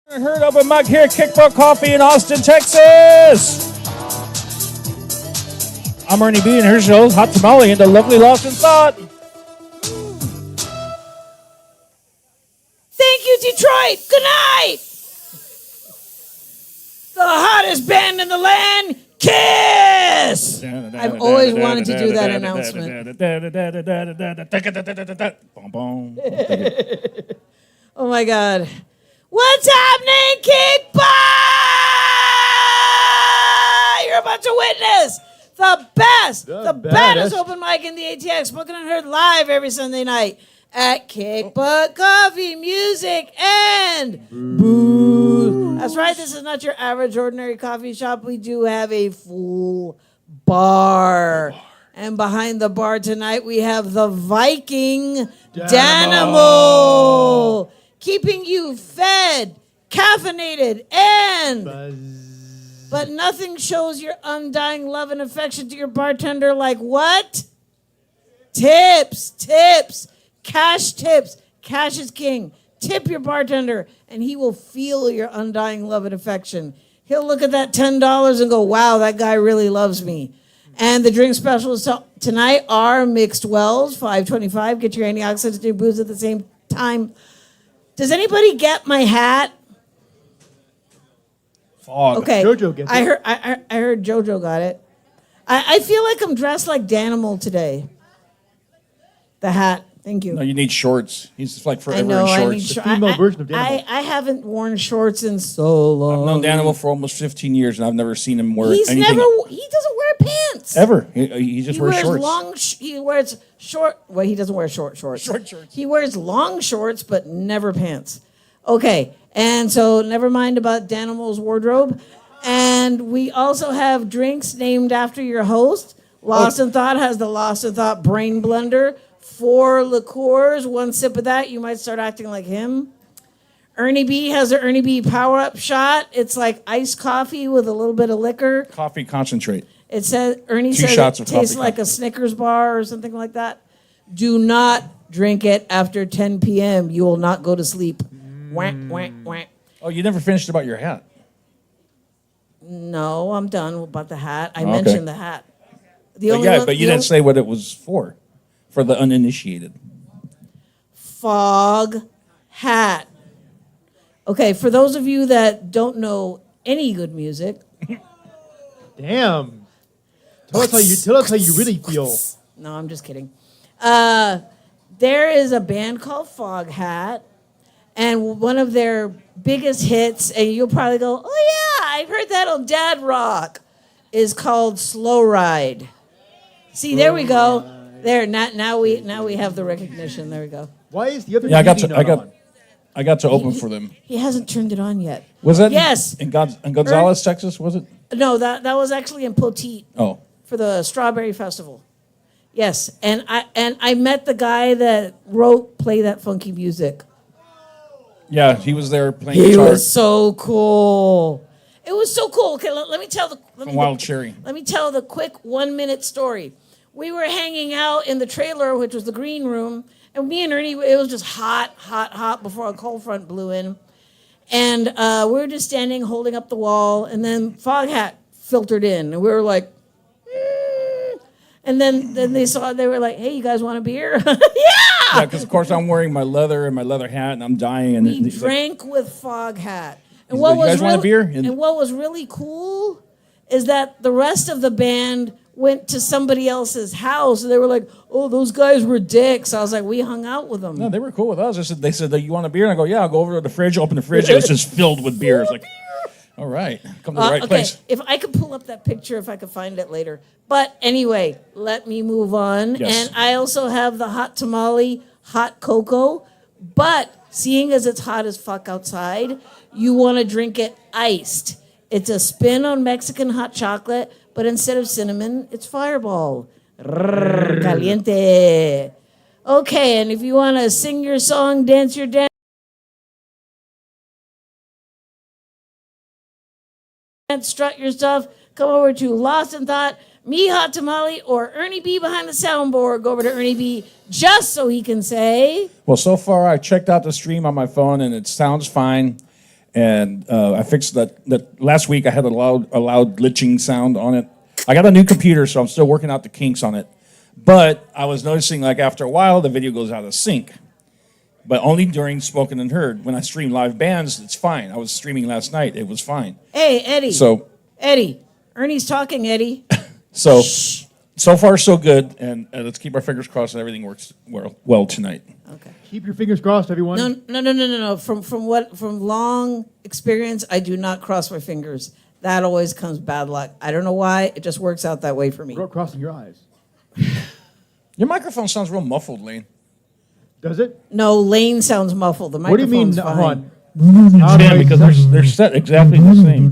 Heard of a mug here, Kickbutt Coffee in Austin, Texas. I'm Ernie B, and here's your host, Hot Tamale, and the lovely Lost in Thought. Thank you, Detroit. Good night. The hottest band in the land, Kiss. I've always wanted to do that announcement. Oh my God. What's happening, Kickbutt? You're about to witness the baddest open mic in the ATX, spoken and heard live every Sunday night at Kickbutt Coffee, Music, and Booze. That's right, this is not your average ordinary coffee shop. We do have a full bar. And behind the bar tonight, we have the Viking Danimal. Keeping you fed, caffeinated, and but nothing shows your undying love and affection to your bartender like what? Tips, cash tips. Cash is king. Tip your bartender, and he will feel your undying love and affection. He'll look at that $10 and go, wow, that guy really loves me. And the drink specials tonight are Mixed Wells, $5.25. Get your antioxidants and your booze at the same time. Does anybody get my hat? Fog. Okay. Jojo gets it. I heard Jojo got it. I feel like I'm dressed like Danimal today. The hat. Thank you. No, you need shorts. He's like forever I know. in I shorts. need The female version of Danimal. I haven't worn shorts in so long. I've known Danimal for almost 15 years, and I've never seen him wear He anything. doesn't wear pants. Ever. He just wears shorts. He wears short. Well, he doesn't wear shorts. Short shorts. He wears long shorts, but never pants. Okay, and so never mind about Danimal's wardrobe. And we also have drinks named after your host. Lost in Thought has the Lost in Thought Brain Blender. 4 liqueurs, 1 sip of that, you might start acting like him. Ernie B has an Ernie B power-up shot. It's like iced coffee with a little bit of liquor. Coffee concentrate. It says Ernie 2 says shots it of tastes coffee like a Snickers bar or something like that. Do not drink it after 10 p.m. You will not go to sleep. Whack, whack, whack. Oh, you never finished about your hat. No, I'm done about the hat. I Okay. mentioned the hat. But you didn't say what it was for the uninitiated. Fog hat. Okay, for those of you that don't know any good music, Damn. Tell us how you really feel. no, I'm just kidding. There is a band called Foghat, and one of their biggest hits, and you'll probably go, oh yeah, I've heard that on Dad Rock, is called Slow Ride. See, there we go. There, now we have the recognition. There we go. Why is the other Yeah, TV not on? I got to open for them. He hasn't turned it on yet. Was that Yes. in Gonzales, Texas? Was it? No, that was actually in Poteet Oh, for the Strawberry Festival. Yes, and I met the guy that wrote Play That Funky Music. yeah, he was there playing He guitar was so cool. It was so cool. Okay, let me tell from Wild Cherry. Let me tell the quick 1-minute story. We were hanging out in the trailer, which was the green room, and me and Ernie, it was just hot before a cold front blew in. And we were just standing, holding up the wall, and then Foghat filtered in, and we were like, and then they were like, hey, you guys want a beer? Yeah! Yeah, because of course I'm wearing my leather hat, and I'm dying. And We he's like, drank with Foghat. And He's like, "You guys want a beer?" And what was really cool is that the rest of the band went to somebody else's house, and they were like, oh, those guys were dicks. I was like, we hung out with them. no, they were cool with us. They said, you want a beer? And I go, yeah, I'll go over to the fridge, open the fridge, and it's just filled with beer. It's like, all right, come to the right Okay, place. if I could pull up that picture, if I could find it later. But anyway, let me move on. Yes. And I also have the hot tamale, hot cocoa. But seeing as it's hot as fuck outside, you want to drink it iced. It's a spin on Mexican hot chocolate, but instead of cinnamon, it's Fireball. Caliente. Okay, and if you want to sing your song, dance your dance, strut your stuff, come over to Lost in Thought, me, Hot Tamale, or Ernie B behind the soundboard. Go over to Ernie B just so he can say. Well, so far I checked out the stream on my phone and it sounds fine. and I fixed that last week. I had a loud glitching sound on it. I got a new computer, so I'm still working out the kinks on it. But I was noticing, like, after a while, the video goes out of sync. But only during Spoken and Heard. When I stream live bands, it's fine. I was streaming last night. It was fine. Hey, Eddie. So, Eddie. Ernie's talking, Eddie. so far, so good. And let's keep our fingers crossed that everything works well tonight. Okay. Keep your fingers crossed, everyone. No. From long experience, I do not cross my fingers. That always comes bad luck. I don't know why. It just works out that way for me. What about crossing your eyes? Your microphone sounds real muffled, Lane. Does it? No, Lane sounds muffled. The What do you mean? microphone's fine. Hold on. How do Yeah, I- because they're set exactly the same.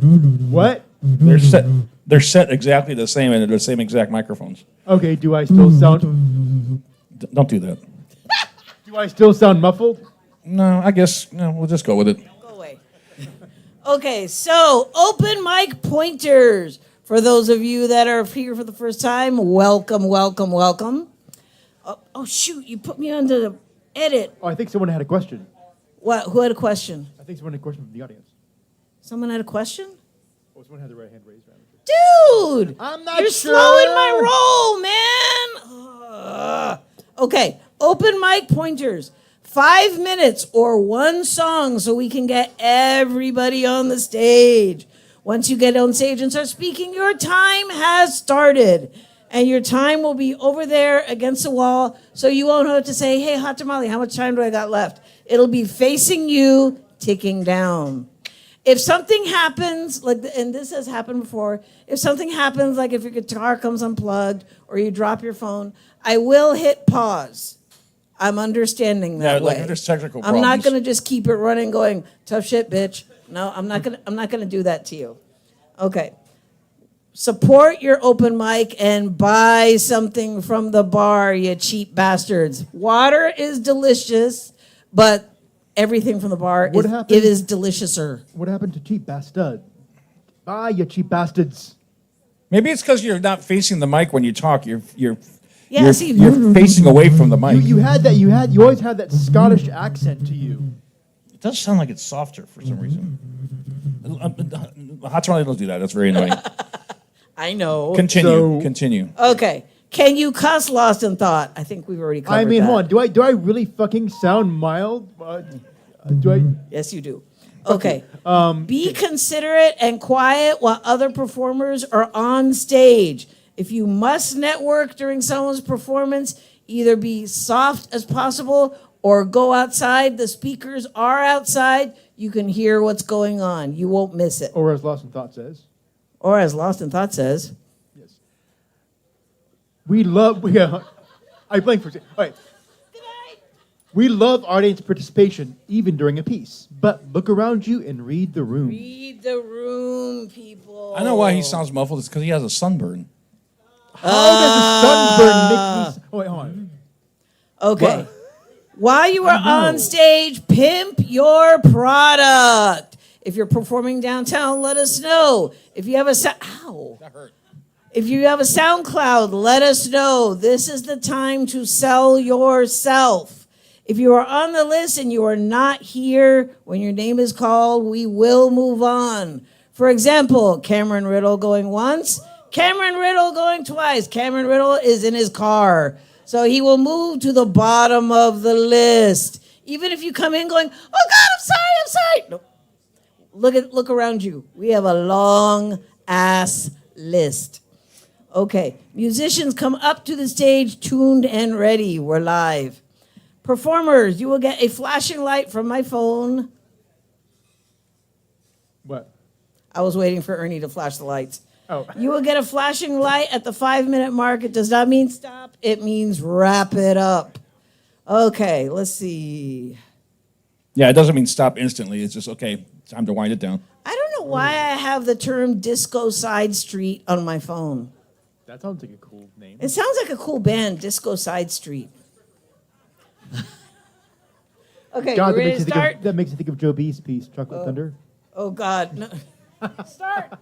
What? They're set exactly the same, and they're the same exact microphones. Okay, do I still sound... Don't do that. Do I still sound muffled? No, I guess we'll just go with it. Go away. Okay, so open mic pointers. For those of you that are here for the first time, welcome. Oh, shoot, you put me on the edit. Oh, I think someone had a question. What? Who had a question? I think someone had a question from the audience. Someone had a question? Oh, someone had the right hand raised. Dude! I'm not You're sure. slowing my roll, man! Ugh. Okay, open mic pointers. 5 minutes or one song so we can get everybody on the stage. Once you get on stage and start speaking, your time has started. And your time will be over there against the wall, so you won't have to say, hey, Hot Tamale, how much time do I got left? It'll be facing you, ticking down. If something happens, and this has happened before, if something happens, like if your guitar comes unplugged or you drop your phone, I will hit pause. I'm understanding that way. Like if there's technical I'm not problems. going to just keep it running going, tough shit, bitch. No, I'm not going to do that to you. Okay. Support your open mic and buy something from the bar, you cheap bastards. Water is delicious, but everything from the bar What is happened? it is deliciouser. What happened to cheap bastard? Bye, you cheap bastards. Maybe it's because you're not facing the mic when you talk. You're Yeah, see- you're facing away from the mic. You had that. You always had that Scottish accent to you. It does sound like it's softer for some reason. Hot Tamale, don't do that. That's very annoying. I know. Continue. Okay. Can you cuss Lost in Thought? I think we've already covered I mean, that. hold on. Do I really fucking sound mild? Do I? Yes, you do. Okay. Be considerate and quiet while other performers are on stage. If you must network during someone's performance, either be soft as possible or go outside. The speakers are outside. You can hear what's going on. You won't miss it. Or as Lost in Thought says, Or as Lost in Thought says, yes. We love. I blanked for a second. All right. We love audience participation, even during a piece. But look around you and read the room. read the room, people. I know why he sounds muffled. It's because he has a sunburn. How does the sunburn make me? Oh wait, hold on. Okay. What? While you are on stage, pimp your product. If you're performing downtown, let us know. If you have a ow. That hurt. If you have a SoundCloud, let us know. This is the time to sell yourself. If you are on the list and you are not here when your name is called, we will move on. For example, Cameron Riddle going once, Cameron Riddle going twice. Cameron Riddle is in his car, so he will move to the bottom of the list. Even if you come in going, oh God, I'm sorry. No. Look around you. We have a long ass list. Okay, musicians come up to the stage, tuned and ready. We're live. Performers, you will get a flashing light from my phone. What? I was waiting for Ernie to flash the lights. Oh. You will get a flashing light at the 5-minute mark. It does not mean stop. It means wrap it up. Okay, let's see. Yeah, it doesn't mean stop instantly. It's just, okay, time to wind it down. I don't know why I have the term Disco Side Street on my phone. That sounds like a cool name. It sounds like a cool band, Disco Side Street. Okay, God, you ready to start? that makes me think of Joe B's piece, Chocolate Thunder. Oh, God. No. Start.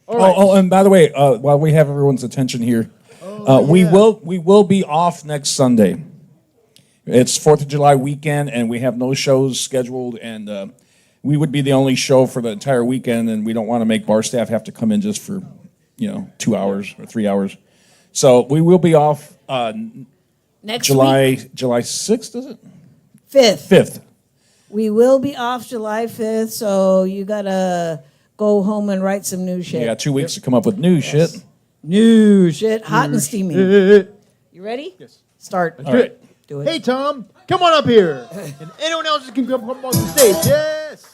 All right. Oh, and by the way, while we have everyone's attention here, we will be off next Sunday. It's 4th of July weekend, and we have no shows scheduled. And we would be the only show for the entire weekend, and we don't want to make bar staff have to come in just for 2 hours or 3 hours. So we will be off Next July week, 6th, is it? 5th. 5th. We will be off July 5th, so you got to go home and write some new shit. You got 2 weeks to come up with new shit. New shit, hot and steamy. You ready? Yes. Start. All right. Do it. Hey, Tom, come on up here. And anyone else can come up on the stage. Yes.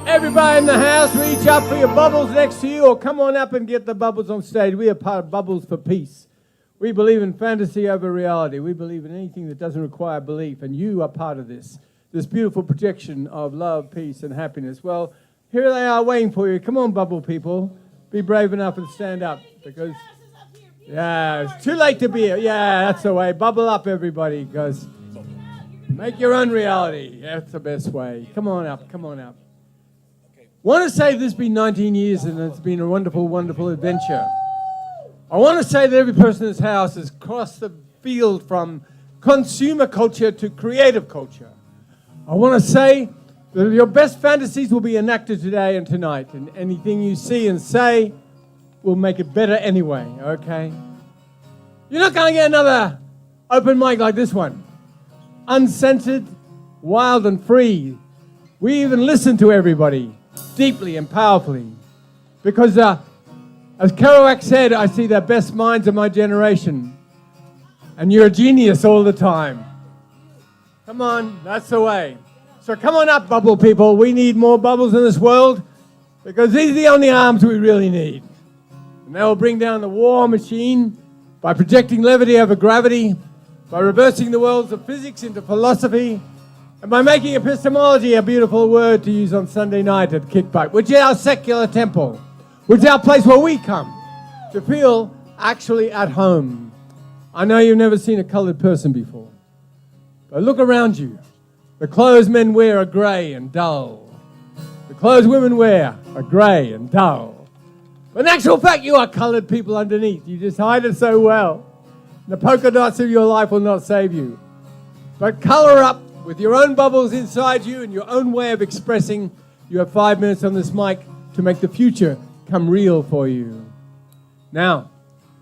Everybody in the house, reach up for your bubbles next to you, or come on up and get the bubbles on stage. We are part of Bubbles for Peace. We believe in fantasy over reality. We believe in anything that doesn't require belief, and you are part of this beautiful projection of love, peace, and happiness. Well, here they are waiting for you. Come on, bubble people. Be brave enough and stand up, because, yeah, it's too late to be here. Yeah, that's the way. Bubble up, everybody, because make your own reality. That's the best way. Come on up, come on up. Want to say this has been 19 years and it's been a wonderful, wonderful adventure. I want to say that every person in this house has crossed the field from consumer culture to creative culture. I want to say that your best fantasies will be enacted today and tonight, and anything you see and say will make it better anyway, okay? You're not going to get another open mic like this one. Uncensored, wild and free. We even listen to everybody deeply and powerfully. Because as Kerouac said, I see the best minds of my generation. And you're a genius all the time. Come on, that's the way. So come on up, bubble people. We need more bubbles in this world because these are the only arms we really need. And they will bring down the war machine by projecting levity over gravity, by reversing the worlds of physics into philosophy, and by making epistemology a beautiful word to use on Sunday night at Kickback, which is our secular temple, which is our place where we come to feel actually at home. I know you've never seen a colored person before, but look around you. The clothes men wear are gray and dull. The clothes women wear are gray and dull. But in actual fact, you are colored people underneath. You just hide it so well. The polka dots of your life will not save you. But color up with your own bubbles inside you and your own way of expressing. You have 5 minutes on this mic to make the future come real for you. Now,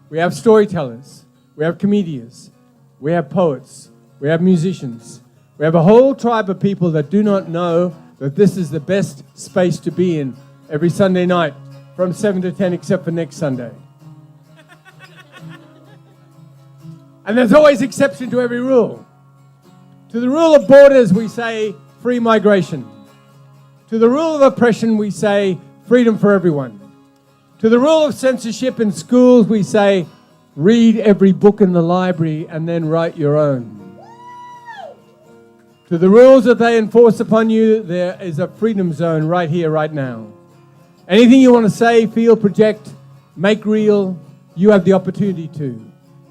we have storytellers, we have comedians, we have poets, we have musicians. We have a whole tribe of people that do not know that this is the best space to be in every Sunday night from 7 to 10 except for next Sunday. And there's always exception to every rule. To the rule of borders, we say free migration. To the rule of oppression, we say freedom for everyone. To the rule of censorship in schools, we say read every book in the library and then write your own. To the rules that they enforce upon you, there is a freedom zone right here, right now. Anything you want to say, feel, project, make real, you have the opportunity to.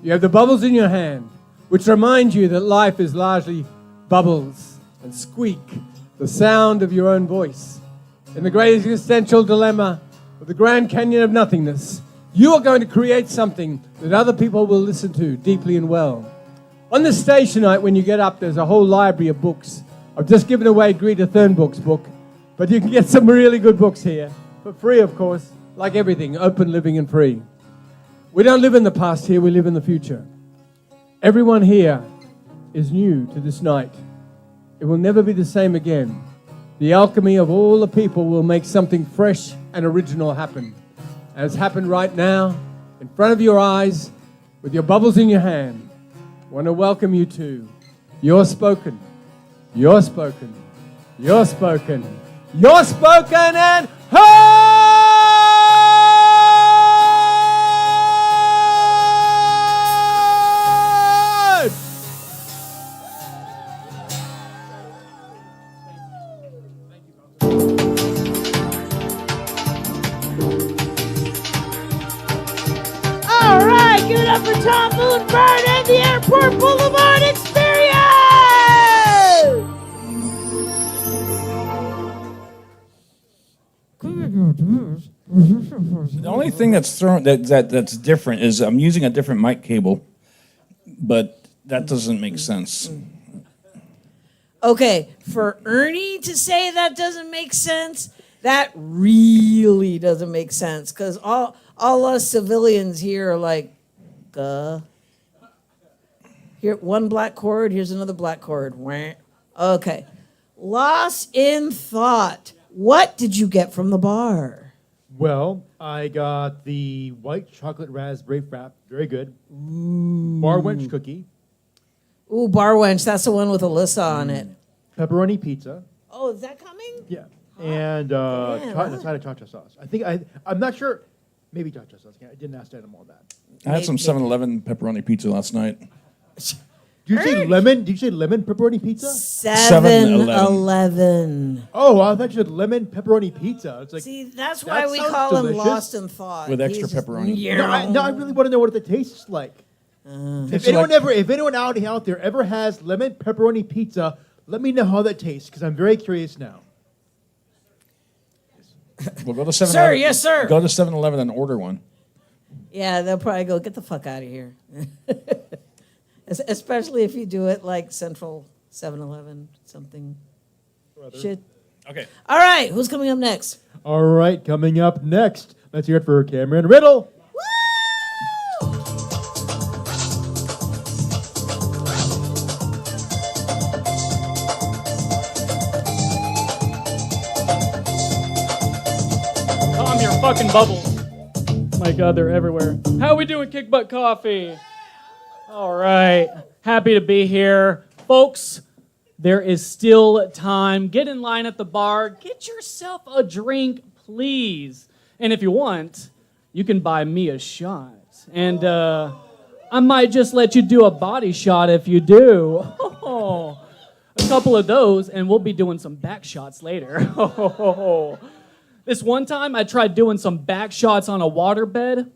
You have the bubbles in your hand, which remind you that life is largely bubbles and squeak, the sound of your own voice. In the great existential dilemma of the Grand Canyon of nothingness, you are going to create something that other people will listen to deeply and well. On the stage tonight, when you get up, there's a whole library of books. I've just given away Greta Thunberg's book, but you can get some really good books here, for free, of course, like everything, open, living, and free. We don't live in the past here, we live in the future. Everyone here is new to this night. It will never be the same again. The alchemy of all the people will make something fresh and original happen. And it's happened right now, in front of your eyes, with your bubbles in your hand. I want to welcome you to You're Spoken, You're Spoken, You're Spoken, You're Spoken, and heard! All right, give it up for Tom Moonbird and the Airport Boulevard Experience! The only thing that's that's different is I'm using a different mic cable, but that doesn't make sense. Okay, for Ernie to say that doesn't make sense, that really doesn't make sense. Because all us civilians here are like, Here, one black cord, here's another black cord. Wah. Okay. Lost in thought. What did you get from the bar? Well, I got the white chocolate raspberry frap, very good. Bar wench cookie, Ooh, bar wench. That's the one with Alyssa on it. pepperoni pizza, Oh, is that coming? yeah, and damn. a side of cha-cha sauce. I'm not sure. Maybe cha-cha sauce. I didn't ask Adam all that. I had some 7-Eleven pepperoni pizza last night. Did you say lemon? Did you say lemon pepperoni pizza? 7-Eleven. Oh, I thought you said lemon pepperoni pizza. It's like See, that's why that we sounds call him delicious. Lost in Thought. With extra He's just- pepperoni. Yeah. No, I really want to know what it tastes like. If anyone out there ever has lemon pepperoni pizza, let me know how that tastes because I'm very curious now. We'll go to 7-Eleven. Sir, yes, sir. Go to 7-Eleven and order one. Yeah, they'll probably go, get the fuck out of here. Especially if you do it like Central 7-Eleven, something. Shit. Okay. All right, who's coming up next? All right, coming up next, let's hear it for Cameron Riddle. Woo! Calm your fucking bubbles. My God, they're everywhere. How we doing, Kick Butt Coffee? All right. Happy to be here. Folks, there is still time. Get in line at the bar. Get yourself a drink, please. And if you want, you can buy me a shot. And I might just let you do a body shot if you do. A couple of those, and we'll be doing some back shots later. This one time, I tried doing some back shots on a waterbed.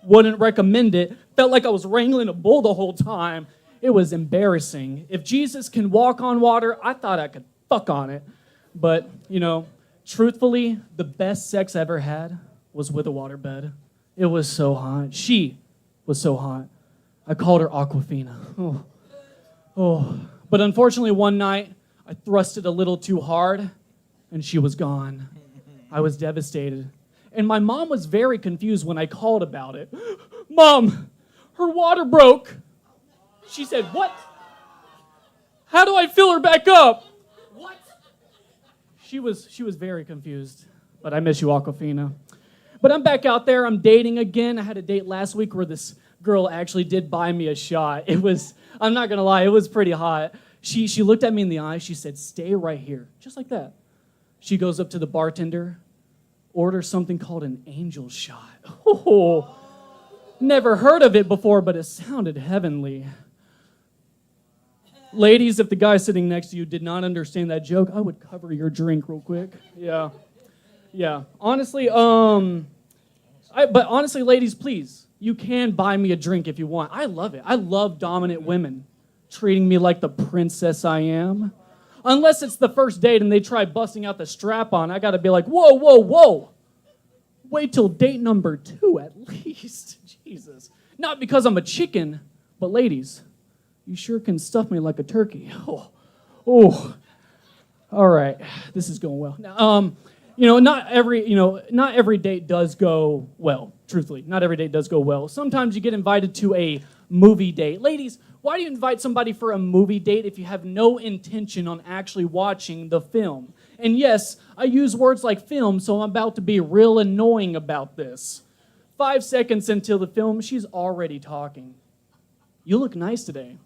Wouldn't recommend it. Felt like I was wrangling a bull the whole time. It was embarrassing. If Jesus can walk on water, I thought I could fuck on it. But, you know, truthfully, the best sex I ever had was with a waterbed. It was so hot. She was so hot. I called her Aquafina. Oh. But unfortunately, one night, I thrusted a little too hard, and she was gone. I was devastated. And my mom was very confused when I called about it. Mom, her water broke. She said, what? How do I fill her back up? What? She was very confused. But I miss you, Aquafina. But I'm back out there. I'm dating again. I had a date last week where this girl actually did buy me a shot. I'm not going to lie, it was pretty hot. She looked at me in the eye. She said, stay right here. Just like that. She goes up to the bartender, orders something called an angel shot. Oh, never heard of it before, but it sounded heavenly. Ladies, if the guy sitting next to you did not understand that joke, I would cover your drink real quick. Yeah. Honestly, but honestly, ladies, please, you can buy me a drink if you want. I love it. I love dominant women treating me like the princess I am. Unless it's the first date and they try busting out the strap-on, I gotta be like, whoa. Wait till date number 2 at least. Jesus. Not because I'm a chicken, but ladies, you sure can stuff me like a turkey. Oh. All right, this is going well. Now, not every date does go well. Truthfully, not every date does go well. Sometimes you get invited to a movie date. Ladies, why do you invite somebody for a movie date if you have no intention on actually watching the film? And yes, I use words like film, so I'm about to be real annoying about this. 5 seconds into the film, she's already talking. You look nice today.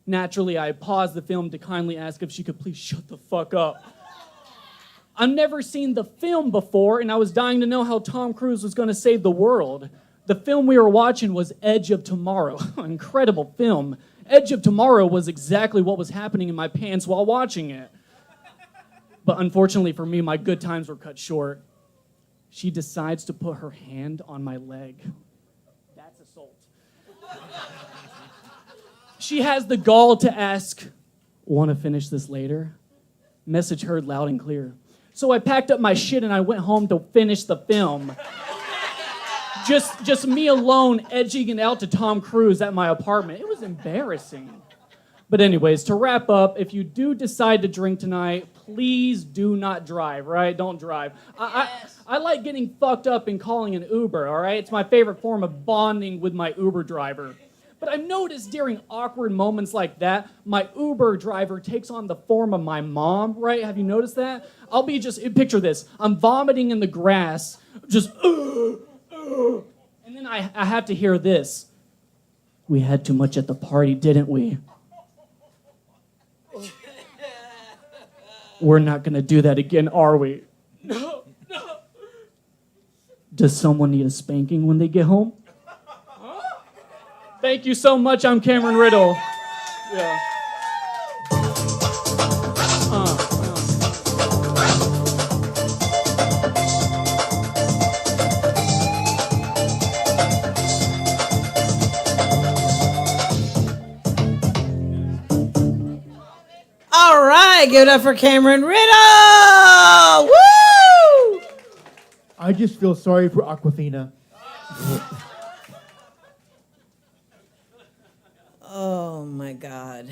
Naturally, I paused the film to kindly ask if she could please shut the fuck up. I've never seen the film before, and I was dying to know how Tom Cruise was going to save the world. The film we were watching was Edge of Tomorrow. Incredible film. Edge of Tomorrow was exactly what was happening in my pants while watching it. But unfortunately for me, my good times were cut short. She decides to put her hand on my leg. That's assault. She has the gall to ask, want to finish this later? Message heard loud and clear. So I packed up my shit and I went home to finish the film. Just me alone edging it out to Tom Cruise at my apartment. It was embarrassing. But anyways, to wrap up, if you do decide to drink tonight, please do not drive, right? Don't drive. I like getting fucked up and calling an Uber, all right? It's my favorite form of bonding with my Uber driver. But I've noticed during awkward moments like that, my Uber driver takes on the form of my mom, right? Have you noticed that? I'll be just, picture this. I'm vomiting in the grass, just, and then I have to hear this. We had too much at the party, didn't we? We're not gonna do that again, are we? No. Does someone need a spanking when they get home? Thank you so much. I'm Cameron Riddle. Yeah. All right, give it up for Cameron Riddle. Woo! I just feel sorry for Aquafina. Oh my God.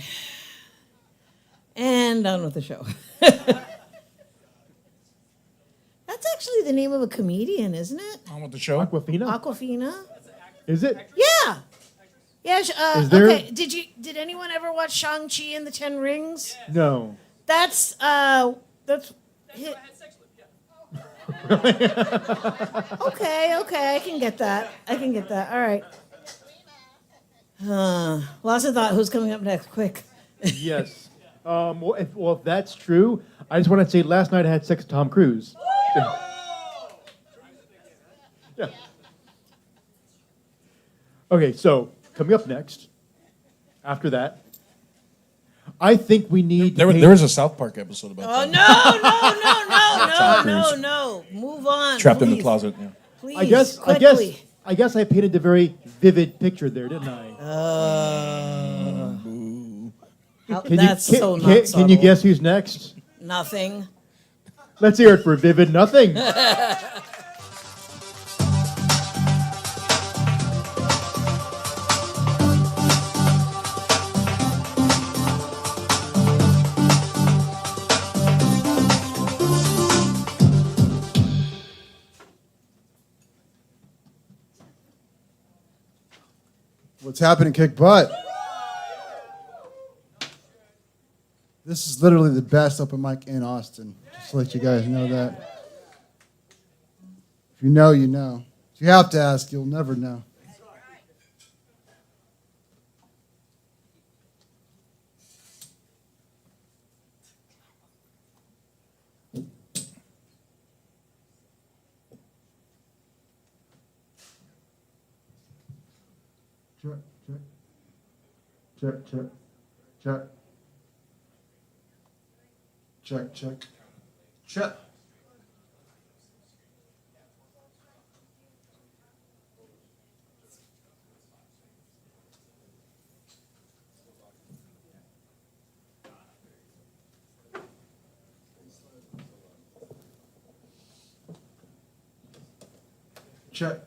And done with the show. That's actually the name of a comedian, isn't it? On with the show. Aquafina? Aquafina? Is it? Yeah. Yeah. Is there- Okay. Did anyone ever watch Shang-Chi and the Ten Rings? No. That's hit. Okay, I can get that. All right. Lots of thought. Who's coming up next? Quick. Yes. If that's true, I just want to say last night I had sex with Tom Cruise. Yeah. Okay, so coming up next, after that, I think we need. There was a South Park episode about Oh that. no! Move on. Trapped in the please. closet. Yeah. Please, I guess I painted a very vivid picture there, didn't I? That's so not Can you subtle. guess who's next? Nothing. Let's hear it for Vivid Nothing. What's happening, Kick Butt? This is literally the best open mic in Austin. Just to let you guys know that. If you know, you know. If you have to ask, you'll never know. Check, check. Check, check. Check. Check, check. Check. Check.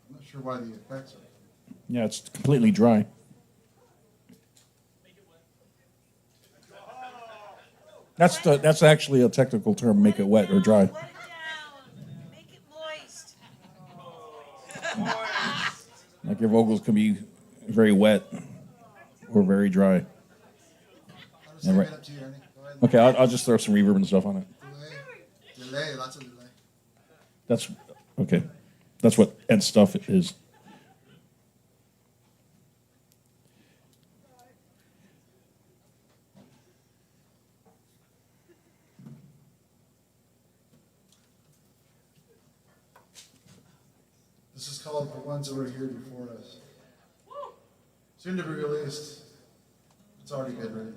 I'm not sure why the effects are. Yeah, it's completely dry. That's actually a technical term. Make it wet or dry. Let it down. Make it moist. Like your vocals can be very wet or very dry. I'll just Yeah, leave right. it up to you, Ernie. Go ahead. Okay, I'll just throw some reverb and stuff on it. Delay, lots of delay. That's okay. That's what Ed stuff is. This is called The Ones That Were Here Before Us. Soon to be released. It's already good, right?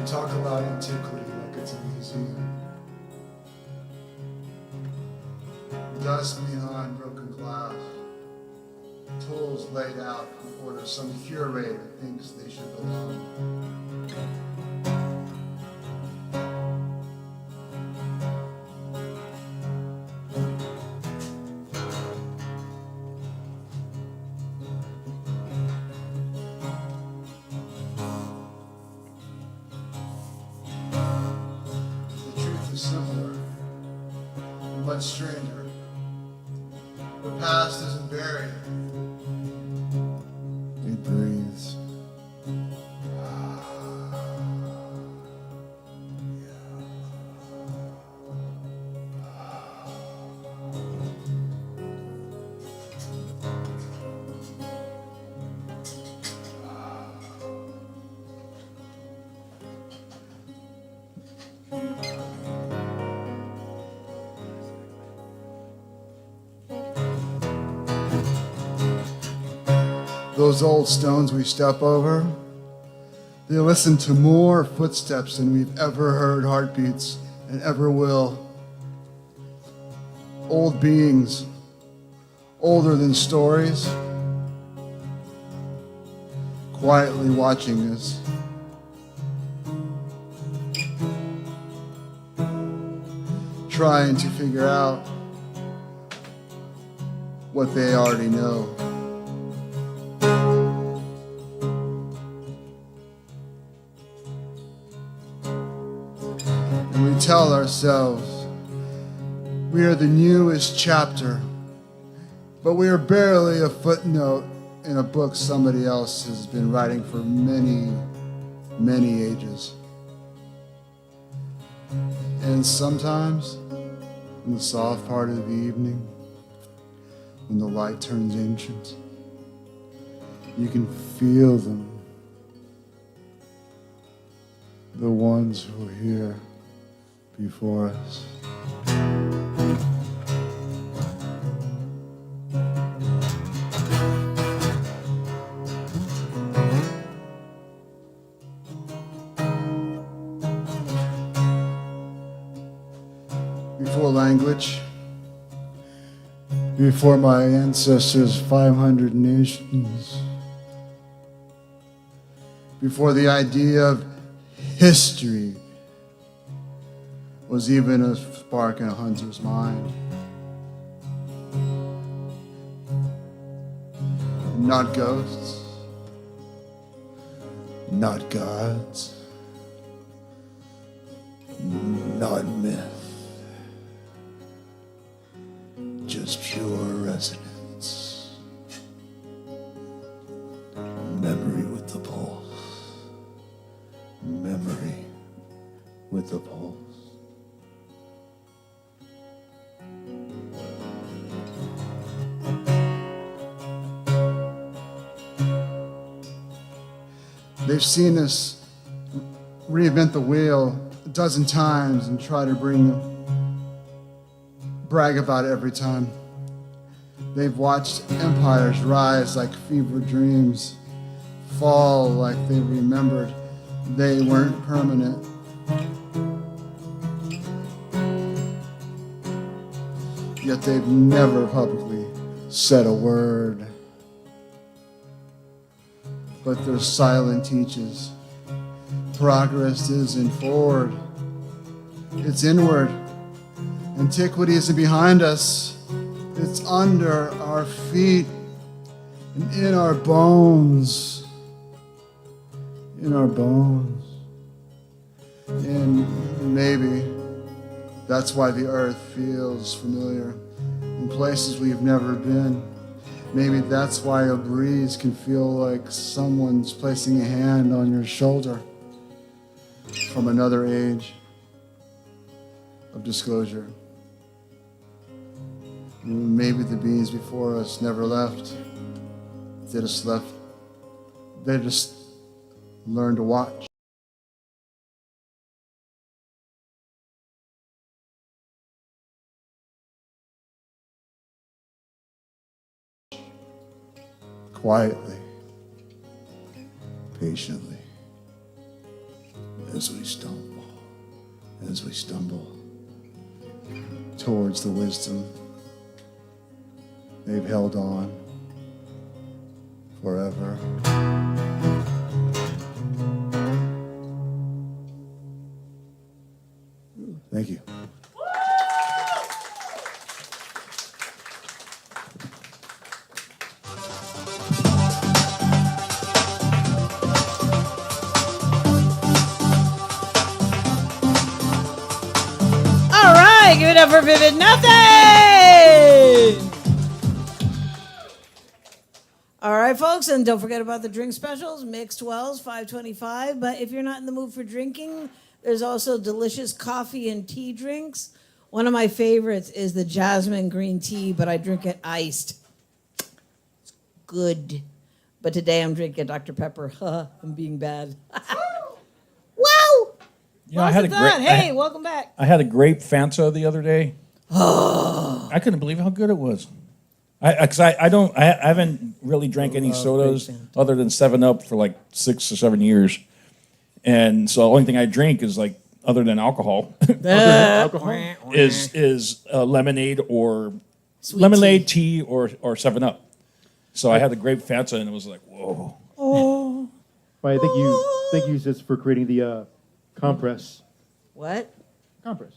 talk about antiquity like it's a museum. Dust behind broken glass, tools laid out in order some curator thinks they should belong. The truth is simpler and much stranger. The past isn't buried. It breathes. Those old stones we step over, they listen to more footsteps than we've ever heard heartbeats and ever will. Old beings, older than stories, quietly watching us. Trying to figure out what they already know. And we tell ourselves we are the newest chapter, but we are barely a footnote in a book somebody else has been writing for many, many ages. And sometimes, in the soft part of the evening, when the light turns ancient, you can feel them. The ones who are here before us. Before language, before my ancestors' 500 nations, before the idea of history was even a spark in a hunter's mind. Not ghosts, not gods, not myth, just pure resonance. Memory with the pulse. Memory with the pulse. They've seen us reinvent the wheel a dozen times and try to brag about it every time. They've watched empires rise like fever dreams, fall like they remembered they weren't permanent. Yet they've never publicly said a word. But their silent teaches progress isn't forward, it's inward. Antiquity isn't behind us, it's under our feet and in our bones. In our bones. And maybe that's why the earth feels familiar in places we've never been. Maybe that's why a breeze can feel like someone's placing a hand on your shoulder from another age of disclosure. Maybe the beings before us never left. They just left. They just learned to watch. Quietly, patiently, as we stumble towards the wisdom they've held on forever. Thank you. All right, give it up for Vivid Nothing. All right, folks, and don't forget about the drink specials. Mixed Wells, $5.25. But if you're not in the mood for drinking, there's also delicious coffee and tea drinks. One of my favorites is the jasmine green tea, but I drink it iced. It's good. But today I'm drinking Dr. Pepper. I'm being bad. Wow! You know, I had a Lots of fun. great. Hey, welcome back. I had a grape Fanta the other day. I couldn't believe how good it was. I haven't really drank any sodas grape Fanta. other than 7-Up for like 6 or 7 years, and so the only thing I drink is like other than alcohol Alcohol? is lemonade or Sweet lemonade tea or 7-Up. So I had the grape Fanta and it was like whoa. Well, I think you use this for creating the compress. What? Compress.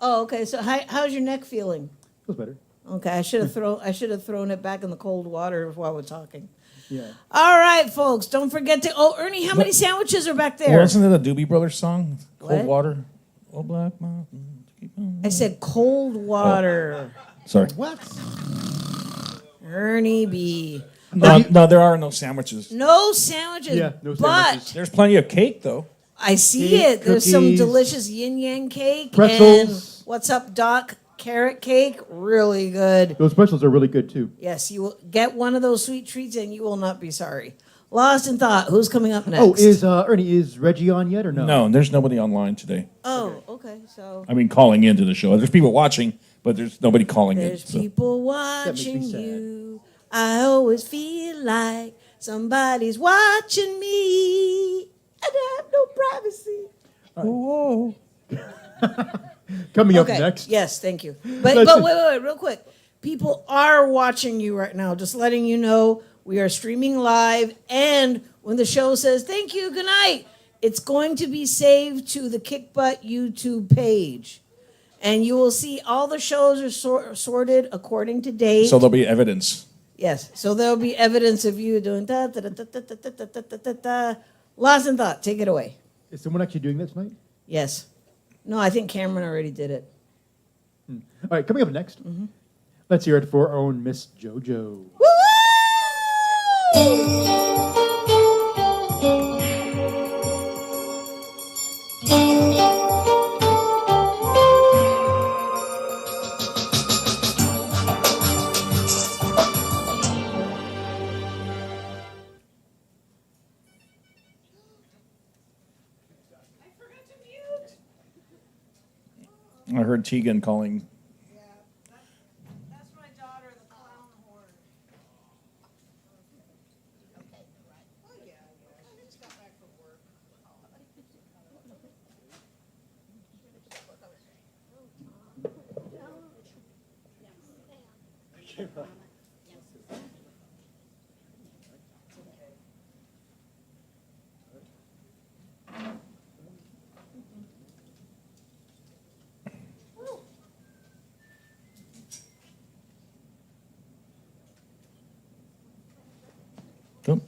Oh, okay. So how's your neck feeling? Feels better. Okay, I should have thrown it back in the cold water while we're talking. Yeah. All right, folks, don't forget to. Oh, Ernie, how many sandwiches are back there? Wasn't it a Doobie Brothers song? Cold What? water. Oh, Black Mountain. Keep on. I said cold water. Sorry. What? Ernie B. No, there are no sandwiches. No sandwiches. Yeah, no but sandwiches. There's plenty of cake though. I see Cake, it. There's some cookies, delicious yin yang cake pretzels. and what's up, Doc? Carrot cake, really good. Those pretzels are really good too. Yes, you will get one of those sweet treats and you will not be sorry. Lost in thought. Who's coming up next? Oh, is Ernie, is Reggie on yet or no? No, there's nobody online today. Oh, okay. So I mean, calling into the show. There's people watching, but there's nobody calling in. there's so. people makes me watching sad. you. I always feel like somebody's watching me. And I have no privacy. Whoa. Coming up Okay. next. Yes, thank you. But Listen. wait, real quick. People are watching you right now. Just letting you know we are streaming live, and when the show says thank you, good night, it's going to be saved to the Kick Butt YouTube page, and you will see all the shows are sorted according to date. So there'll be evidence. Yes, so there'll be evidence of you doing da da da da da da da da da da da. Lost in thought. Take it away. Is someone actually doing that tonight? Yes. No, I think Cameron already did it. All right, coming up next. Let's hear it for our own Miss JoJo. I heard Tegan calling. That's my daughter, the clown horn. Come.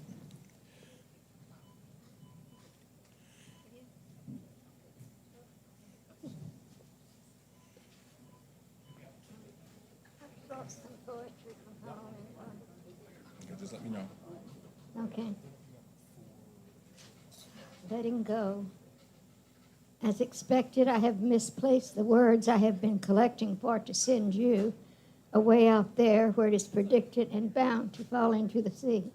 Just let me know. Okay. Letting go. As expected, I have misplaced the words I have been collecting for to send you away out there where it is predicted and bound to fall into the sea.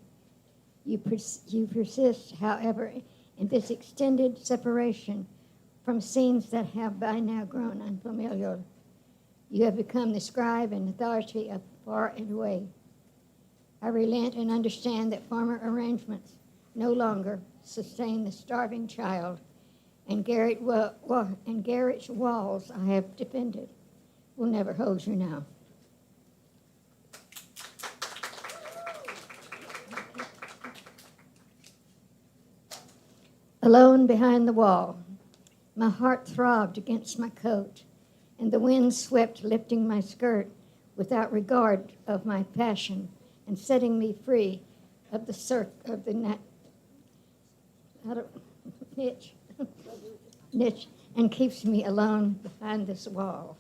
You persist, however, in this extended separation from scenes that have by now grown unfamiliar. You have become the scribe and authority of far and away. I relent and understand that former arrangements no longer sustain the starving child and Garrett's walls I have defended will never hold you now. Alone behind the wall, my heart throbbed against my coat, and the wind swept, lifting my skirt without regard of my passion and setting me free of the niche, and keeps me alone behind this wall.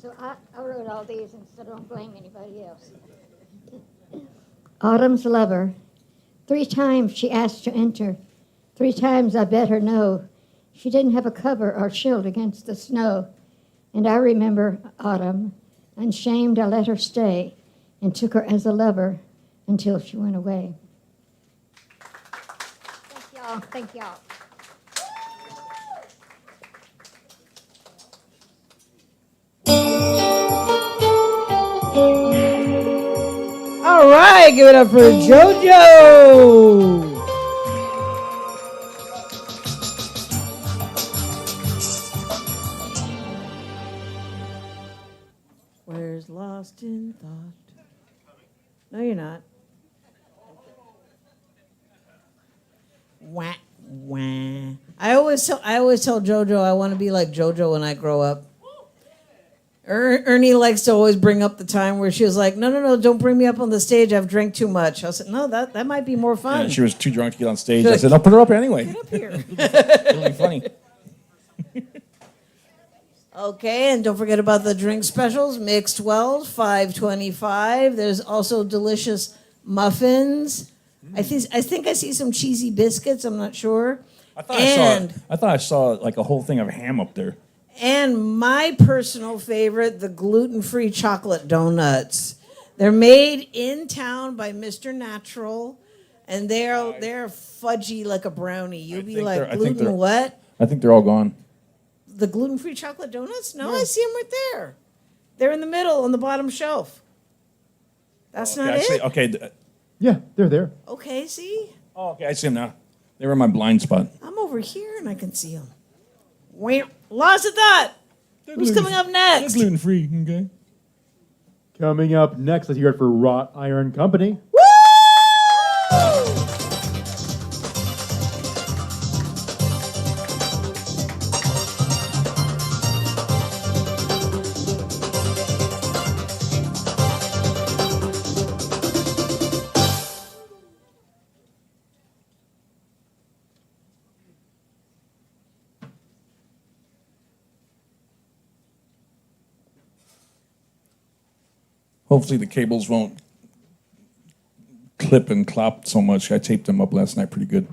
So I wrote all these, and so don't blame anybody else. Autumn's lover. 3 times she asked to enter. 3 times I bet her no. She didn't have a cover or shield against the snow. And I remember Autumn. Unshamed, I let her stay and took her as a lover until she went away. Thank y'all. Thank y'all. All right, give it up for JoJo. Where's Lost in Thought? No, you're not. Wah, wah. I always tell JoJo I want to be like JoJo when I grow up. Ernie likes to always bring up the time where she was like, no, don't bring me up on the stage. I've drank too much. I said, no, that might be more fun. Yeah, she was too drunk to get on stage. I said, I'll put her up anyway. Get up here. It'll be funny. Okay, and don't forget about the drink specials. Mixed Wells, $5.25. There's also delicious muffins. I think I see some cheesy biscuits. I'm not sure. I thought I saw like a whole thing of ham up there. And my personal favorite, the gluten-free chocolate donuts. They're made in town by Mr. Natural, and they're fudgy like a brownie. You'll be like, gluten what? I think they're all gone. The gluten-free chocolate donuts? No, I see them right there. They're in the middle on the bottom shelf. That's not it? Okay. Yeah, they're there. Okay, see? Oh, okay, I see them now. They were in my blind spot. I'm over here and I can see them. Lost at that. Who's coming up next? Gluten free, okay. Coming up next, let's hear it for Wrought Iron Company. Woo! Hopefully the cables won't clip and clop so much. I taped them up last night pretty good.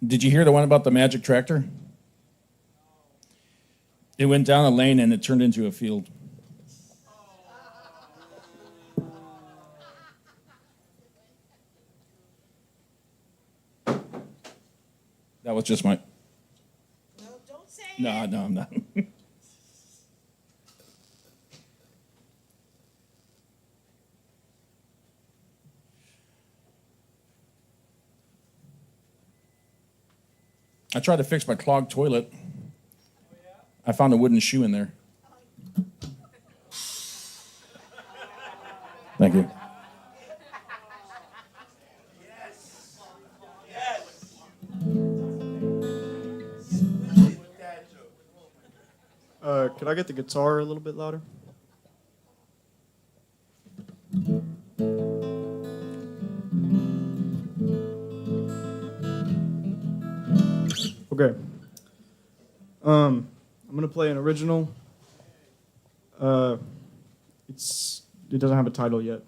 Did you hear the one about the magic tractor? It went down a lane and it turned into a field. That was just my. No, don't say No, it. no, I'm not. I tried to fix my clogged toilet. I found a wooden shoe in there. Thank you. Could I get the guitar a little bit louder? Okay. I'm gonna play an original. It doesn't have a title yet,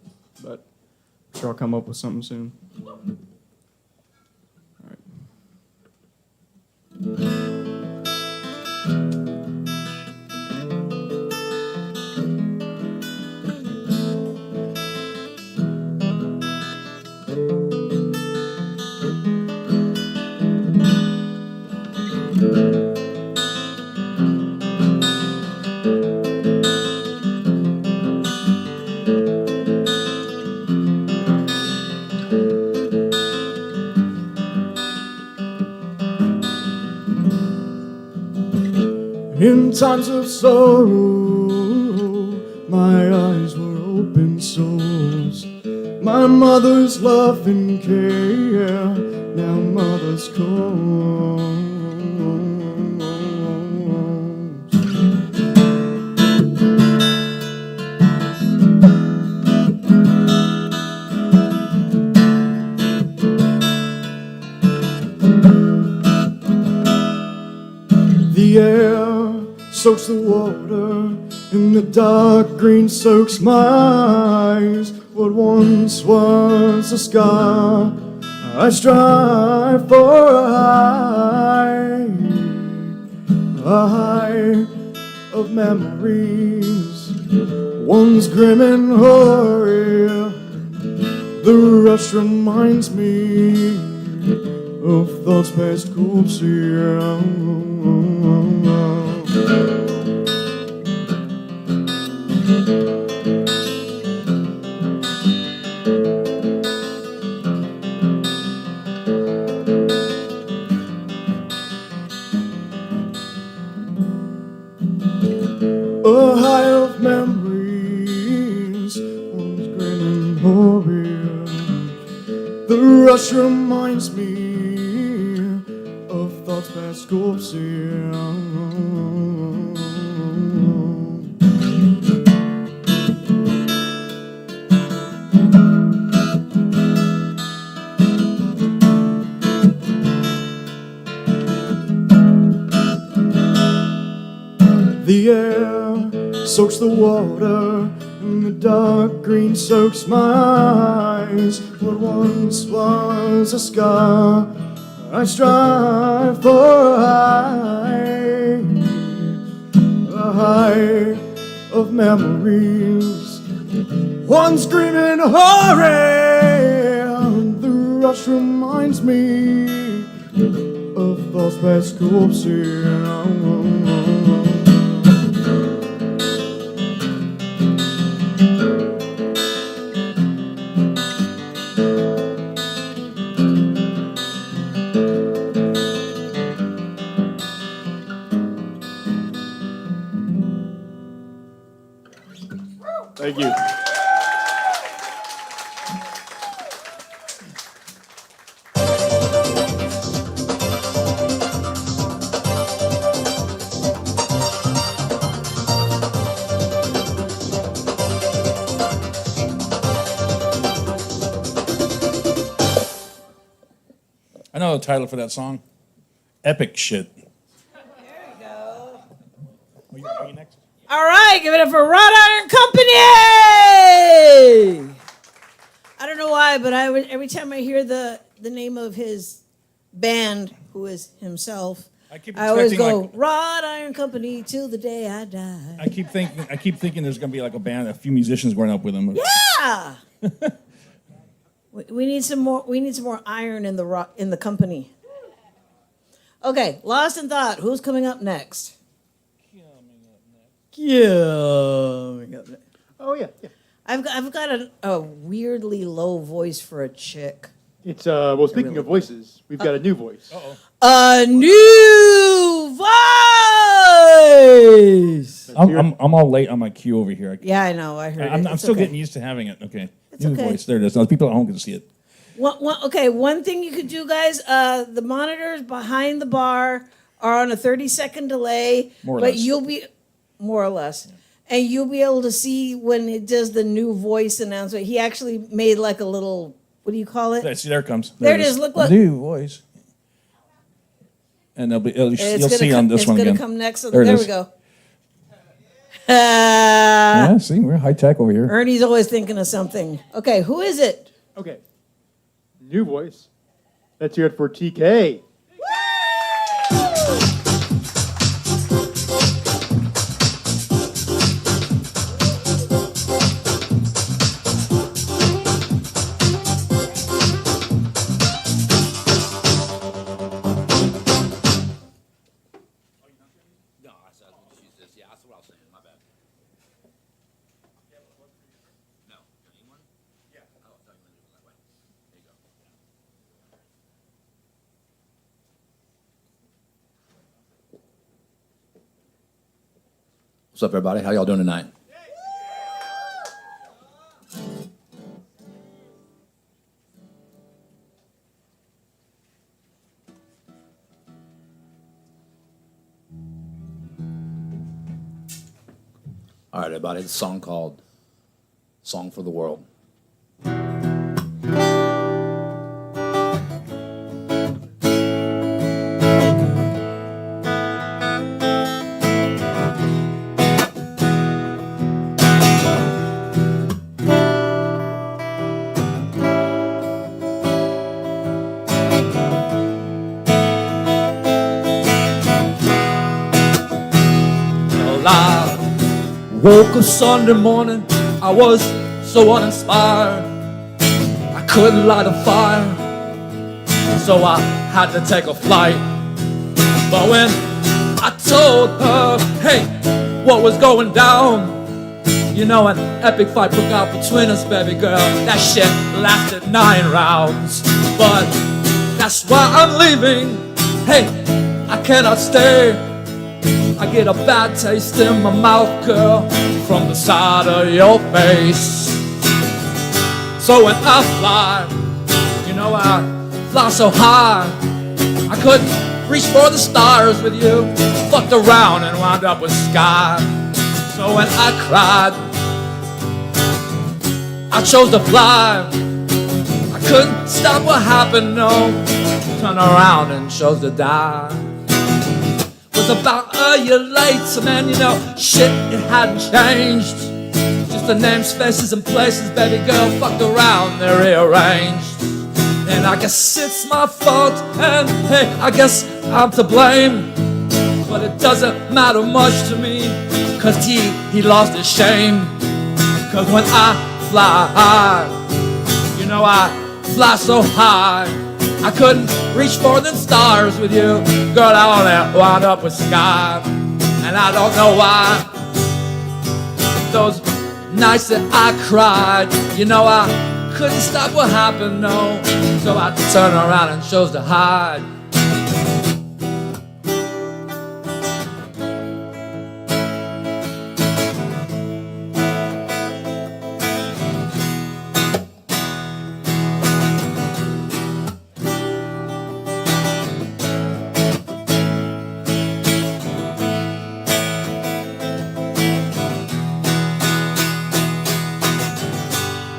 but I'm sure I'll come up with something soon. All right. In times of sorrow, my eyes were open soles. My mother's love and care, now mother's calls. The air soaks the water, and the dark green soaks my eyes. What once was a scar, I strive for a high of memories, one's grim and hoary. The rush reminds me of thoughts past corpses. A high of memories, one's grin and horror. The rush reminds me of thoughts past corpses. The air soaks the water, and the dark green soaks my eyes. What once was a scar, I strive for a high of memories. One screaming horror, the rush reminds me of those past corpses. Thank you. I know the title for that song. Epic shit. Are you next? All right, give it up for Wrought Iron Company. I don't know why, but every time I hear the name of his band, who is himself, I always go Wrought Iron Company till the day I die. I keep thinking there's gonna be like a few musicians going up with him. Yeah. We need some more. We need some more iron in the company. Okay, Lost in Thought. Who's coming up next? Coming up next. Oh yeah, yeah. I've got a weirdly low voice for a chick. It's well. Speaking of voices, we've got a new voice. A new voice. I'm all late on my cue over here. Yeah, I know. I heard. I'm still getting used to having it. Okay. It's New okay. voice. There it is. Now the people at home can see it. One thing you could do, guys. The monitors behind the bar are on a 30-second delay, More or but less. you'll be more or less, and you'll be able to see when it does the new voice announcement. He actually made like a little. What do you call it? There it comes. There it is. Look. New voice. And you'll see on this one It's again. gonna come next. There it There is. we go. Yeah, see, we're high tech over here. Ernie's always thinking of something. Okay, who is it? Okay, new voice. Let's hear it for TK. What's up, everybody? How y'all doing tonight? All right, everybody. It's a song called Song for the World. Woke up Sunday morning, I was so uninspired. I couldn't light a fire, so I had to take a flight. But when I told her, hey, what was going down, you know, an epic fight broke out between us, baby girl. That shit lasted 9 rounds. But that's why I'm leaving. Hey, I cannot stay. I get a bad taste in my mouth, girl, from the side of your face. So when I fly, you know I fly so high, I couldn't reach for the stars with you. Fucked around and wound up with sky. So when I cried, I chose to fly. I couldn't stop what happened, no. Turned around and chose to die. Was about a year late, so man, you know, shit, it hadn't changed. Just the names, faces, and places, baby girl, fucked around, they're rearranged. And I guess it's my fault, and hey, I guess I'm to blame. But it doesn't matter much to me, cause he lost his shame. Cause when I fly, you know I fly so high, I couldn't reach for them stars with you. Girl, I only wound up with sky. And I don't know why. Those nights that I cried, you know I couldn't stop what happened, no. So I turned around and chose to hide.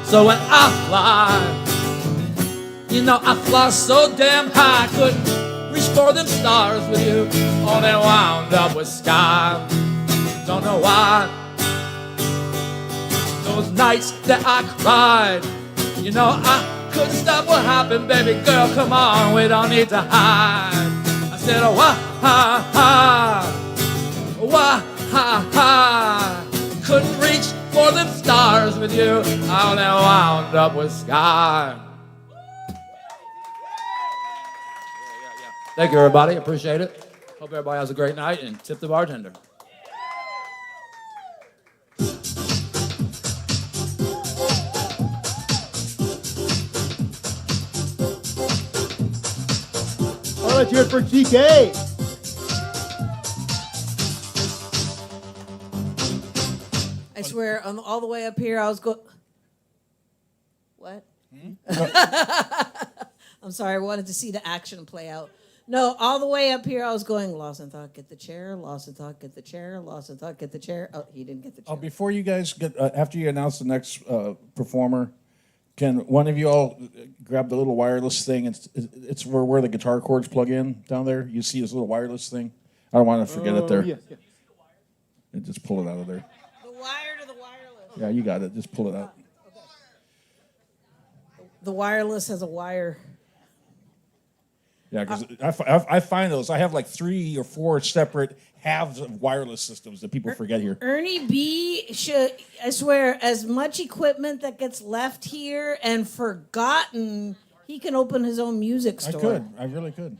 So when I fly, you know I fly so damn high, I couldn't reach for them stars with you. Only wound up with sky. Don't know why. Those nights that I cried, you know I couldn't stop what happened, baby girl. Come on, we don't need to hide. I said, oh, wah, ha, ha, wah, ha, ha. Couldn't reach for them stars with you. I only wound up with sky. Thank you, everybody. Appreciate it. Hope everybody has a great night, and tip the bartender. Well, let's hear it for GK. I swear, all the way up here, I was going. What? I'm sorry, I wanted to see the action play out. No, all the way up here, I was going, lost in thought, get the chair, lost in thought, get the chair, lost in thought, get the chair. Oh, he didn't get the chair. Before you guys get, after you announce the next performer, can one of you all grab the little wireless thing? It's where the guitar cords plug in down there. You see this little wireless thing? I don't want to forget it there. Yes, yes. And just pull it out of there. The wire to the wireless. Yeah, you got it. Just pull it out. The wireless has a wire. Yeah, because I find those. I have like 3 or 4 separate halves of wireless systems that people forget here. Ernie B should, I swear, as much equipment that gets left here and forgotten, he can open his own music store. I really could.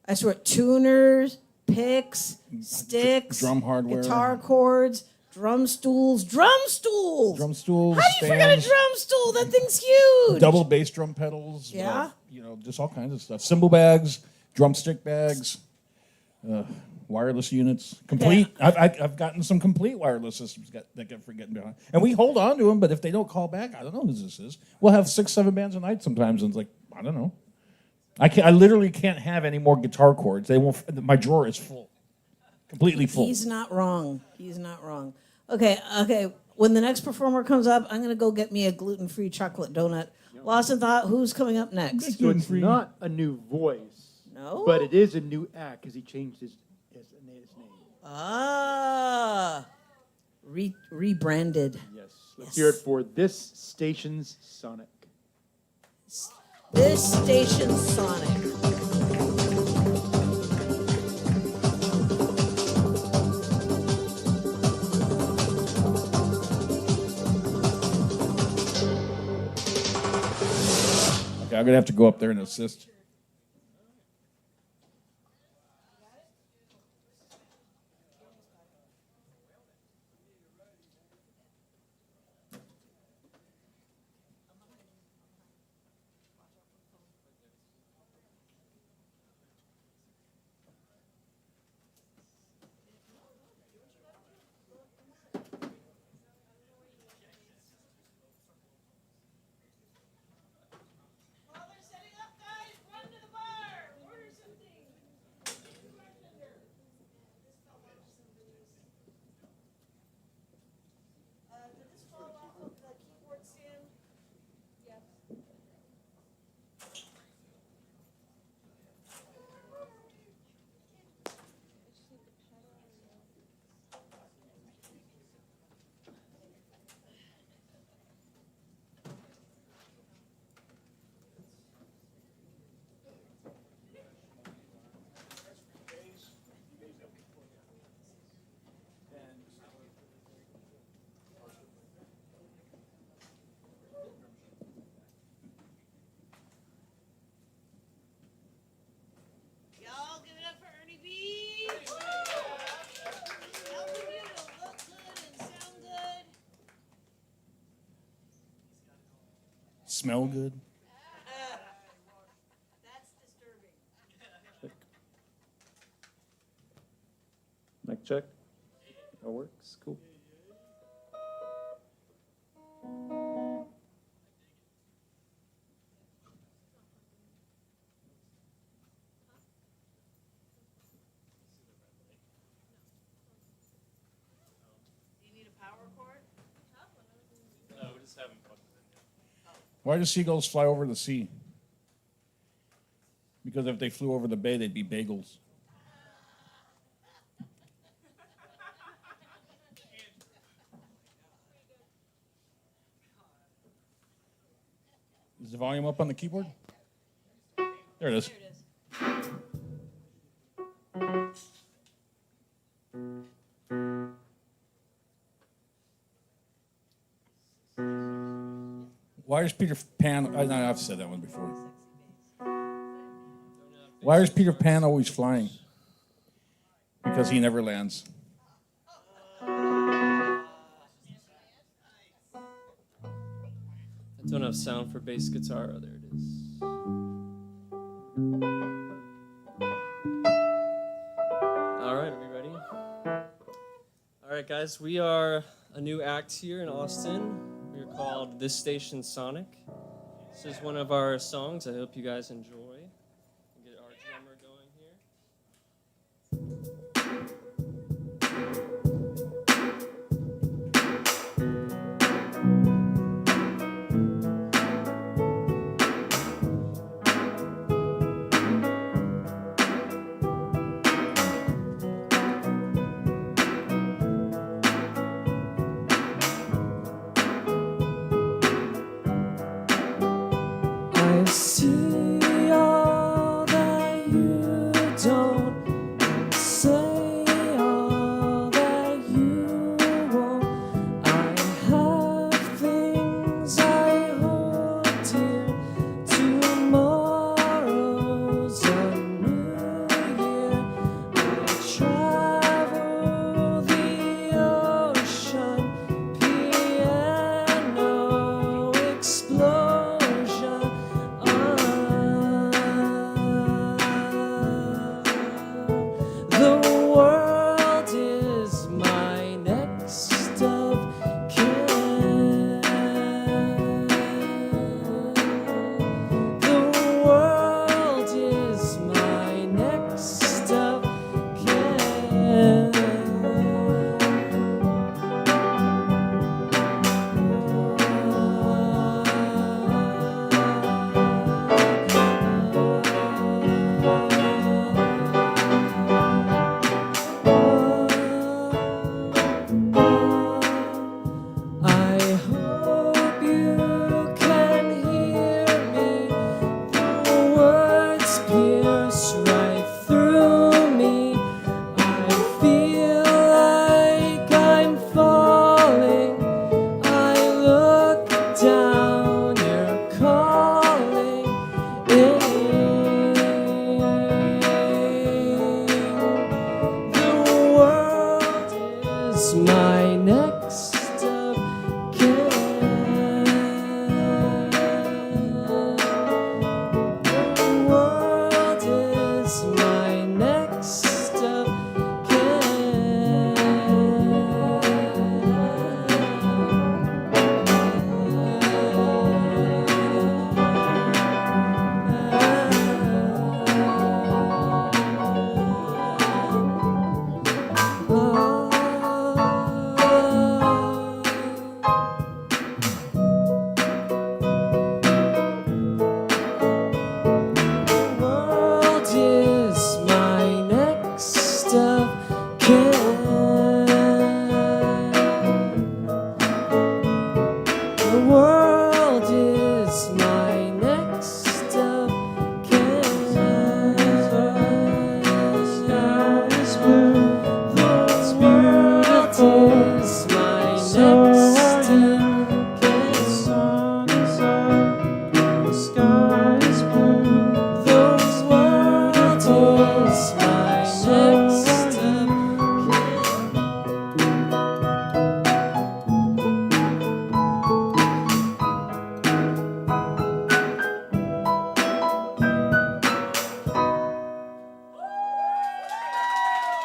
I swear, tuners, picks, sticks, drum hardware, guitar cords, drum stools. Drum stools. How do you forget a drum stool? That thing's huge. Double bass drum pedals. Yeah. You know, just all kinds of stuff. Cymbal bags, drumstick bags. wireless units, complete. I've gotten some complete wireless systems that get forgetting behind, and we hold on to them. But if they don't call back, I don't know who this is. We'll have 6, 7 bands a night sometimes, and it's like I don't know. I literally can't have any more guitar chords. They won't. My drawer is full, completely full. He's not wrong. He's not wrong. Okay. When the next performer comes up, I'm gonna go get me a gluten-free chocolate donut. Lost in thought. Who's coming up next? So it's Gluten-free. not a new voice. No. But it is a new act because he changed his name. Ah. Rebranded. Yes. Let's Yes. hear it for this station's Sonic. This station's Sonic. Okay, I'm gonna have to go up there and assist. While they're setting up, guys, run to the bar. Order something. Bartender. Did this fall off of the keyboard stand? Yes. Y'all give it up for Ernie B. Helping you to look good and sound good. Smell good. That's disturbing. Mic check. That works. Cool. Do you need a power cord? No, we just haven't plugged it in. Why do seagulls fly over the sea? Because if they flew over the bay, they'd be bagels. Is the volume up on the keyboard? There it is. Why is Peter Pan? I've said that one before. Why is Peter Pan always flying? Because he never lands. I don't have sound for bass guitar. Oh, there it is. All right, are we ready? All right, guys, we are a new act here in Austin. We're called This Station Sonic. This is one of our songs. I hope you guys enjoy. Get our drummer going here. I see your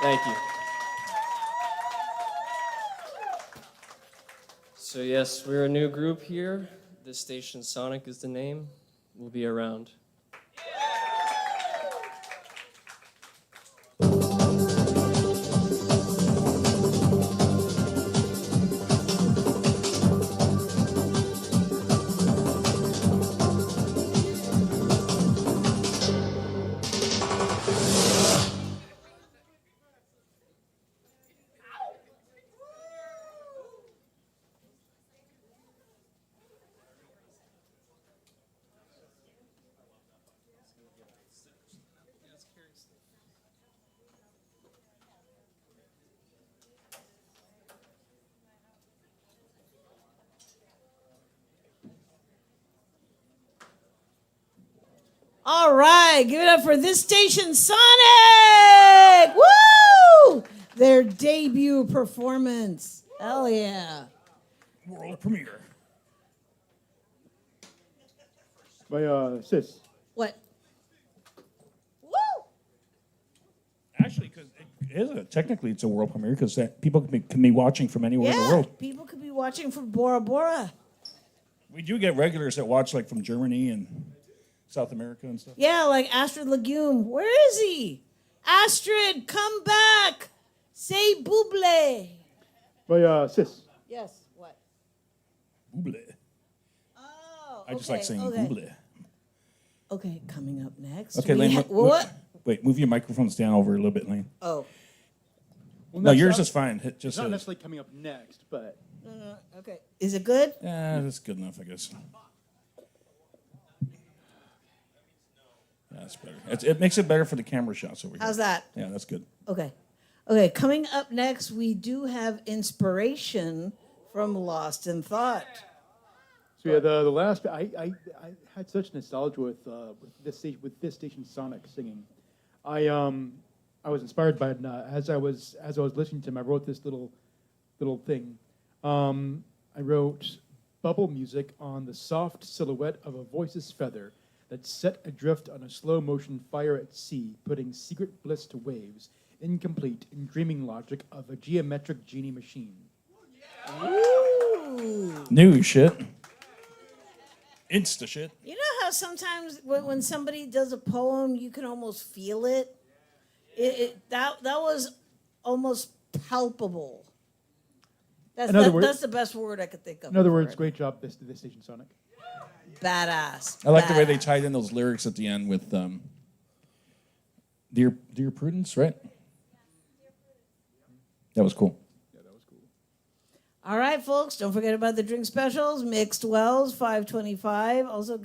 Thank you. So yes, we're a new group here. This station, Sonic, is the name. We'll be around. All right, give it up for this station, Sonic! Woo! Their debut performance. Hell yeah. World premiere. My sis. What? Woo! Actually, because technically it's a world premiere because people can be watching from anywhere in the Yeah, world. people could be watching from Bora Bora. We do get regulars that watch like from Germany and South America and stuff. Yeah, like Astrid Legume. Where is he? Astrid, come back. Say buble. My sis. Yes, what? Buble. Oh, I just like saying buble. Okay, coming up next. Okay, we Lane. what? Wait, move your microphones down over a little bit, Lane. Oh, Well, No, that's yours not- is fine. Just It's not necessarily coming up next, but no. Okay. Is it good? yeah, that's good enough, I guess. Yeah, that's better. It makes it better for the camera shots over here. How's that? Yeah, that's good. Okay. Okay, coming up next, we do have inspiration from Lost in Thought. so yeah, the last I had such nostalgia with this station Sonic singing. I was inspired by it as I was listening to him. I wrote this little thing. I wrote bubble music on the soft silhouette of a voice's feather that set adrift on a slow motion fire at sea, putting secret bliss to waves, incomplete in dreaming logic of a geometric genie machine. Ooh. New shit. Insta shit. You know how sometimes when somebody does a poem, you can almost feel it? That was almost palpable. That's, In other words- that's the best word I could think of. In other for words, it. great job, this station Sonic. Badass. I like the way they Badass. tied in those lyrics at the end with Dear Prudence, right? That was cool. All right, folks, don't forget about the drink specials. Mixed Wells, $5.25. Also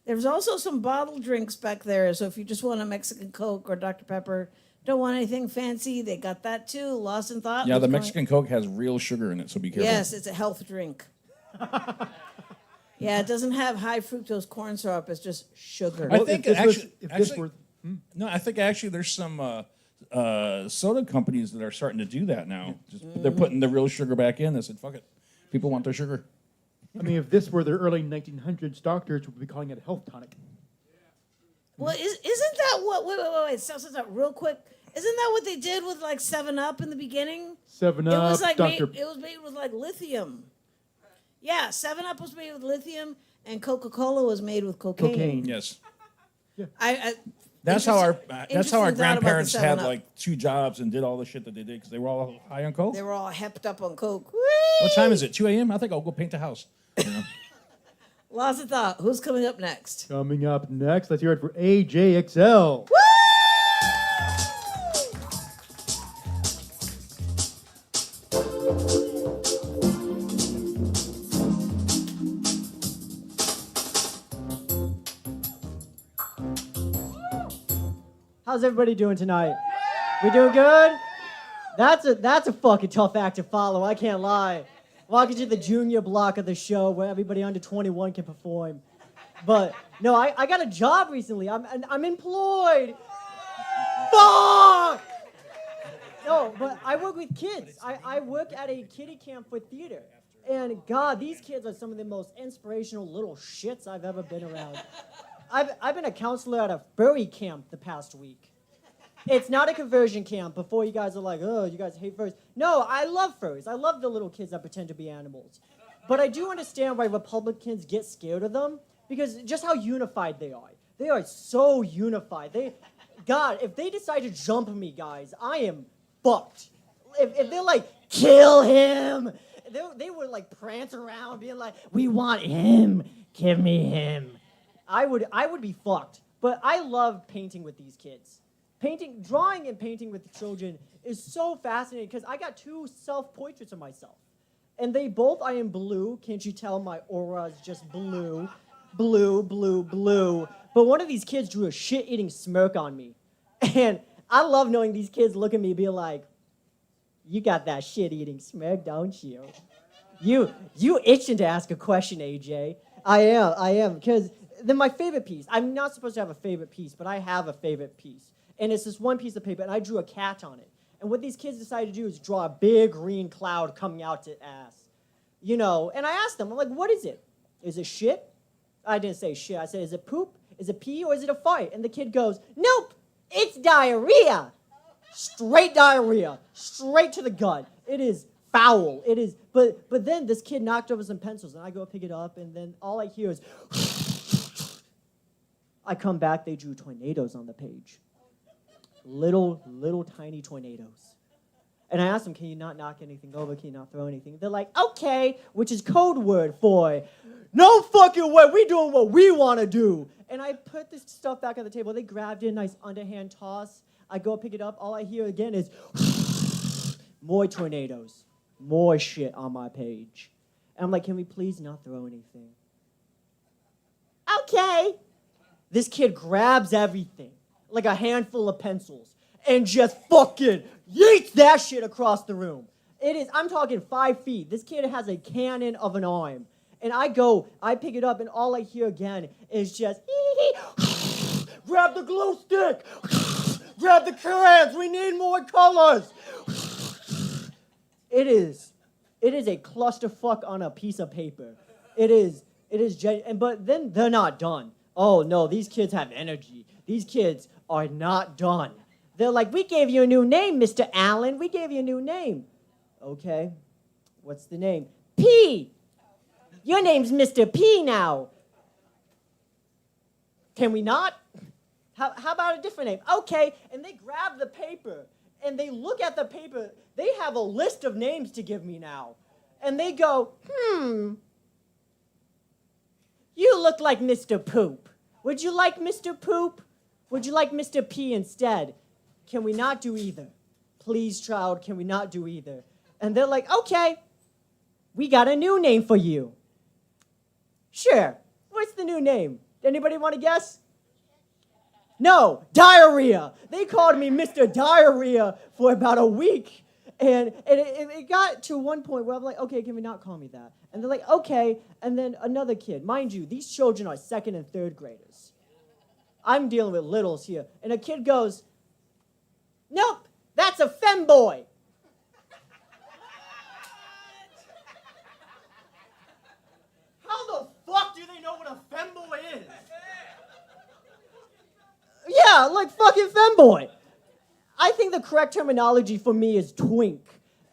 there's also some bottled drinks back there. So if you just want a Mexican Coke or Dr. Pepper, don't want anything fancy, they got that too. Lost in Thought. Yeah, what's the going- Mexican Coke has real sugar in it, so be careful. Yes, it's a health drink. Yeah, it doesn't have high fructose corn syrup. It's just sugar. I think if this actually, were no, I think actually there's some soda companies that are starting to do that now. They're putting the real sugar back in. They said, "Fuck it, people want their sugar." I mean, if this were the early 1900s, doctors would be calling it a health tonic. Well, isn't that what? Wait. Stop, real quick. Isn't that what they did with like 7-Up in the beginning? 7 It Up, was like Dr. it was made with like lithium. Yeah, 7-Up was made with lithium, and Coca-Cola was made with cocaine. Yes, that's how our Interesting thought about the grandparents had 7-Up. like 2 jobs and did all the shit that they did because they were all high on coke. They were all hepped up on coke. What time is it? 2 a.m. I think I'll go paint the house. You know? Lots of thought. Who's coming up next? Coming up next, let's hear it for AJXL. How's everybody doing tonight? We doing good? That's a fucking tough act to follow, I can't lie. Welcome to the junior block of the show where everybody under 21 can perform. But no, I got a job recently. I'm employed. Fuck! No, but I work with kids. I work at a kiddie camp for theater. And God, these kids are some of the most inspirational little shits I've ever been around. I've been a counselor at a furry camp the past week. It's not a conversion camp. Before you guys are like, oh, you guys hate furries. No, I love furries. I love the little kids that pretend to be animals. But I do understand why Republicans get scared of them because just how unified they are. They are so unified. God, if they decide to jump me, guys, I am fucked. If they're like, kill him, they would like prance around being like, we want him, give me him. I would be fucked. But I love painting with these kids. Drawing and painting with children is so fascinating because I got 2 self-portraits of myself. And I am blue. Can't you tell my aura is just blue? Blue, blue, blue. But one of these kids drew a shit-eating smirk on me. And I love knowing these kids look at me and be like, you got that shit-eating smirk, don't you? You itching to ask a question, AJ. I am. Because then my favorite piece, I'm not supposed to have a favorite piece, but I have a favorite piece. And it's this one piece of paper, and I drew a cat on it. And what these kids decided to do is draw a big green cloud coming out to ass. You know, and I asked them, I'm like, what is it? Is it shit? I didn't say shit. I said, is it poop? Is it pee? Or is it a fight? And the kid goes, nope, it's diarrhea. Straight diarrhea. Straight to the gut. It is foul. It is. But then this kid knocked over some pencils, and I go pick it up, and then all I hear is, I come back, they drew tornadoes on the page. Little tiny tornadoes. And I asked them, can you not knock anything over? Can you not throw anything? They're like, okay, which is code word for, no fucking way, we doing what we want to do. And I put this stuff back on the table. They grabbed it, a nice underhand toss. I go pick it up. All I hear again is more tornadoes, more shit on my page. And I'm like, can we please not throw anything? Okay. This kid grabs everything, like a handful of pencils, and just fucking yeets that shit across the room. I'm talking 5 feet. This kid has a cannon of an arm. And I pick it up, and all I hear again is just, grab the glue stick, grab the crayons, we need more colors. It is a clusterfuck on a piece of paper. It is but then they're not done. Oh no, these kids have energy. These kids are not done. They're like, we gave you a new name, Mr. Allen. We gave you a new name. Okay, what's the name? P. Your name's Mr. P now. Can we not? How about a different name? Okay, and they grab the paper, and they look at the paper. They have a list of names to give me now. And they go, you look like Mr. Poop. Would you like Mr. Poop? Would you like Mr. P instead? Can we not do either? Please, child, can we not do either? And they're like, okay, we got a new name for you. Sure. What's the new name? Anybody want to guess? No, diarrhea. They called me Mr. Diarrhea for about a week. And it got to one point where I'm like, okay, can we not call me that? And they're like, okay. And then another kid. Mind you, these children are 2nd and 3rd graders. I'm dealing with littles here. And a kid goes, nope, that's a femboy. How the fuck do they know what a femboy is? Yeah, like fucking femboy. I think the correct terminology for me is twink.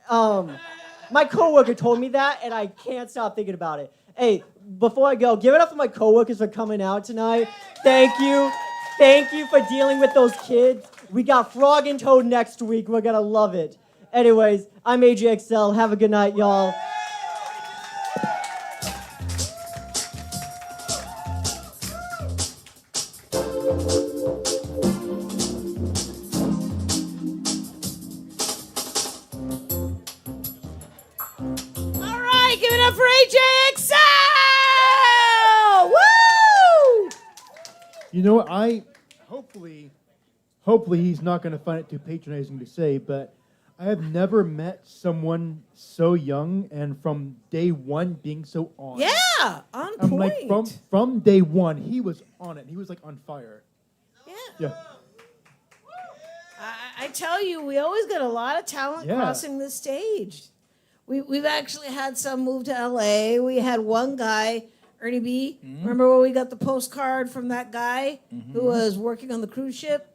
My coworker told me that, and I can't stop thinking about it. Hey, before I go, give it up for my coworkers for coming out tonight. Thank you. Thank you for dealing with those kids. We got Frog and Toad next week. We're gonna love it. Anyways, I'm AJXL. Have a good night, y'all. All right, give it up for AJXL! Woo! You know what? Hopefully he's not going to find it too patronizing to say, but I have never met someone so young and from day one being so on. Yeah, on I'm point. like from day one, he was on it. He was like on fire. Yeah. I tell you, we always get a lot of talent crossing the stage. We've actually had some move to LA. We had one guy, Ernie B. Remember when we got the postcard from that guy who was working on the cruise ship?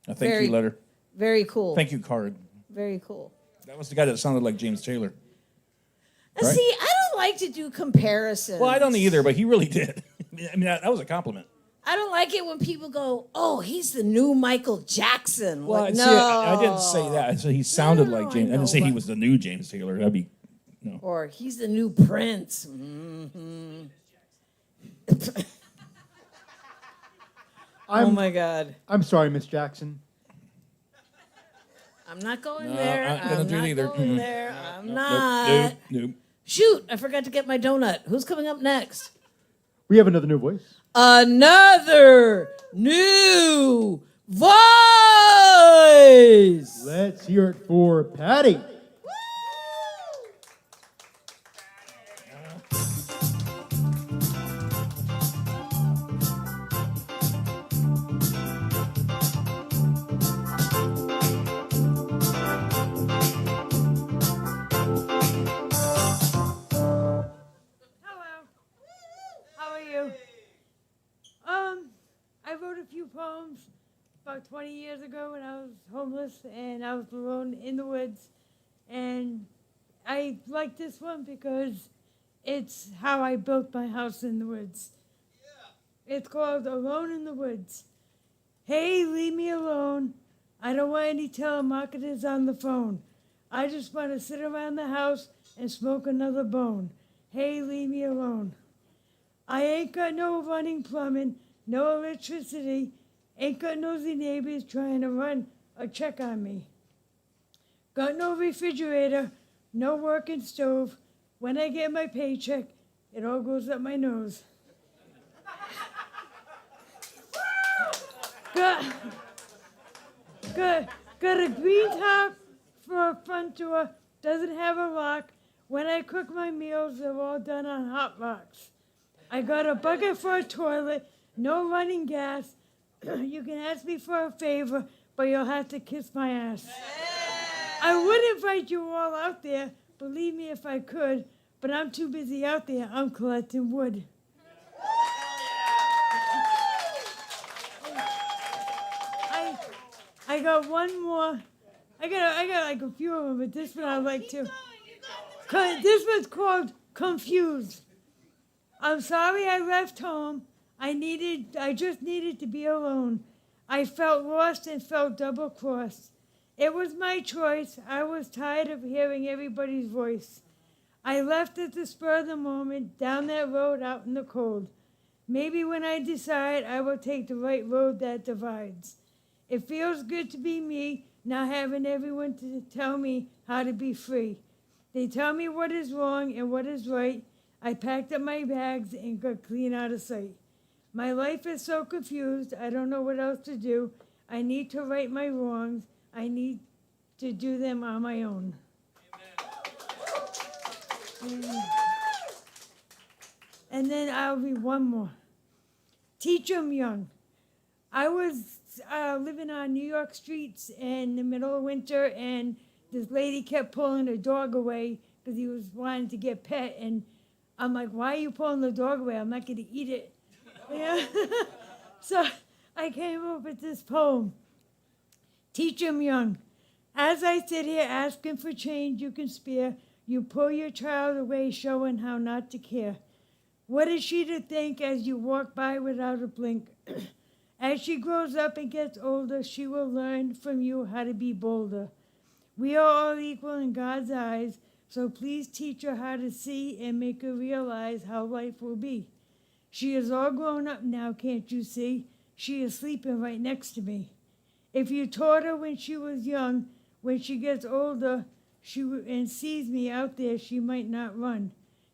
A thank Very- you letter. Very cool. Thank you card. Very cool. That was the guy that sounded like James Taylor. Now, Right? see, I don't like to do comparisons. Well, I don't either, but he really did. I mean, that was a compliment. I don't like it when people go, "Oh, he's the new Michael Jackson." Well, Like, see, no. I didn't say that. I said he sounded no, like I James. I, know, didn't say he but- was the new James Taylor. That'd be no. Or he's the new Prince. Oh my God. I'm sorry, Miss Jackson. I'm not going No, there. I'm not gonna do it not either. going Mm-mm. there. I'm Nope, not. Nope. Shoot, I forgot to get my donut. Who's coming up next? We have another new voice. Another new voice. Let's hear it for Patty. Hello. How are you? I wrote a few poems about 20 years ago when I was homeless and I was alone in the woods. And I like this one because it's how I built my house in the woods. It's called Alone in the Woods. Hey, leave me alone. I don't want any telemarketers on the phone. I just want to sit around the house and smoke another bone. Hey, leave me alone. I ain't got no running plumbing, no electricity, ain't got nosy neighbors trying to run a check on me. Got no refrigerator, no working stove. When I get my paycheck, it all goes up my nose. Got a green top for a front door, doesn't have a lock. When I cook my meals, they're all done on hot rocks. I got a bucket for a toilet, no running gas. You can ask me for a favor, but you'll have to kiss my ass. I would invite you all out there, believe me if I could, but I'm too busy out there. I'm collecting wood. I got one more. I got like a few of them, but this one I like to. This one's called Confused. I'm sorry I left home. I just needed to be alone. I felt lost and felt double-crossed. It was my choice. I was tired of hearing everybody's voice. I left at the spur of the moment, down that road out in the cold. Maybe when I decide, I will take the right road that divides. It feels good to be me, not having everyone to tell me how to be free. They tell me what is wrong and what is right. I packed up my bags and got clean out of sight. My life is so confused, I don't know what else to do. I need to right my wrongs. I need to do them on my own. And then I'll read one more. Teach 'em young. I was living on New York streets in the middle of winter, and this lady kept pulling her dog away because he was wanting to get pet. And I'm like, why are you pulling the dog away? I'm not going to eat it. Yeah. So I came up with this poem. Teach 'em young. As I sit here asking for change you can spare, you pull your child away showing how not to care. What is she to think as you walk by without a blink? As she grows up and gets older, she will learn from you how to be bolder. We are all equal in God's eyes, so please teach her how to see and make her realize how life will be. She is all grown up now, can't you see? She is sleeping right next to me. If you taught her when she was young, when she gets older and sees me out there, she might not run.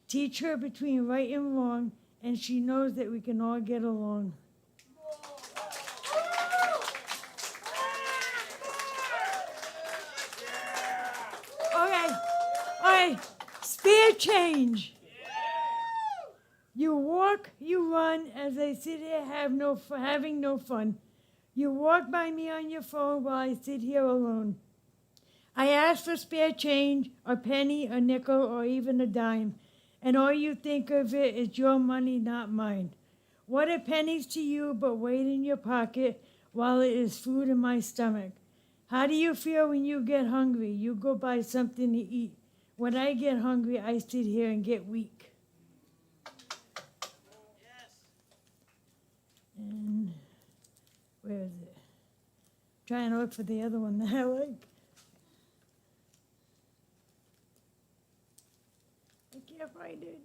Teach her between right and wrong, and she knows that we can all get along. Okay, spare change. You walk, you run, as I sit here having no fun. You walk by me on your phone while I sit here alone. I ask for spare change, a penny, a nickel, or even a dime, and all you think of it is your money, not mine. What are pennies to you but weight in your pocket? while it is food in my stomach. How do you feel when you get hungry? You go buy something to eat. When I get hungry, I sit here and get weak. And where is it? Trying to look for the other one that I like. I can't find it.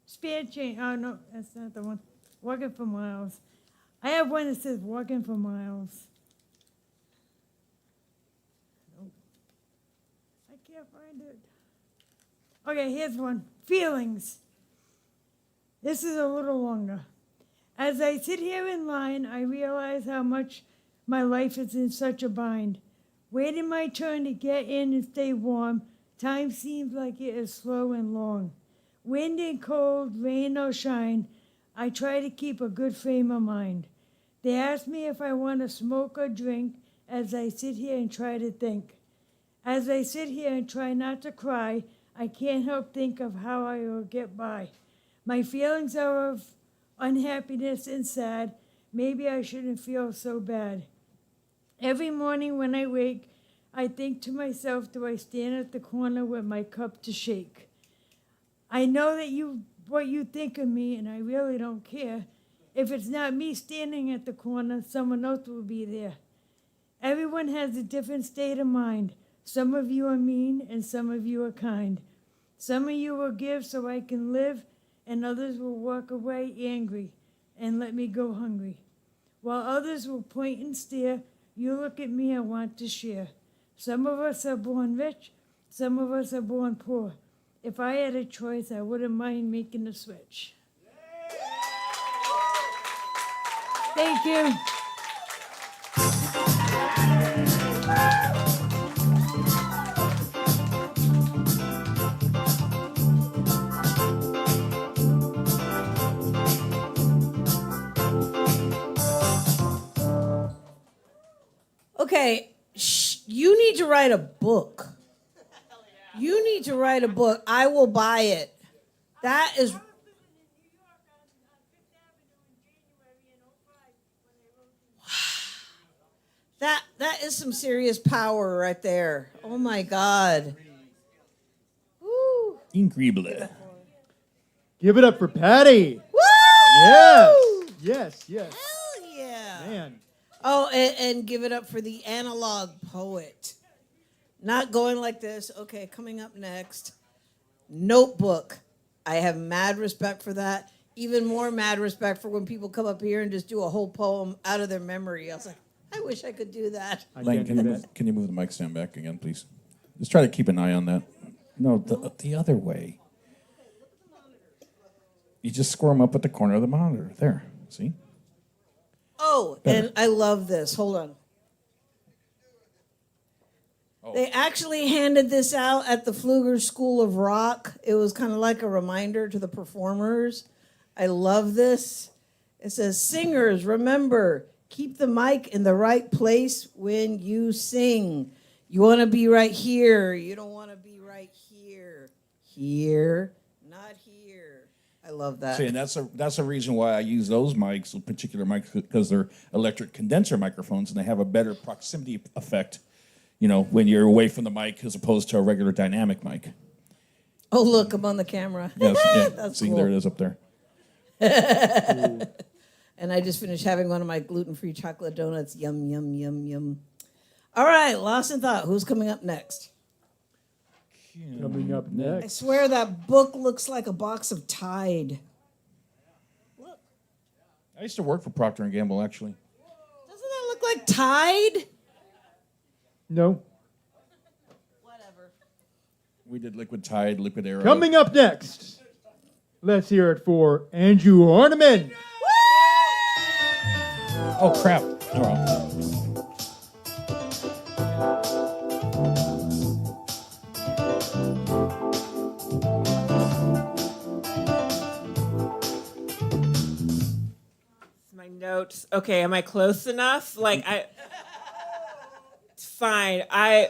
Spare change. Oh, no, that's not the one. Walking for miles. I have one that says walking for miles. Nope. I can't find it. Okay, here's one. Feelings. This is a little longer. As I sit here in line, I realize how much my life is in such a bind. Waiting my turn to get in and stay warm, time seems like it is slow and long. Wind and cold, rain or shine, I try to keep a good frame of mind. They ask me if I want to smoke or drink as I sit here and try to think. As I sit here and try not to cry, I can't help think of how I will get by. My feelings are of unhappiness and sad. Maybe I shouldn't feel so bad. Every morning when I wake, I think to myself, do I stand at the corner with my cup to shake? I know that what you think of me, and I really don't care. If it's not me standing at the corner, someone else will be there. Everyone has a different state of mind. Some of you are mean, and some of you are kind. Some of you will give so I can live, and others will walk away angry and let me go hungry. While others will point and stare, you look at me and want to share. Some of us are born rich, some of us are born poor. If I had a choice, I wouldn't mind making the switch. Thank you. Okay, you need to write a book. You need to write a book. I will buy it. That is. That is some serious power right there. Oh my God. Woo. Incredible. Give it up for Patty. Woo! Yes. Hell yeah. Man. Oh, and give it up for the analog poet. Not going like this. Okay, coming up next. Notebook. I have mad respect for that. Even more mad respect for when people come up here and just do a whole poem out of their memory. I was like, I wish I could do that. Lang, can you move the mic stand back again, please? Just try to keep an eye on that. No, the other way. You just squirm up at the corner of the monitor. There, see? Oh, Better. and I love this. Hold on. Oh. They actually handed this out at the Pfluger School of Rock. It was kind of like a reminder to the performers. I love this. It says, singers, remember, keep the mic in the right place when you sing. You want to be right here. You don't want to be right here. Here, not here. I love that. See, and that's a reason why I use those mics, particular mics, because they're electric condenser microphones, and they have a better proximity effect, you know, when you're away from the mic as opposed to a regular dynamic mic. Oh, look, I'm on the camera. Yes, yeah. That's See, cool. there it is up there. And I just finished having one of my gluten-free chocolate donuts. Yum, yum, yum, yum. All right, Lost in Thought. Who's coming up next? Coming up I next. swear that book looks like a box of Tide. Look. I used to work for Procter & Gamble, actually. Doesn't that look like Tide? No. Whatever. We did Liquid Tide, Liquid Arrow. Coming up next, let's hear it for Andrew Horniman. Oh, crap. Oh, well. My notes. Okay, am I close enough? It's fine. I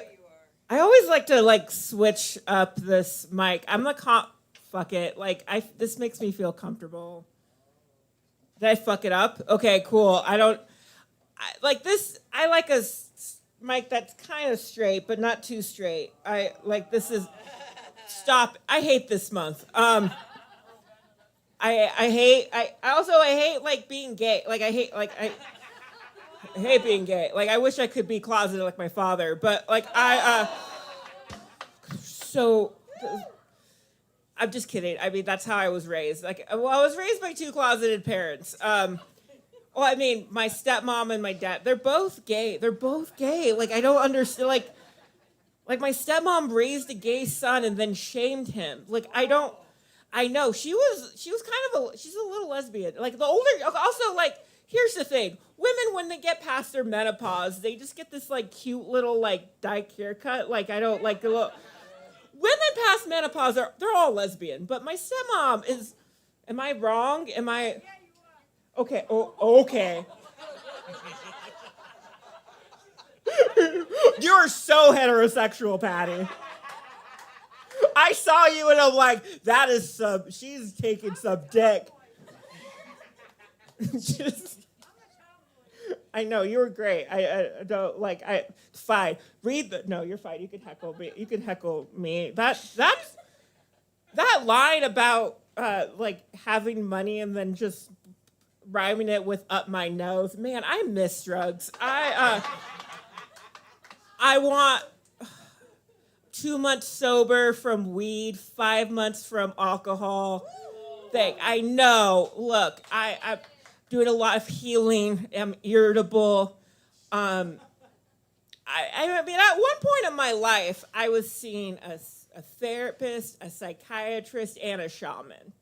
always like to switch up this mic. I'm the fuck it. This makes me feel comfortable. Did I fuck it up? Okay, cool. like this. I like a mic that's kind of straight, but not too straight. I like this is. Stop! I hate this month. I hate like being gay. Like I hate being gay. Like I wish I could be closeted like my father, but like so I'm just kidding. I mean, that's how I was raised. Like, well, I was raised by two closeted parents. Well, I mean, my stepmom and my dad, they're both gay. They're both gay. Like, I don't understand. Like my stepmom raised a gay son and then shamed him. Like, I know she was she's a little lesbian. Like the older, also like, here's the thing. Women, when they get past their menopause, they just get this like cute little like dyke haircut. Like I don't like the little, women past menopause they're all lesbian. But my stepmom is, am I wrong? Am I, okay, okay. You're so heterosexual, Patty. I saw you and I'm like, she's taking some dick. I know, you were great. I don't, like, fine. No, you're fine. You can heckle me. You can heckle me. That line about, like, having money and then just rhyming it with up my nose. Man, I miss drugs. I want 2 months sober from weed, 5 months from alcohol. I know. Look, I'm doing a lot of healing. I'm irritable. I mean, at one point in my life, I was seeing a therapist, a psychiatrist, and a shaman.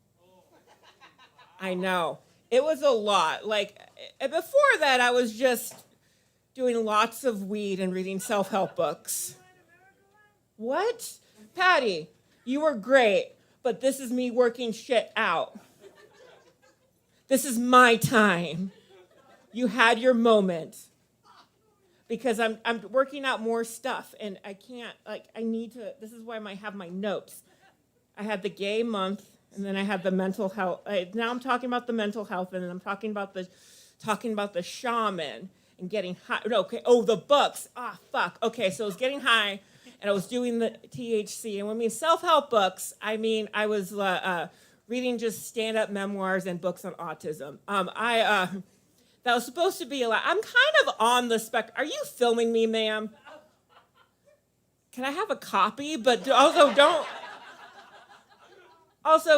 I know. It was a lot. Like, before that, I was just doing lots of weed and reading self-help books. What? Patty, you were great, but this is me working shit out. This is my time. You had your moment. Because I'm working out more stuff, and I can't, like, I need to, this is why I have my notes. I had the gay month, and then I had the mental health. Now I'm talking about the mental health, and then I'm talking about the shaman and getting high. No, okay. Oh, the books. Fuck. Okay, so I was getting high, and I was doing the THC. And when I mean self-help books, I mean I was reading just stand-up memoirs and books on autism. That was supposed to be a lot. I'm kind of on the spectrum. Are you filming me, ma'am? Can I have a copy? But also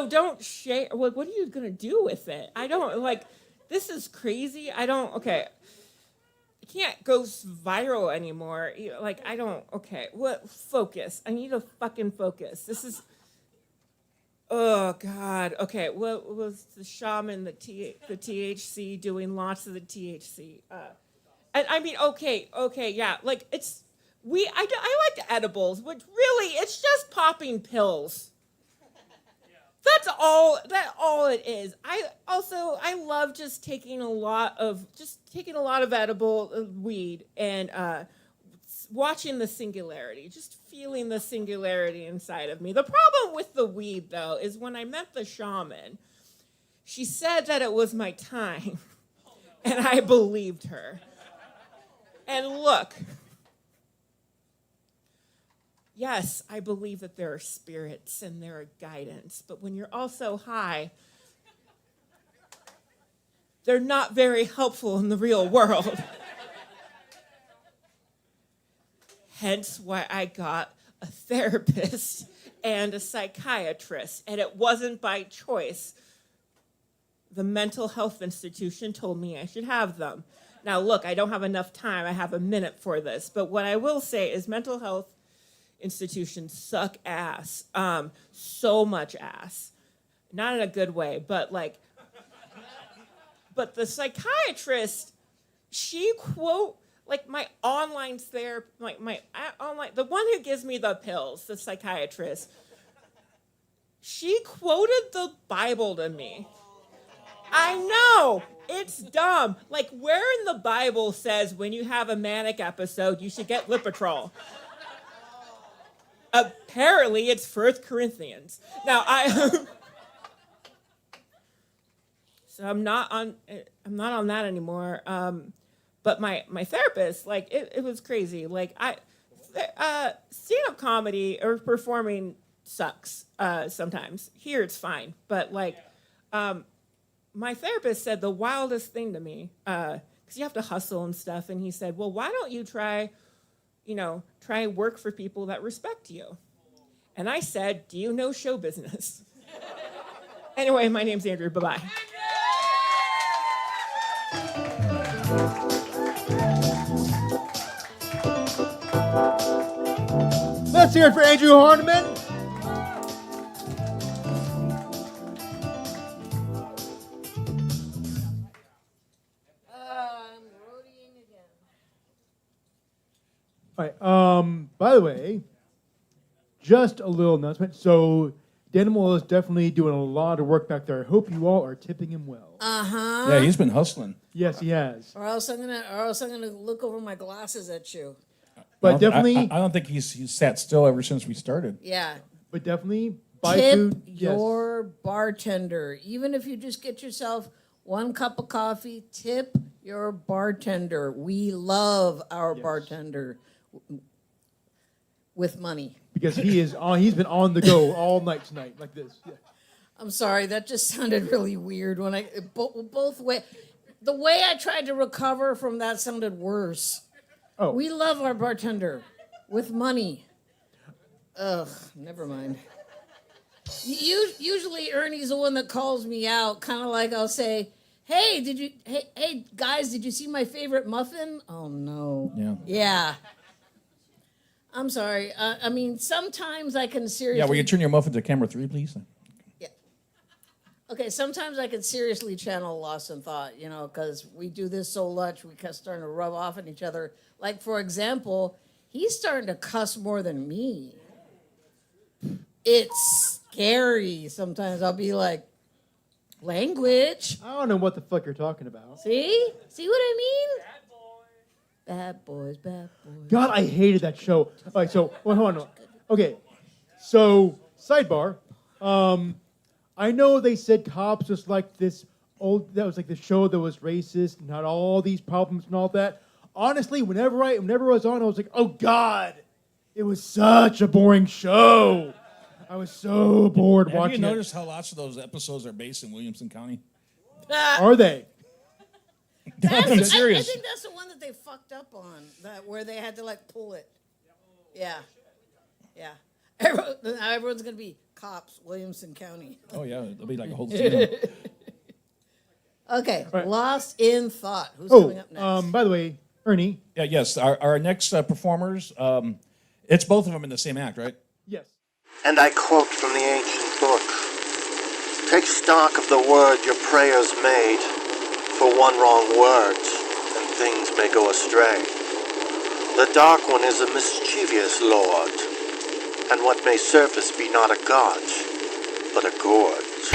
don't share. What are you gonna do with it? I don't like. This is crazy. Okay. I can't go viral anymore. Like, I don't, okay. What? Focus. I need to fucking focus. This is, oh, God. Okay, what was the shaman, the THC, doing lots of the THC? And I mean, okay, yeah. Like, I like edibles, but really, it's just popping pills. That's all it is. I love just taking a lot of edible weed and watching the singularity, just feeling the singularity inside of me. The problem with the weed, though, is when I met the shaman, she said that it was my time, and I believed her. And look, yes, I believe that there are spirits and there are guidance, but when you're also high, they're not very helpful in the real world. Hence why I got a therapist and a psychiatrist, and it wasn't by choice. The mental health institution told me I should have them. Now, look, I don't have enough time. I have a minute for this, but what I will say is mental health institutions suck ass. So much ass. Not in a good way, but but the psychiatrist, she like my online therapist, the one who gives me the pills, the psychiatrist, she quoted the Bible to me. I know, it's dumb. Like, where in the Bible says when you have a manic episode, you should get Lipitrol? Apparently, it's 1 Corinthians. Now, so I'm not on that anymore. But my therapist, like, it was crazy. Like, stand-up comedy or performing sucks sometimes. Here it's fine. But, like, my therapist said the wildest thing to me, because you have to hustle and stuff, and he said, well, why don't you try work for people that respect you? And I said, do you know show business? Anyway, my name's Andrew. Bye-bye. Let's hear it for Andrew Horniman. All right. By the way, just a little announcement. So, Danimal is definitely doing a lot of work back there. I hope you all are tipping him well. Yeah, he's been hustling. Yes, he has. Or else I'm gonna look over my glasses at you. But definitely, I don't think he's sat still ever since we started. Yeah. but definitely buy Tip food. Yes. your bartender. Even if you just get yourself one cup of coffee, tip your bartender. We love our bartender with money. Because he's been on the go all night tonight, like this. Yeah. I'm sorry, that just sounded really weird when both way. The way I tried to recover from that sounded worse. Oh. We love our bartender with money. Ugh, never mind. Usually Ernie's the one that calls me out, kind of like I'll say, hey guys, did you see my favorite muffin? Oh no. Yeah. Yeah. I'm sorry. I mean, sometimes I can seriously. Yeah, will you turn your muffin to camera 3, please? Okay, sometimes I can seriously channel loss in thought, because we do this so much, we starting to rub off on each other. Like, for example, he's starting to cuss more than me. It's scary. Sometimes I'll be like, language. I don't know what the fuck you're talking about. See? See what I mean? Bad boys, bad boys. God, I hated that show. All right, so, hold on. Okay, so, sidebar. I know they said Cops was like this that was like the show that was racist and had all these problems and all that. Honestly, whenever I was on, I was like, oh God, it was such a boring show. I was so bored Have watching you it. noticed how lots of those episodes are based in Williamson County? Are they? I'm serious. I think that's the one that they fucked up on, where they had to like pull it. Yeah. Yeah. Everyone's going to be Cops, Williamson County. Oh, yeah, it'll be like a whole scene. Okay, Right. Lost in Thought. Who's coming up next? By the way, Ernie. Yeah, yes, our next performers, it's both of them in the same act, right? Yes. And I quote from the ancient book, "Take stock of the word your prayers made, for one wrong word, and things may go astray. The Dark One is a mischievous lord, and what may surface be not a god, but a gorge."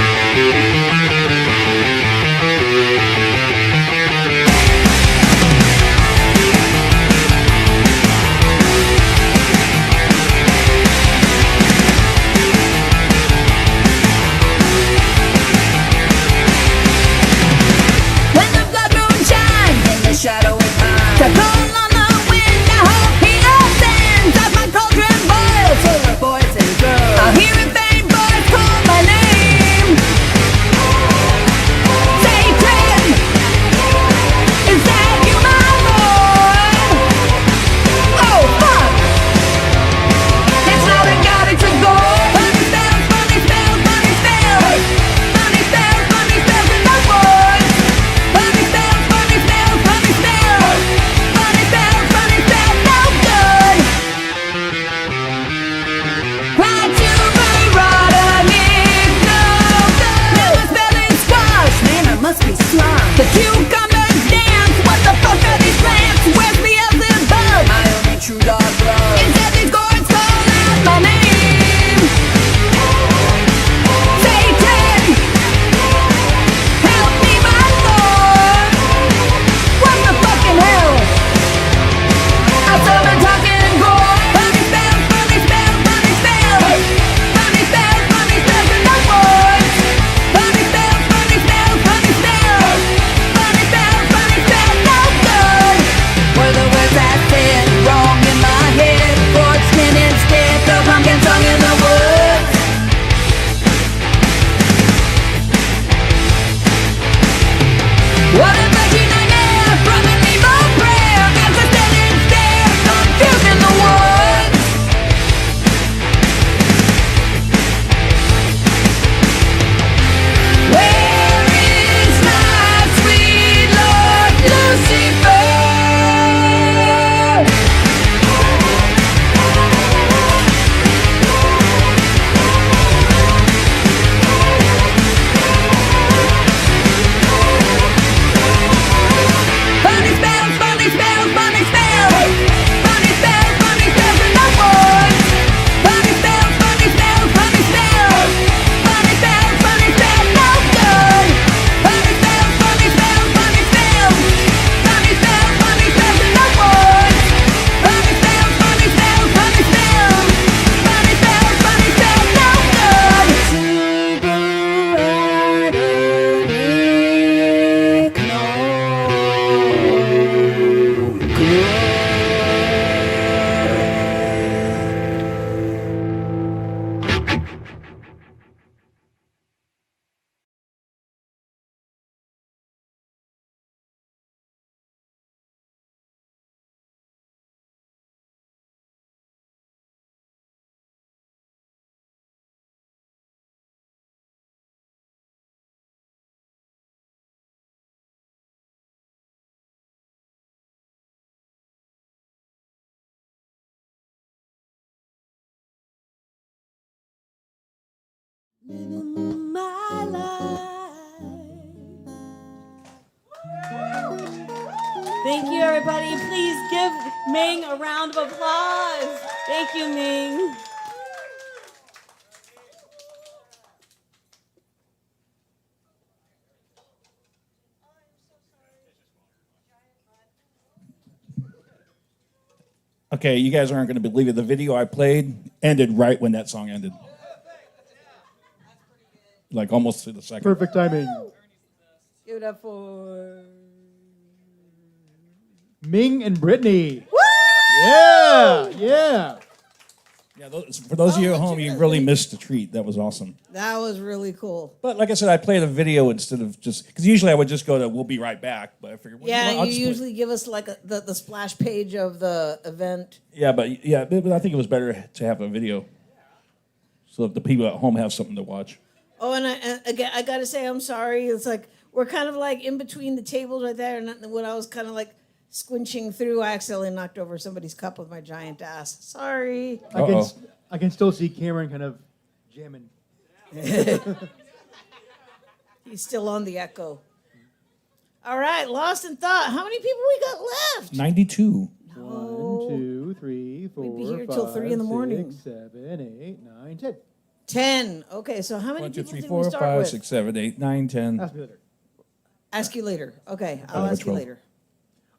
When the blood moon shines in the shadow of time, the cold on the wind, I hope he ascends as my cauldron boils full of boys and girls. I'll hear a faint voice call my name. Satan, is that you, my lord? Oh fuck! It's not a god, it's a god. Funny spells, funny spells, funny spells. Funny spells, funny spells in the woods. Funny spells, funny spells, funny spells. Funny Living my life. Thank you, everybody. Please give Ming a round of applause. Thank you, Ming. Okay, you guys aren't going to believe it. The video I played ended right when that song ended. Like almost to the second. Perfect timing. Give it up for Ming and Brittany. Yeah, yeah. Yeah, for those of you at home, you really missed the treat. That was awesome. that was really cool. But like I said, I played a video instead of just because usually I would just go to "We'll be right back," but I figured, well, Yeah, I'll you just play- usually give us like the splash page of the event. but I think it was better to have a video, so that the people at home have something to watch. Oh, and again, I gotta say, I'm sorry. It's like we're kind of like in between the tables right there, and when I was kind of like squinching through, I accidentally knocked over somebody's cup with my giant ass. Sorry. I can still see Cameron kind of jamming. He's still on the echo. All right, lost in thought. How many people we got left? 92. 1, 2, 3, 4, We'd be here 5, till 3 in the morning. 6, 7, 8, 9, 10. 10. Okay, so how many 1, 2, people 3, did 4, we start 5, with? 6, 7, 8, 9, 10. Ask me later. Ask you later. Okay, I'll Number ask you 12. later.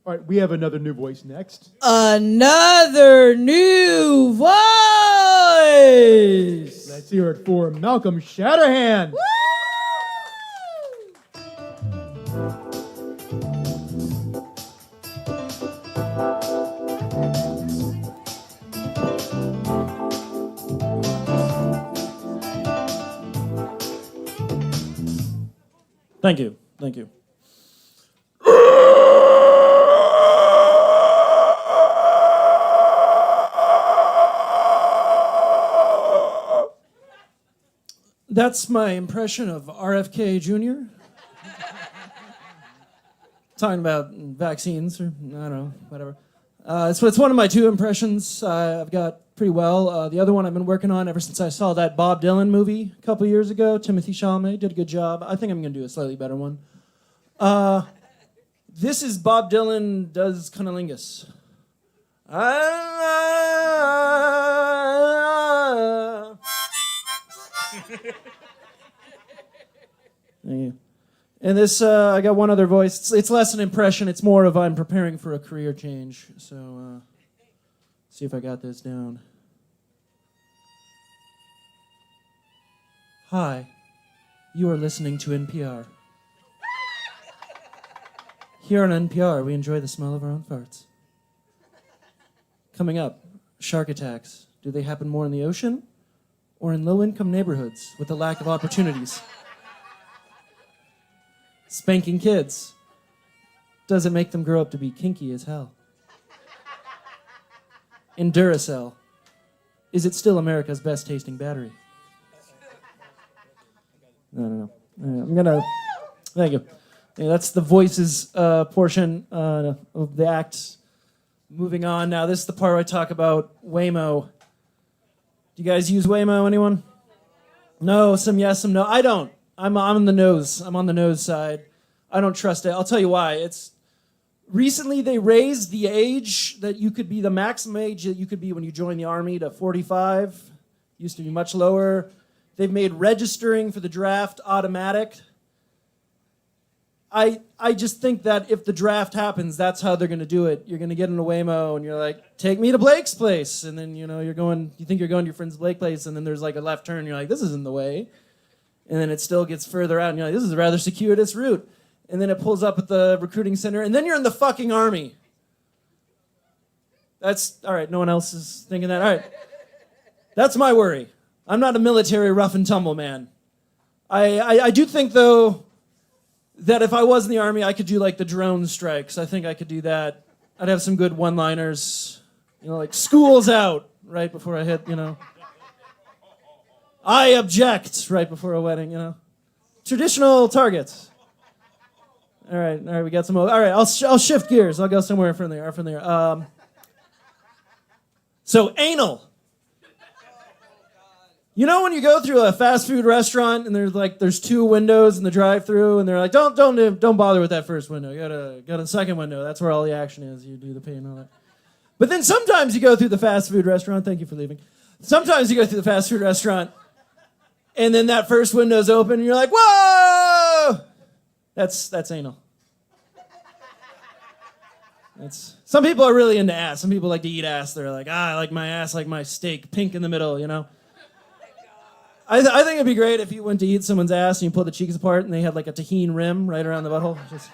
All right, we have another new voice next. Another new voice. Let's hear it for Malcolm Shatterhand. Thank you. Thank you. That's my impression of RFK Jr. Talking about vaccines, or I don't know, whatever. It's one of my two impressions I've got pretty well. The other one I've been working on ever since I saw that Bob Dylan movie a couple years ago. Timothy Chalamet did a good job. I think I'm going to do a slightly better one. This is Bob Dylan does Cunnilingus. Thank you. And this, I got one other voice. It's less an impression. It's more of I'm preparing for a career change. So, see if I got this down. Hi, you are listening to NPR. Here on NPR, we enjoy the smell of our own farts. Coming up, shark attacks. Do they happen more in the ocean or in low-income neighborhoods with a lack of opportunities? Spanking kids. Does it make them grow up to be kinky as hell? In Duracell. Is it still America's best tasting battery? I don't know. I'm gonna. Thank you. Yeah, that's the voices portion of the act. Moving on now. This is the part where I talk about Waymo. Do you guys use Waymo? Anyone? No. Some yes. Some no. I don't. I'm on the nose. I'm on the nose side. I don't trust it. I'll tell you why. It's recently they raised the age that you could be, the maximum age that you could be when you join the army to 45. Used to be much lower. They've made registering for the draft automatic. I just think that if the draft happens, that's how they're going to do it. You're going to get in a Waymo and you're like, take me to Blake's place. And then, you think you're going to your friend's Blake place, and then there's like a left turn. And you're like, this isn't the way. And then it still gets further out, and you're like, this is a rather circuitous route. And then it pulls up at the recruiting center, and then you're in the fucking army. That's, all right, no one else is thinking that. All right. That's my worry. I'm not a military rough and tumble man. I do think, though, that if I was in the army, I could do like the drone strikes. I think I could do that. I'd have some good one-liners. Like school's out right before I hit, I object right before a wedding, Traditional targets. All right, we got some. All right, I'll shift gears. I'll go somewhere from there. So anal. You know when you go through a fast food restaurant and there's two windows in the drive-through and they're like, don't bother with that first window. You go to the second window. That's where all the action is. You do the pay and all that. But then sometimes you go through the fast food restaurant. Thank you for leaving. Sometimes you go through the fast food restaurant and then that first window's open and you're like, whoa! That's anal. Some people are really into ass. Some people like to eat ass. They're like, I like my ass like my steak, pink in the middle, you know? I think it'd be great if you went to eat someone's ass and you pulled the cheeks apart and they had like a tahini rim right around the butthole. Just,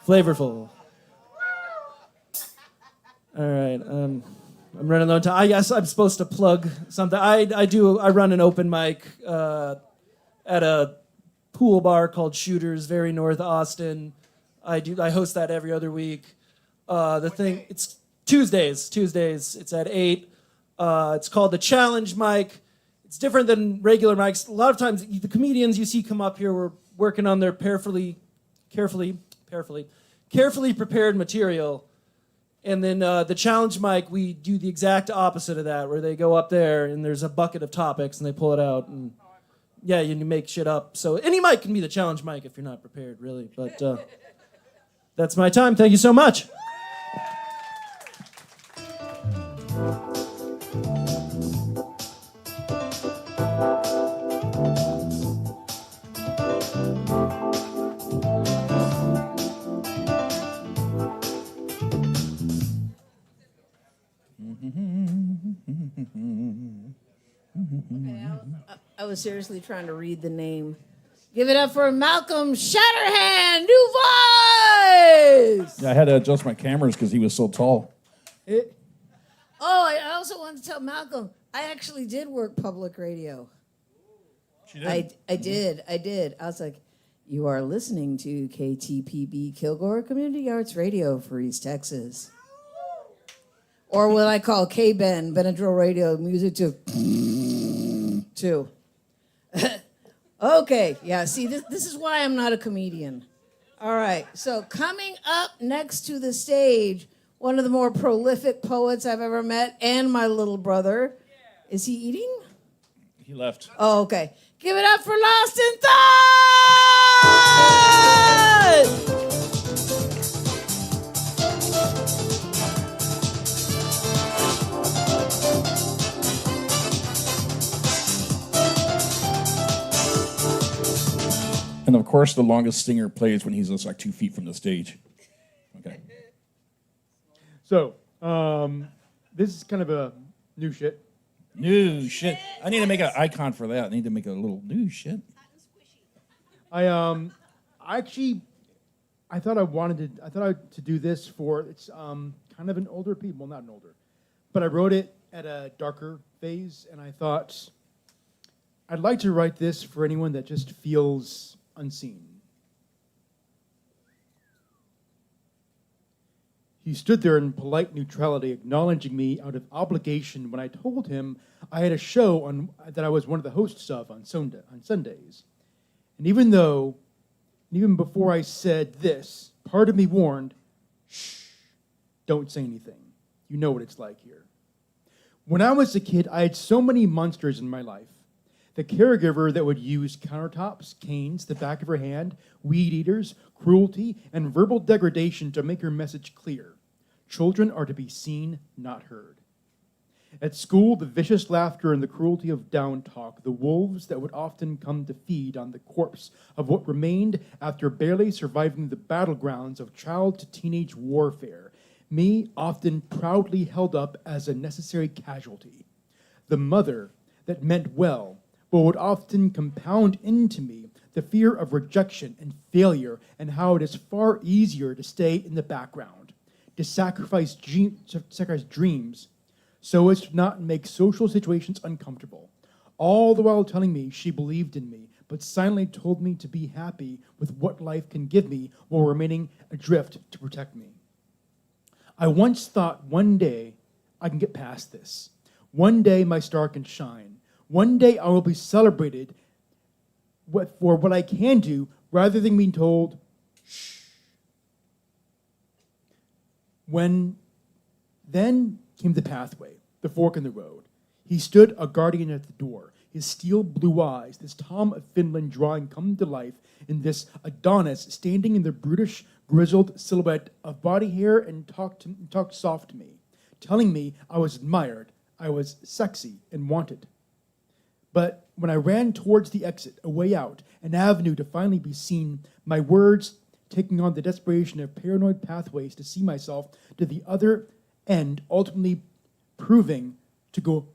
flavorful. All right, I'm running low on time. I guess I'm supposed to plug something. I run an open mic at a pool bar called Shooters, very north Austin. I host that every other week. It's Tuesdays. It's at 8. It's called the Challenge Mic. It's different than regular mics. A lot of times, the comedians you see come up here were working on their carefully prepared material. And then the Challenge Mic, we do the exact opposite of that, where they go up there and there's a bucket of topics and they pull it out. And yeah, you make shit up. So any mic can be the Challenge Mic if you're not prepared, really. But that's my time. Thank you so much. I was seriously trying to read the name. Give it up for Malcolm Shatterhand, new voice! Yeah, I had to adjust my cameras because he was so tall. I also wanted to tell Malcolm, I actually did work public radio. She did? I did. I was like, you are listening to KTPB Kilgore Community Arts Radio for East Texas. Or what I call K-Ben, Benadryl Radio, music to two. Okay, yeah, see, this is why I'm not a comedian. All right, so coming up next to the stage, one of the more prolific poets I've ever met, and my little brother. Is he eating? He left. Oh, okay. Give it up for Lost in Thought! And of course, the longest stinger plays when he's just like 2 feet from the stage. Okay. So, this is kind of a new shit. New shit. I need to make an icon for that. I need to make a little new shit. I thought to do this for, it's kind of an older piece. Well, not an older, but I wrote it at a darker phase, and I thought I'd like to write this for anyone that just feels unseen. He stood there in polite neutrality, acknowledging me out of obligation when I told him I had a show that I was one of the hosts of on Sundays. And even before I said this, part of me warned, shh, don't say anything. You know what it's like here. When I was a kid, I had so many monsters in my life. The caregiver that would use countertops, canes, the back of her hand, weed eaters, cruelty, and verbal degradation to make her message clear. Children are to be seen, not heard. At school, the vicious laughter and the cruelty of down talk, the wolves that would often come to feed on the corpse of what remained after barely surviving the battlegrounds of child to teenage warfare, me often proudly held up as a necessary casualty. The mother that meant well, but would often compound into me the fear of rejection and failure and how it is far easier to stay in the background, to sacrifice dreams so as to not make social situations uncomfortable, all the while telling me she believed in me, but silently told me to be happy with what life can give me while remaining adrift to protect me. I once thought one day I can get past this. One day my star can shine. One day I will be celebrated for what I can do rather than being told, shh. Then came the pathway, the fork in the road. He stood a guardian at the door, his steel blue eyes, this Tom of Finland drawing come to life in this Adonis standing in the brutish, grizzled silhouette of body hair and talked soft to me, telling me I was admired, I was sexy and wanted. But when I ran towards the exit, a way out, an avenue to finally be seen, my words taking on the desperation of paranoid pathways to see myself to the other end, ultimately proving to go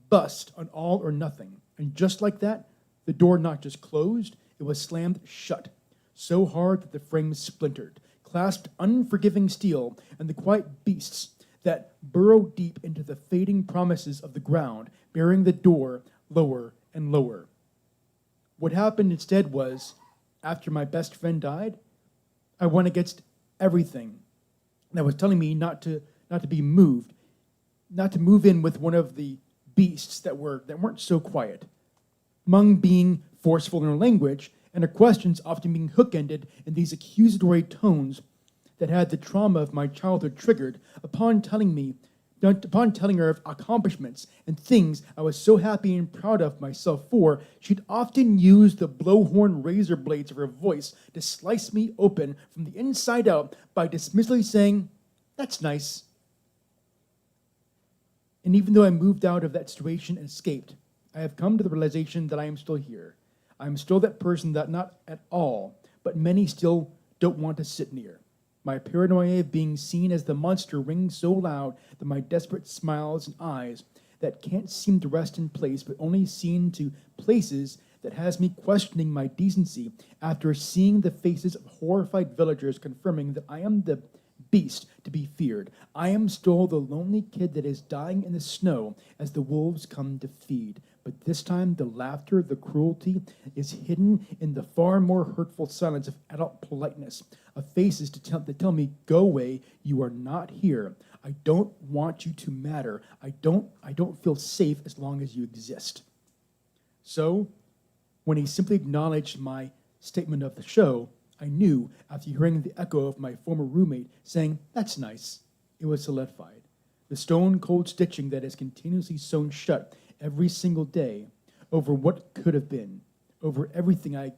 bust on all or nothing. And just like that, the door not just closed, it was slammed shut, so hard that the frame splintered, clasped unforgiving steel, and the quiet beasts that burrowed deep into the fading promises of the ground, bearing the door lower and lower. What happened instead was, after my best friend died, I went against everything that was telling me not to be moved, not to move in with one of the beasts that weren't so quiet. Among being forceful in her language, and her questions often being hook-ended in these accusatory tones that had the trauma of my childhood triggered upon telling her of accomplishments and things I was so happy and proud of myself for, she'd often use the blowhorn razor blades of her voice to slice me open from the inside out by dismissively saying, "That's nice." And even though I moved out of that situation and escaped, I have come to the realization that I am still here. I am still that person that not at all, but many still don't want to sit near. My paranoia of being seen as the monster rings so loud that my desperate smiles and eyes that can't seem to rest in place but only seen to places that has me questioning my decency after seeing the faces of horrified villagers confirming that I am the beast to be feared. I am still the lonely kid that is dying in the snow as the wolves come to feed. But this time the laughter, the cruelty is hidden in the far more hurtful silence of adult politeness, of faces that tell me, "Go away, you are not here. I don't want you to matter. I don't feel safe as long as you exist." So, when he simply acknowledged my statement of the show, I knew, after hearing the echo of my former roommate saying, "That's nice," it was solidified. The stone-cold stitching that is continuously sewn shut every single day over what could have been, over everything I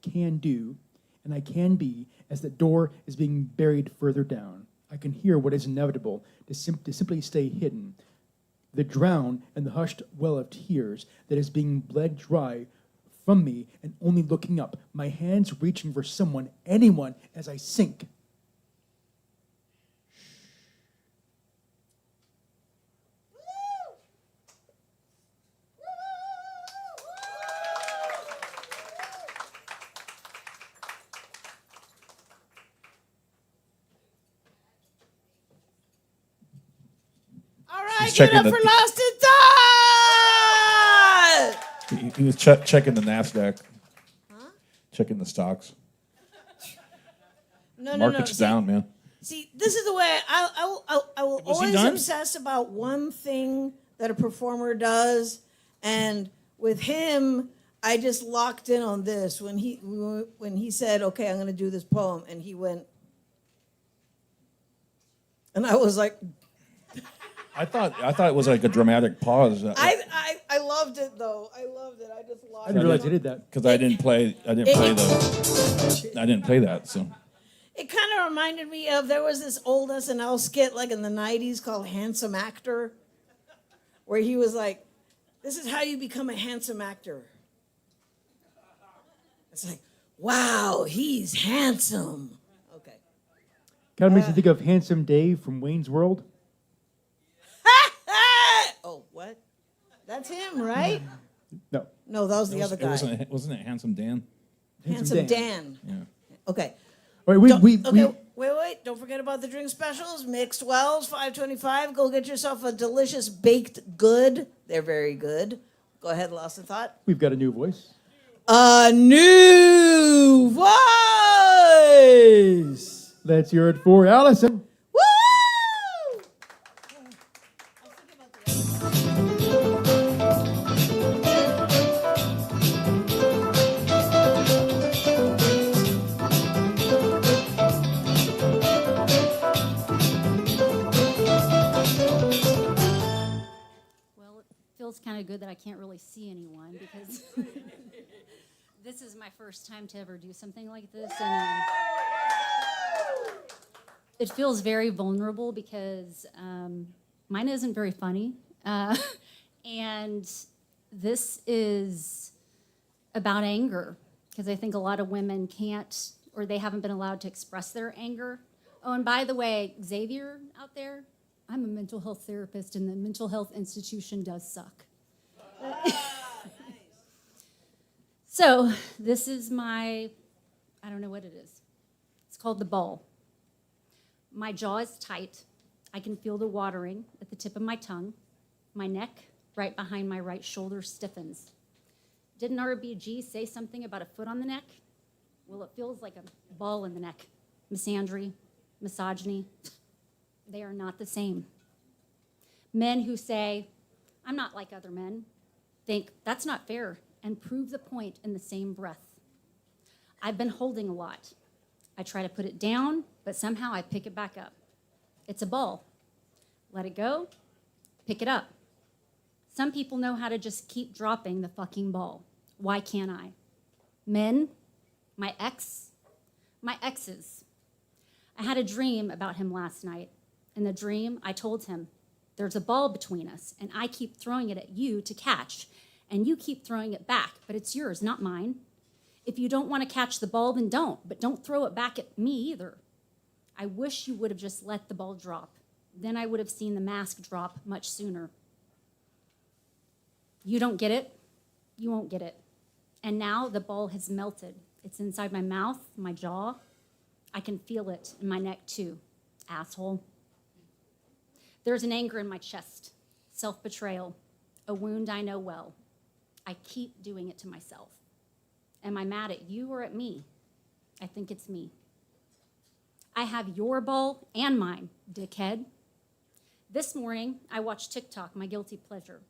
can do and I can be as the door is being buried further down. I can hear what is inevitable to simply stay hidden, the drown and the hushed well of tears that is being bled dry from me and only looking up, my hands reaching for someone, anyone, as I sink. All right, He's get checking up the- for Lost in Thought! He was checking the NASDAQ, checking the stocks. No. Market's down, man. See, this is the way I will Was he always done? obsess about one thing that a performer does, and with him, I just locked in on this when he said, "Okay, I'm going to do this poem," and he went, and I was like, I thought it was like a dramatic pause. I loved it though. I loved it. I just locked. I didn't realize he did that. Because I didn't play that. So It kind of reminded me of, there was this old SNL skit like in the 90s called Handsome Actor, where he was like, "This is how you become a handsome actor." It's like, wow, he's handsome. Okay. Kind of makes me think of Handsome Dave from Wayne's World. Oh, what? That's him, right? No. No, that was the other guy. Wasn't it Handsome Dan? Handsome Dan. Yeah. Okay. All right, Okay, wait. Don't forget about the drink specials. Mixed Wells, $5.25. Go get yourself a delicious baked good. They're very good. Go ahead, Lost in Thought. We've got a new voice. A new voice. Let's hear it for Allison. kind of good that I can't really see anyone because this is my first time to ever do something like this. And it feels very vulnerable because mine isn't very funny. And this is about anger because I think a lot of women can't, or they haven't been allowed to express their anger. Oh, and by the way, Xavier out there, I'm a mental health therapist, and the mental health institution does suck. So this is my, I don't know what it is. It's called the ball. My jaw is tight. I can feel the watering at the tip of my tongue. My neck, right behind my right shoulder, stiffens. Didn't RBG say something about a foot on the neck? Well, it feels like a ball in the neck. Misandry, misogyny, they are not the same. Men who say, I'm not like other men, think that's not fair and prove the point in the same breath. I've been holding a lot. I try to put it down, but somehow I pick it back up. It's a ball. Let it go, pick it up. Some people know how to just keep dropping the fucking ball. Why can't I? Men, my exes. I had a dream about him last night. In the dream, I told him, there's a ball between us, and I keep throwing it at you to catch, and you keep throwing it back, but it's yours, not mine. If you don't want to catch the ball, then don't, but don't throw it back at me either. I wish you would have just let the ball drop. Then I would have seen the mask drop much sooner. You don't get it, you won't get it. And now the ball has melted. It's inside my mouth, my jaw. I can feel it in my neck too, asshole. There's an anger in my chest, self-betrayal, a wound I know well. I keep doing it to myself. Am I mad at you or at me? I think it's me. I have your ball and mine, dickhead. This morning, I watched TikTok, my guilty pleasure.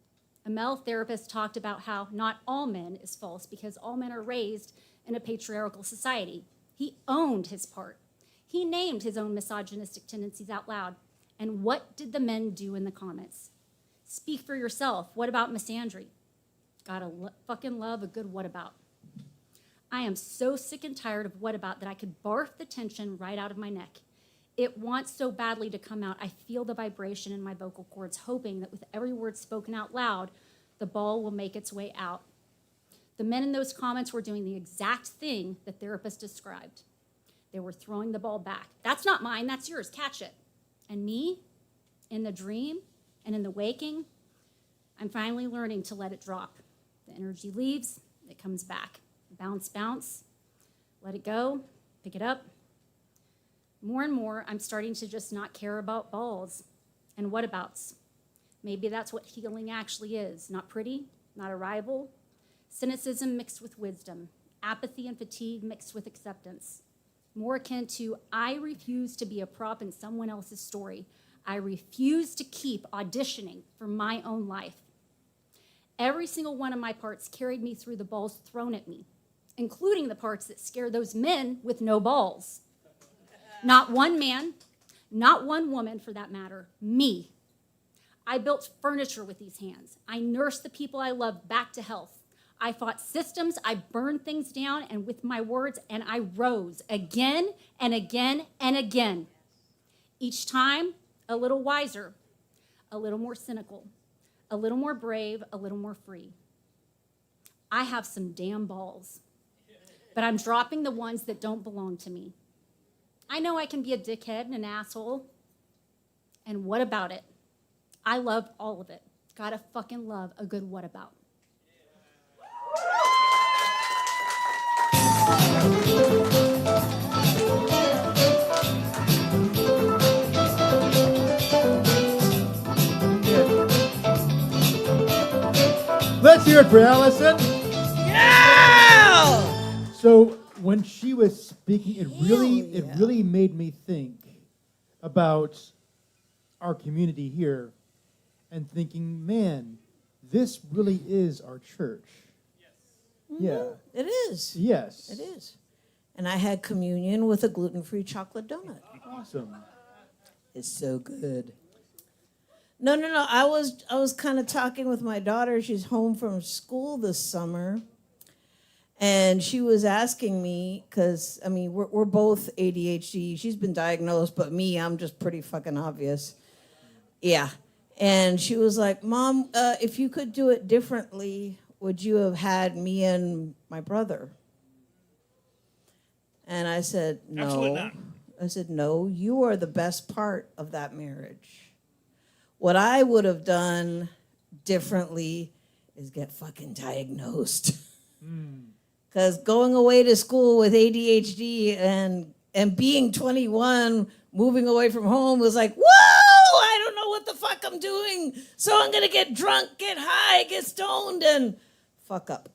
A male therapist talked about how not all men is false because all men are raised in a patriarchal society. He owned his part. He named his own misogynistic tendencies out loud. And what did the men do in the comments? Speak for yourself. What about misandry? Gotta fucking love a good what about. I am so sick and tired of what about that I could barf the tension right out of my neck. It wants so badly to come out. I feel the vibration in my vocal cords, hoping that with every word spoken out loud, the ball will make its way out. The men in those comments were doing the exact thing the therapist described. They were throwing the ball back. That's not mine, that's yours, catch it. And me, in the dream and in the waking, I'm finally learning to let it drop. The energy leaves, it comes back. Bounce, bounce, let it go, pick it up. More and more, I'm starting to just not care about balls and whatabouts. Maybe that's what healing actually is. Not pretty, not a rival. Cynicism mixed with wisdom. Apathy and fatigue mixed with acceptance. More akin to, I refuse to be a prop in someone else's story. I refuse to keep auditioning for my own life. Every single one of my parts carried me through the balls thrown at me, including the parts that scare those men with no balls. Not one man, not one woman for that matter, me. I built furniture with these hands. I nursed the people I loved back to health. I fought systems, I burned things down, and with my words, and I rose again and again and again. Each time, a little wiser, a little more cynical, a little more brave, a little more free. I have some damn balls, but I'm dropping the ones that don't belong to me. I know I can be a dickhead and an asshole. And what about it? I love all of it. Gotta fucking love a good what about. Let's hear it for Allison. Yeah! So when she was speaking, it really made me think about our community here and thinking, man, this really is our church. Mm-hmm. Yeah. It is. Yes. It is. And I had communion with a gluten-free chocolate donut. Awesome. It's so good. No, no, no. I was kind of talking with my daughter. She's home from school this summer. And she was asking me, because, I mean, we're both ADHD. She's been diagnosed, but me, I'm just pretty fucking obvious. Yeah. And she was like, Mom, if you could do it differently, would you have had me and my brother? And I said, no. Absolutely not. I said, no, you are the best part of that marriage. What I would have done differently is get fucking diagnosed. Because going away to school with ADHD and being 21, moving away from home was like, whoa, I don't know what the fuck I'm doing. So I'm going to get drunk, get high, get stoned, and fuck up.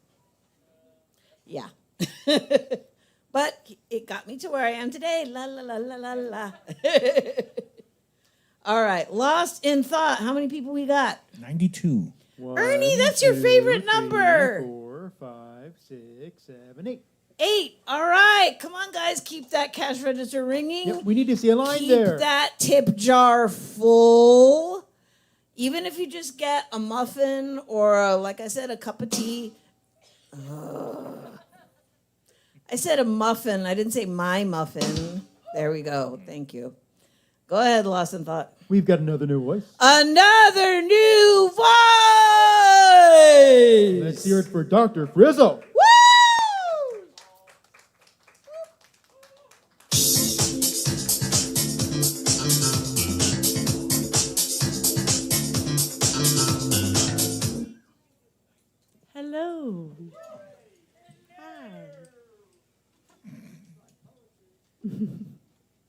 Yeah. But it got me to where I am today. La, la, la, la, la, la. All right. Lost in thought. How many people we got? 92. Ernie, that's your favorite number. 4, 5, 6, 7, 8. 8. All right. Come on, guys. Keep that cash register ringing. Yep, we need to see a line Keep there. that tip jar full. Even if you just get a muffin or, like I said, a cup of tea. I said a muffin. I didn't say my muffin. There we go. Thank you. Go ahead, Lost in Thought. We've got another new voice. Another new voice! Let's hear it for Dr. Frizzo. Woo! Hello. Hi.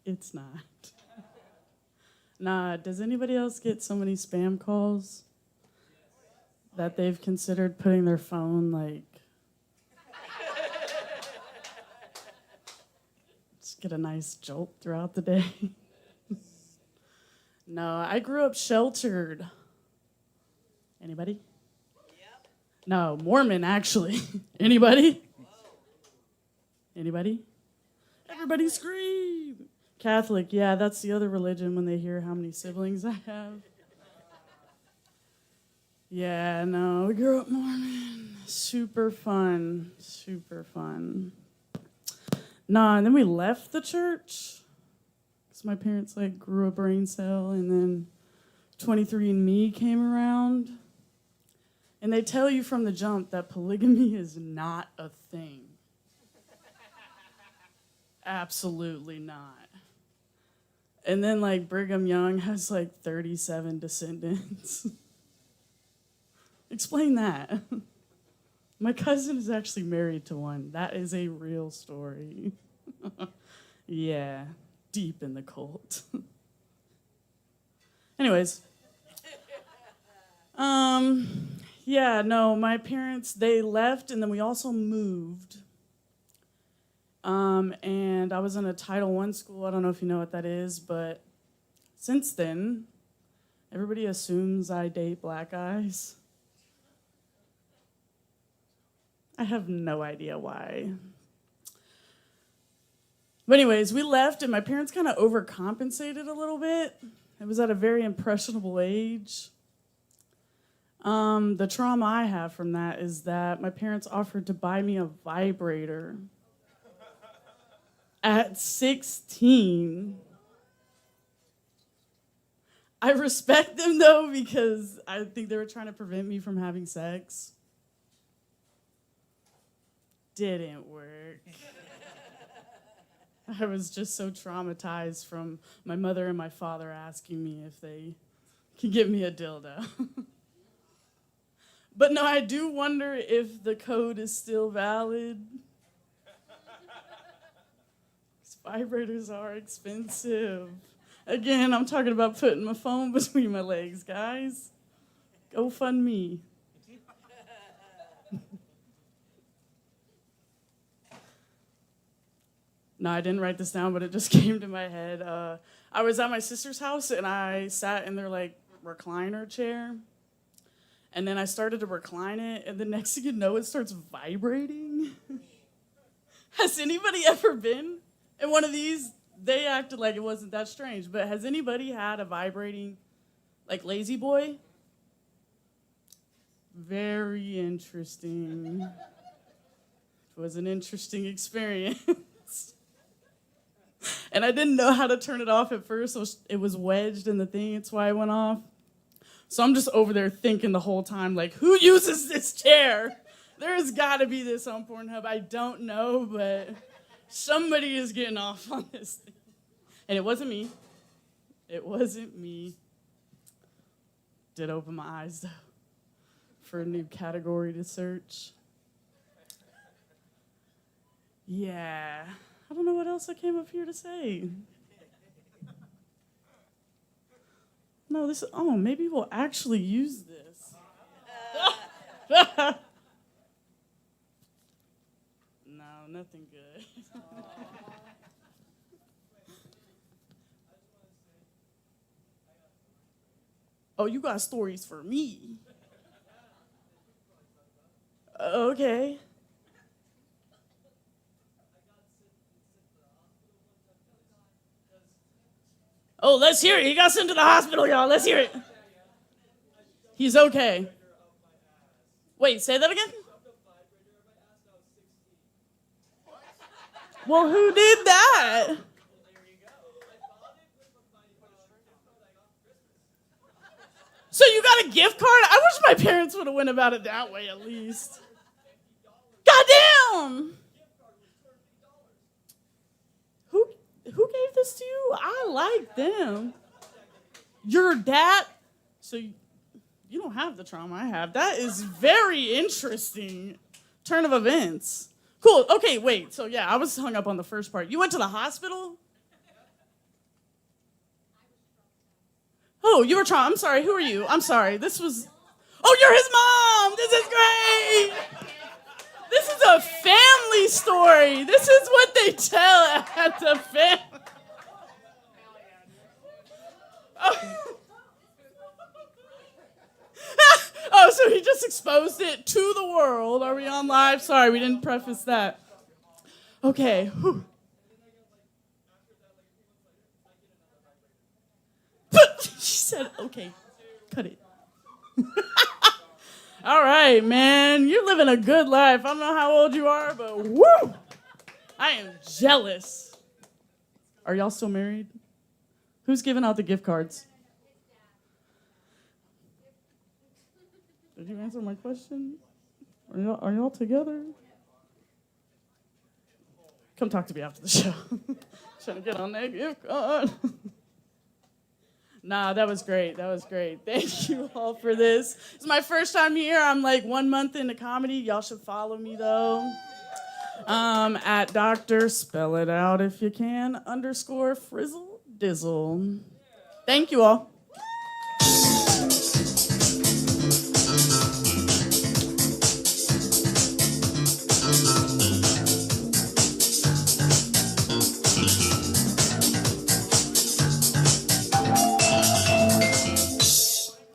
It's not. Nah, does anybody else get so many spam calls that they've considered putting their phone like just get a nice jolt throughout the day? No, I grew up sheltered. Anybody? Yep. No, Mormon actually. Anybody? Anybody? Everybody scream. Catholic, yeah, that's the other religion when they hear how many siblings I have. Yeah, no, we grew up Mormon. Super fun. Super fun. Nah, and then we left the church. Because my parents, like, grew a brain cell, and then 23andMe came around. And they tell you from the jump that polygamy is not a thing. Absolutely not. And then, like, Brigham Young has, like, 37 descendants. Explain that. My cousin is actually married to one. That is a real story. Yeah, deep in the cult. Anyways. Yeah, no, my parents, they left, and then we also moved. And I was in a Title I school. I don't know if you know what that is, but since then, everybody assumes I date black guys. I have no idea why. But anyways, we left, and my parents kind of overcompensated a little bit. It was at a very impressionable age. The trauma I have from that is that my parents offered to buy me a vibrator at 16. I respect them, though, because I think they were trying to prevent me from having sex. Didn't work. I was just so traumatized from my mother and my father asking me if they could get me a dildo. But no, I do wonder if the code is still valid. Vibrators are expensive. Again, I'm talking about putting my phone between my legs, guys. Go fund me. No, I didn't write this down, but it just came to my head. I was at my sister's house, and I sat in their, like, recliner chair. And then I started to recline it, and the next thing you know, it starts vibrating. Has anybody ever been in one of these? They acted like it wasn't that strange, but has anybody had a vibrating like Lazy Boy. Very interesting. It was an interesting experience. And I didn't know how to turn it off at first, so it was wedged in the thing. That's why it went off. So I'm just over there thinking the whole time, like, who uses this chair? There's got to be this on Pornhub. I don't know, but somebody is getting off on this thing. And it wasn't me. It wasn't me. Did open my eyes, though, for a new category to search. Yeah. I don't know what else I came up here to say. No, maybe we'll actually use this. No, nothing good. Oh, you got stories for me. Okay. Oh, let's hear it. He got sent to the hospital, y'all. Let's hear it. He's okay. Wait, say that again? Well, who did that? So you got a gift card? I wish my parents would have went about it that way at least. Goddamn! Who gave this to you? I like them. Your dad? So you don't have the trauma I have. That is very interesting turn of events. Cool. Okay, wait. So yeah, I was hung up on the first part. You went to the hospital? Oh, you were I'm sorry. Who are you? I'm sorry. This was... Oh, you're his mom! This is great! This is a family story. This is what they tell at the family. Oh, so he just exposed it to the world. Are we on live? Sorry, we didn't preface that. Okay. Whew. She said, okay, cut it. All right, man. You're living a good life. I don't know how old you are, but woo! I am jealous. Are y'all still married? Who's giving out the gift cards? Did you answer my question? Are y'all together? Come talk to me after the show. Trying to get on that gift card. Nah, that was great. That was great. Thank you all for this. It's my first time here. I'm like 1 month into comedy. Y'all should follow me though. At Dr. Spell it out if you can _Frizzle Dizzle. Thank you all.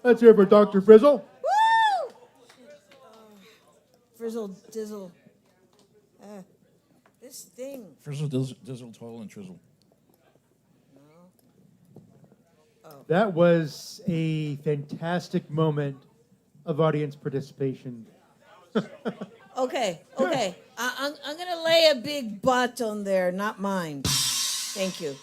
Let's hear it for Dr. Frizzle. Woo! Frizzle, dizzle. This thing. Frizzle, dizzle, toil, and trizzle. That was a fantastic moment of audience participation. Okay. I'm going to lay a big butt on there, not mine. Thank you.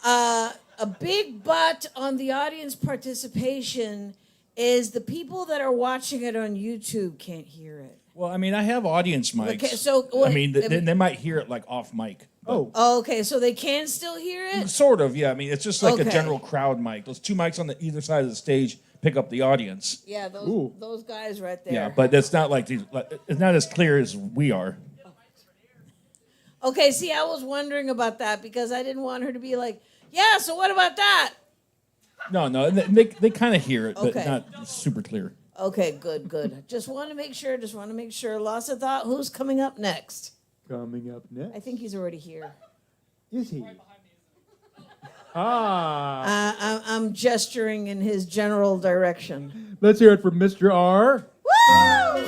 A big butt on the audience participation is the people that are watching it on YouTube can't hear it. Well, I mean, I have audience mics. Okay, so I mean, they might hear it like off mic. Oh, okay, so they can still hear it? Sort of, yeah. I mean, it's just like a Okay. general crowd mic. Those two mics on either side of the stage pick up the audience. Yeah, those guys right there. Yeah, but it's not like it's not as clear as we are. Okay, see, I was wondering about that because I didn't want her to be like, yeah, so what about that? No, they kind of hear it, but Okay. not super clear. Okay, good. Just want to make sure. Lost of thought, who's coming up next? Coming up next. I think he's already here. Is he? Ah. I'm gesturing in his general direction. Let's hear it from Mr. R. Woo!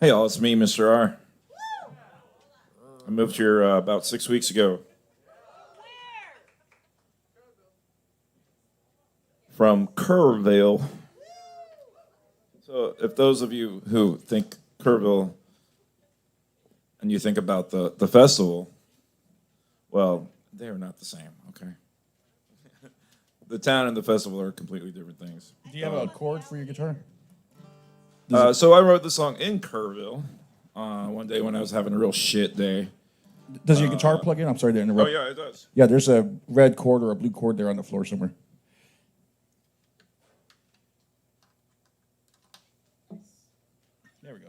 Hey, all, it's me, Mr. R. I moved here about 6 weeks ago. From Kerrville. So, if those of you who think Kerrville and you think about the festival, well, they are not the same, okay? The town and the festival are completely different things. Do you have a chord for your guitar? So I wrote the song in Kerrville one day when I was having a real shit day. Does your guitar plug in? I'm sorry to interrupt. Oh, yeah, it does. Yeah, there's a red cord or a blue cord there on the floor somewhere. There we go.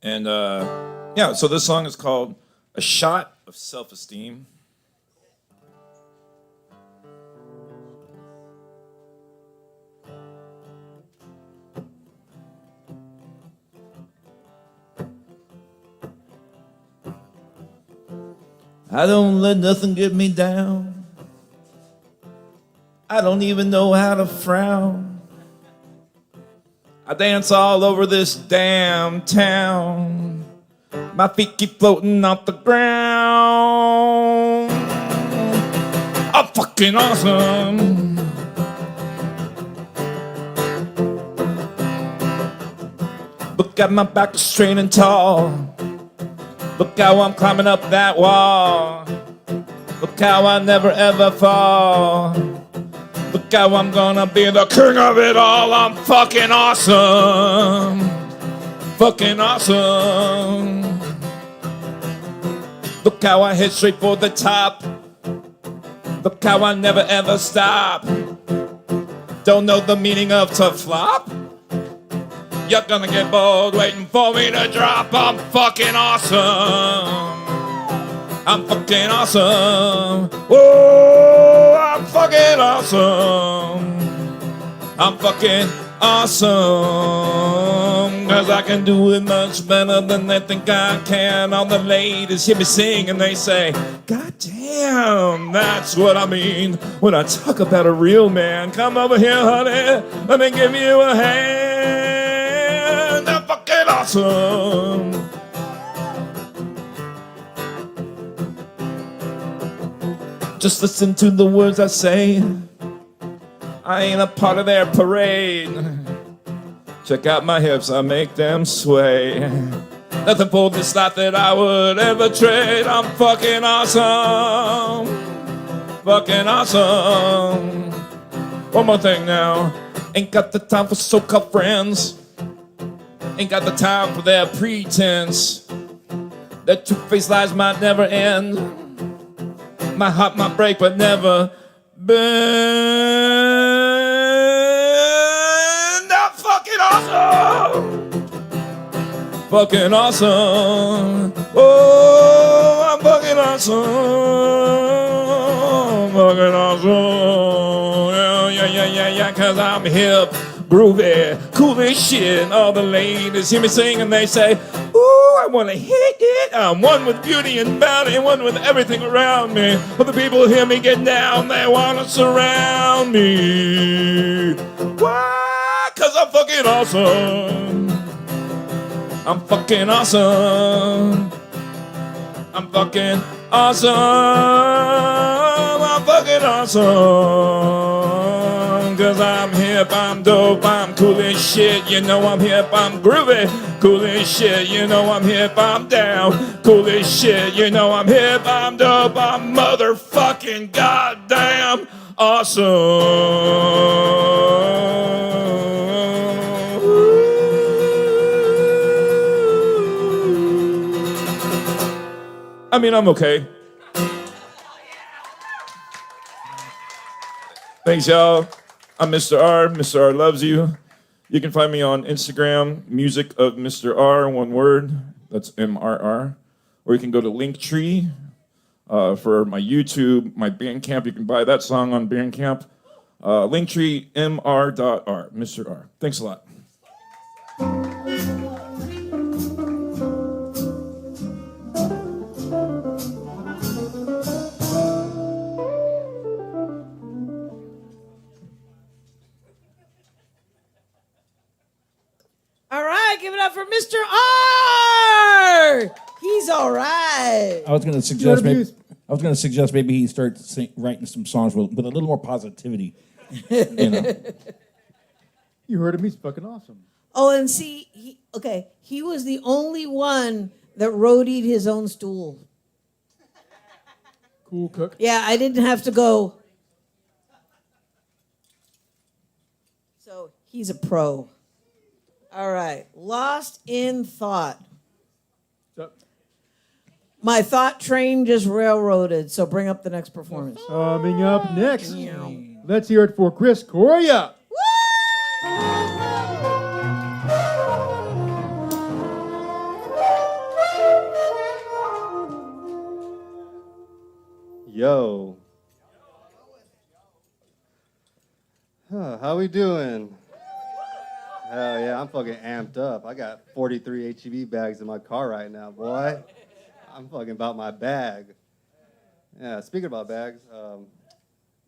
And yeah, so this song is called A Shot of Self-Esteem. I don't let nothing get me down. I don't even know how to frown. I dance all over this damn town. My feet keep floating off the ground. I'm fucking awesome. Look at my back is straight and tall. Look how I'm climbing up that wall. Look how I never ever fall. Look how I'm gonna be the king of it all. I'm fucking awesome. Fucking awesome. Look how I hit straight for the top. Look how I never ever stop. Don't know the meaning of to flop? You're gonna get bored waiting for me to drop. I'm fucking awesome. I'm fucking awesome. Whoa, I'm fucking awesome. I'm fucking awesome. Cause I can do it much better than they think I can. All the ladies hear me sing and they say, God damn, that's what I mean when I talk about a real man. Come over here, honey, let me give you a hand. I'm fucking awesome. Just listen to the words I say. I ain't a part of their parade. Check out my hips, I make them sway. Nothing for this life that I would ever trade. I'm fucking awesome. Fucking awesome. One more thing now. Ain't got the time for so-called friends. Ain't got the time for their pretense. Their two-faced lies might never end. My heart might break but never bend. I'm fucking awesome. Fucking awesome. Oh, I'm fucking awesome. Fucking awesome. Yeah, cause I'm hip, groovy, cool as shit. All the ladies hear me sing and they say, ooh, I wanna hit it. I'm one with beauty and bounty, one with everything around me. When the people hear me get down, they wanna surround me. Why? Cause I'm fucking awesome. I'm fucking awesome. I'm fucking awesome. I'm fucking awesome. Cause I'm hip, I'm dope, I'm cool as shit. You know I'm hip, I'm groovy, cool as shit. You know I'm hip, I'm down, cool as shit. You know I'm hip, I'm dope, I'm motherfucking goddamn awesome. I mean, I'm okay. Thanks, y'all. I'm Mr. R. Mr. R loves you. You can find me on Instagram, music of Mr. R, one word. That's MRR. Or you can go to Linktree for my YouTube, my Bandcamp. You can buy that song on Bandcamp. Linktree, mr.r, Mr. R. Thanks a lot. All right, give it up for Mr. R. He's all right. I was going to suggest maybe he starts writing some songs with a little more positivity. You know. You heard him. He's fucking awesome. Oh, and see, he was the only one that roadied his own stool. Cool cook. Yeah, I didn't have to go. So he's a pro. All right, Lost in Thought. My thought train just railroaded, so bring up the next performance. Coming up next, let's hear it for Chris Correa. Yo. How we doing? Hell yeah, I'm fucking amped up. I got 43 HEB bags in my car right now, boy. I'm fucking about my bag. Yeah, speaking about bags,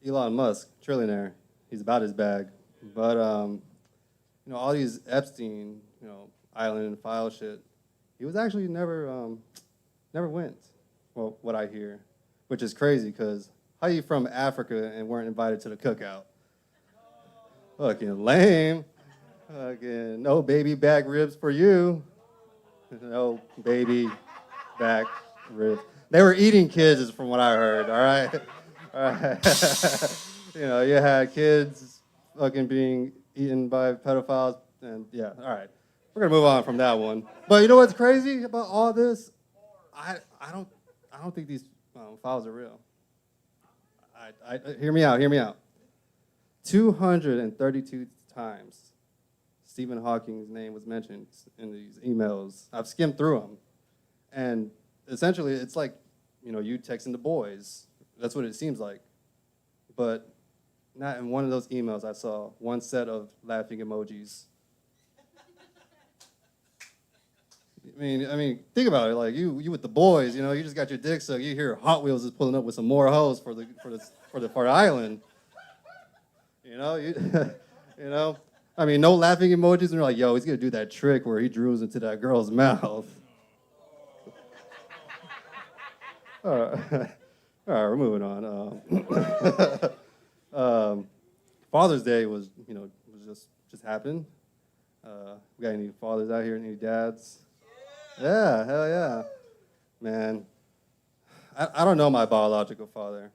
Elon Musk, trillionaire, he's about his bag. But, all these Epstein, island and file shit, he was actually never went, well, what I hear, which is crazy, because how you from Africa and weren't invited to the cookout? Fucking lame. Fucking no baby back ribs for you. No baby back ribs. They were eating kids, is from what I heard, all right? All right. You had kids fucking being eaten by pedophiles, and yeah, all right. We're gonna move on from that one. But you know what's crazy about all this? I don't think these files are real. Hear me out. 232 times Stephen Hawking's name was mentioned in these emails. I've skimmed through them. And essentially, it's like, you texting the boys. That's what it seems like. But not in one of those emails I saw one set of laughing emojis. I mean, think about it. Like you with the boys, you just got your dick sucked. You hear Hot Wheels is pulling up with some more hoes for the island. I mean, no laughing emojis, and you're like, yo, he's gonna do that trick where he drews into that girl's mouth. All right, we're moving on. Father's Day was just happened. We got any fathers out here? Any dads? Yeah, hell yeah, man. I don't know my biological father,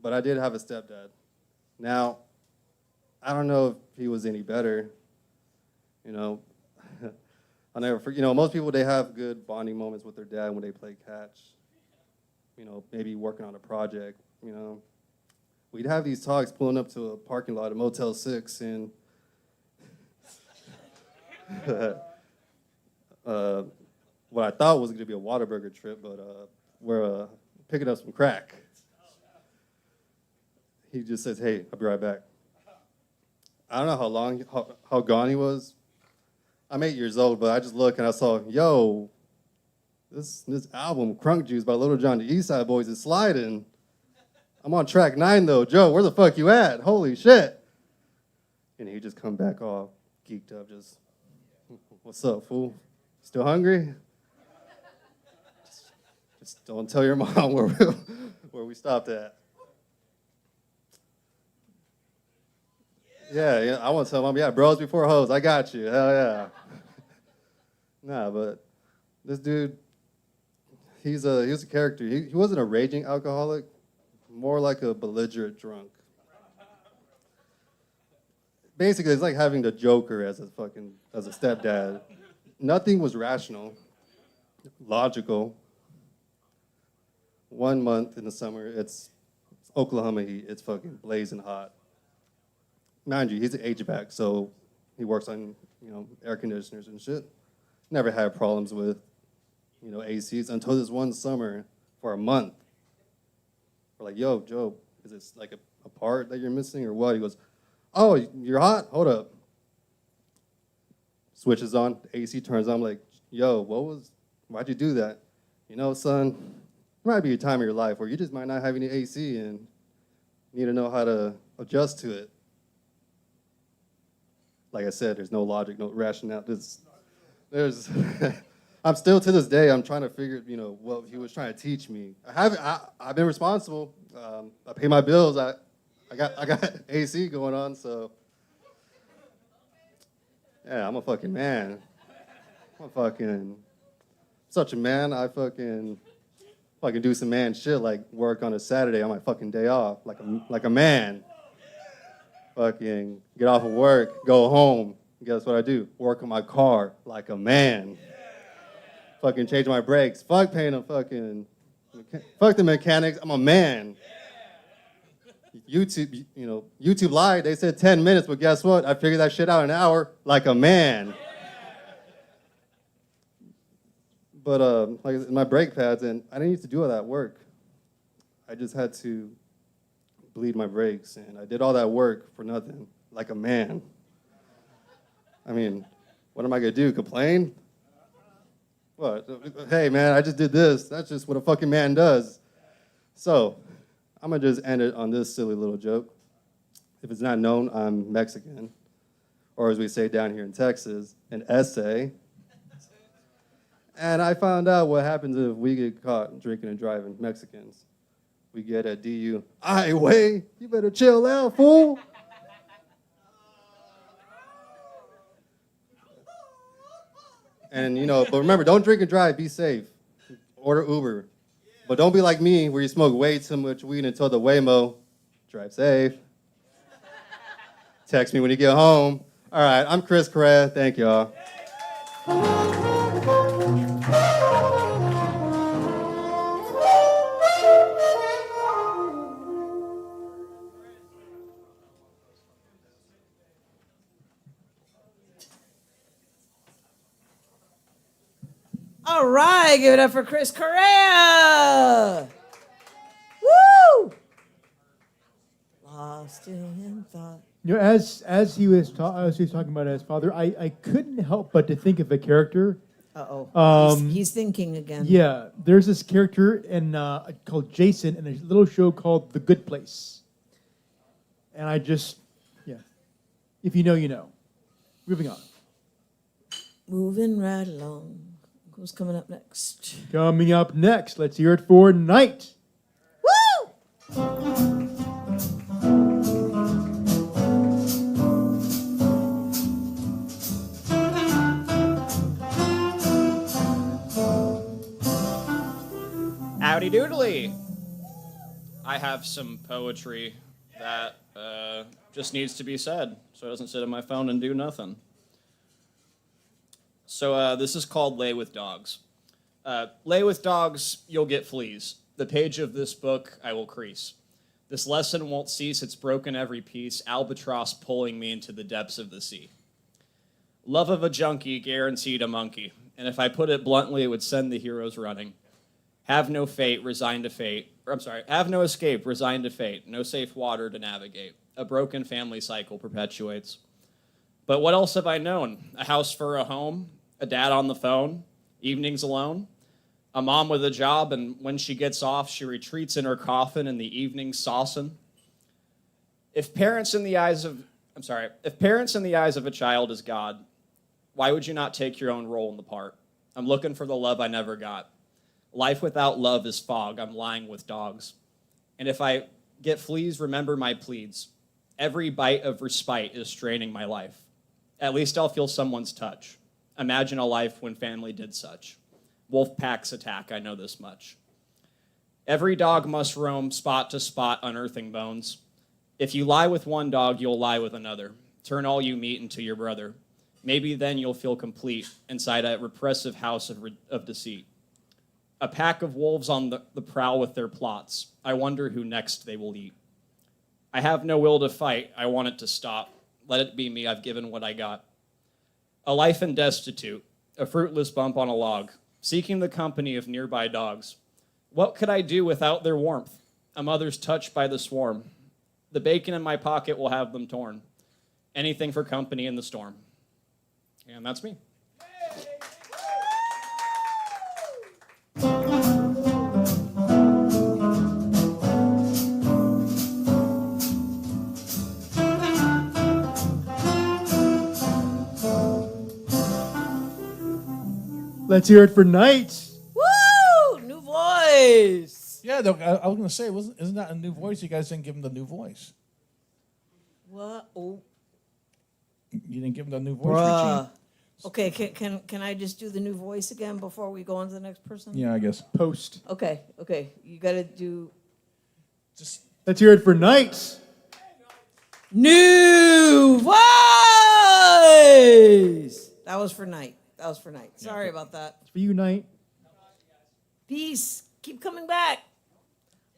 but I did have a stepdad. Now, I don't know if he was any better. I'll never forget. Most people, they have good bonding moments with their dad when they play catch. Maybe working on a project. We'd have these talks pulling up to a parking lot at Motel 6 and what I thought was going to be a Whataburger trip, but we're picking up some crack. He just says, hey, I'll be right back. I don't know how gone he was. I'm 8 years old, but I just look and I saw, yo, this album, Crunk Juice by Little John, the East Side Boys, is sliding. I'm on track 9 though. Joe, where the fuck you at? Holy shit. And he just come back all geeked up, just, what's up, fool? Still hungry? Just don't tell your mom where we stopped at. Yeah, I want to tell mom, yeah, bros before hoes, I got you, hell yeah. Nah, but this dude, he was a character. He wasn't a raging alcoholic, more like a belligerent drunk. Basically, it's like having the Joker as a stepdad. Nothing was rational, logical. 1 month in the summer, it's Oklahoma heat, it's fucking blazing hot. Mind you, he's an HVAC, so he works on, air conditioners and shit. Never had problems with, ACs until this one summer for a month. We're like, yo, Joe, is this like a part that you're missing or what? He goes, oh, you're hot? Hold up. Switches on, the AC turns on. I'm like, yo, why'd you do that? Son, there might be a time in your life where you just might not have any AC and need to know how to adjust to it. Like I said, there's no logic, no rationale. there's I'm still to this day I'm trying to figure what he was trying to teach me. I've been responsible. I pay my bills. I got AC going on, so yeah, I'm a fucking man. I'm a fucking such a man. I fucking do some man shit like work on a Saturday on my fucking day off, like a man. Fucking get off of work, go home. Guess what I do? Work on my car like a man. Fucking change my brakes. Fuck paying a fucking. Fuck the mechanics. I'm a man. YouTube lied. They said 10 minutes, but guess what? I figured that shit out in an hour like a man. But like my brake pads, and I didn't need to do all that work. I just had to bleed my brakes, and I did all that work for nothing, like a man. I mean, what am I gonna do? Complain? What? Hey, man, I just did this. That's just what a fucking man does. So, I'm gonna just end it on this silly little joke. If it's not known, I'm Mexican, or as we say down here in Texas, an essay. And I found out what happens if we get caught drinking and driving, Mexicans. We get a DU. Ay, way, you better chill out, fool. And, but remember, don't drink and drive. Be safe. Order Uber. But don't be like me, where you smoke way too much weed until the Waymo. Drive safe. Text me when you get home. All right, I'm Chris Correa. Thank y'all. All right, give it up for Chris Correa. Woo! Lost in thought. As he was talking about his father, I couldn't help but to think of a character. He's thinking again. Yeah, there's this character called Jason in a little show called The Good Place. And if you know, you know. Moving on. Moving right along. Who's coming up next? Coming up next, let's hear it for Night. Woo! Howdy doodly! I have some poetry that just needs to be said, so it doesn't sit on my phone and do nothing. So this is called Lay with Dogs. Lay with dogs, you'll get fleas. The page of this book I will crease. This lesson won't cease, it's broken every piece, albatross pulling me into the depths of the sea. Love of a junkie guaranteed a monkey, and if I put it bluntly, it would send the heroes running. Have no fate, resigned to fate. Have no escape, resigned to fate. No safe water to navigate. A broken family cycle perpetuates. But what else have I known? A house for a home, a dad on the phone, evenings alone, a mom with a job, and when she gets off, she retreats in her coffin in the evening saucing. If parents in the eyes of a child is God, why would you not take your own role in the part? I'm looking for the love I never got. Life without love is fog. I'm lying with dogs. And if I get fleas, remember my pleads. Every bite of respite is straining my life. At least I'll feel someone's touch. Imagine a life when family did such. Wolf packs attack, I know this much. Every dog must roam spot to spot, unearthing bones. If you lie with one dog, you'll lie with another. Turn all you meet into your brother. Maybe then you'll feel complete inside a repressive house of deceit. A pack of wolves on the prowl with their plots. I wonder who next they will eat. I have no will to fight. I want it to stop. Let it be me. I've given what I got. A life in destitute, a fruitless bump on a log, seeking the company of nearby dogs. What could I do without their warmth? A mother's touch by the swarm. The bacon in my pocket will have them torn. Anything for company in the storm. And that's me. Let's hear it for Knight. Woo! New voice. Yeah, I was gonna say, isn't that a new voice? You guys didn't give him the new voice. What? Oh, You didn't give him the new voice, bruh. Richie. Okay, can I just do the new voice again before we go on to the next person? Yeah, I guess. Post. Okay. You gotta do Let's hear it for Knight. new voice. That was for Night. Sorry about that. It's for you, Knight. Peace. Keep coming back.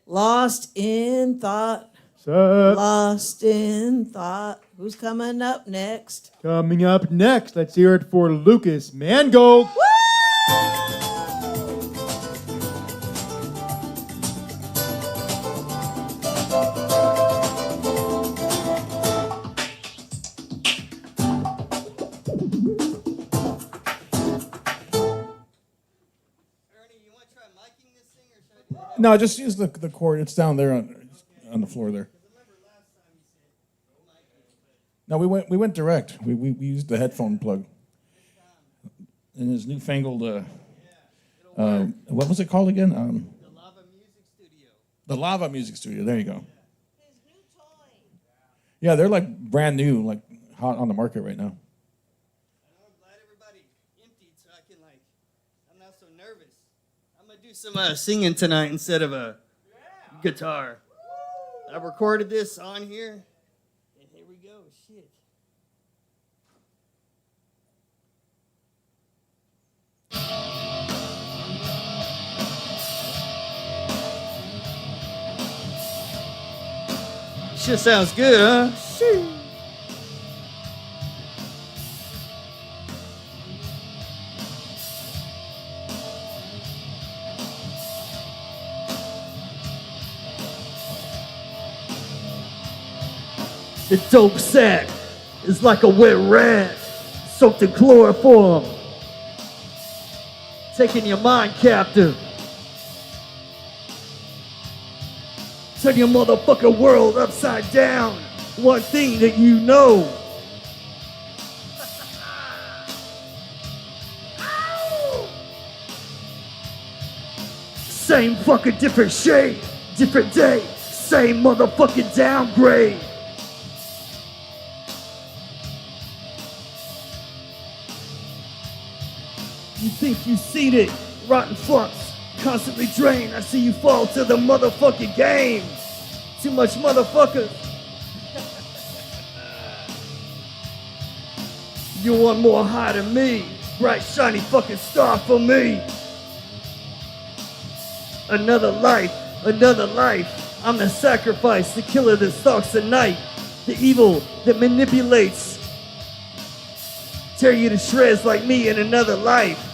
Lost in thought. Sup? Lost in thought. Who's coming up next? Coming up next, let's hear it for Lucas Mangold. No, just use the cord. It's down there on the floor there. No, we went direct. We used the headphone plug. And his newfangled what was it called again? The Lava Music Studio. There you go. Yeah, they're like brand new, like hot on the market right now. Some singing tonight instead of a guitar. I recorded this on here, and here we go. Shit. Shit sounds good, huh? Shit. The dope sack is like a wet rat soaked in chloroform, taking your mind captive. Turn your motherfucking world upside down. One thing that you know. Same fucking different shade, different day, same motherfucking downgrade. You think you seen it, rotten fucks, constantly drained. I see you fall to the motherfucking game. Too much motherfuckers. You want more high than me, bright shiny fucking star for me. Another life, another life. I'm the sacrifice, the killer that stalks the night, the evil that manipulates. Tear you to shreds like me in another life.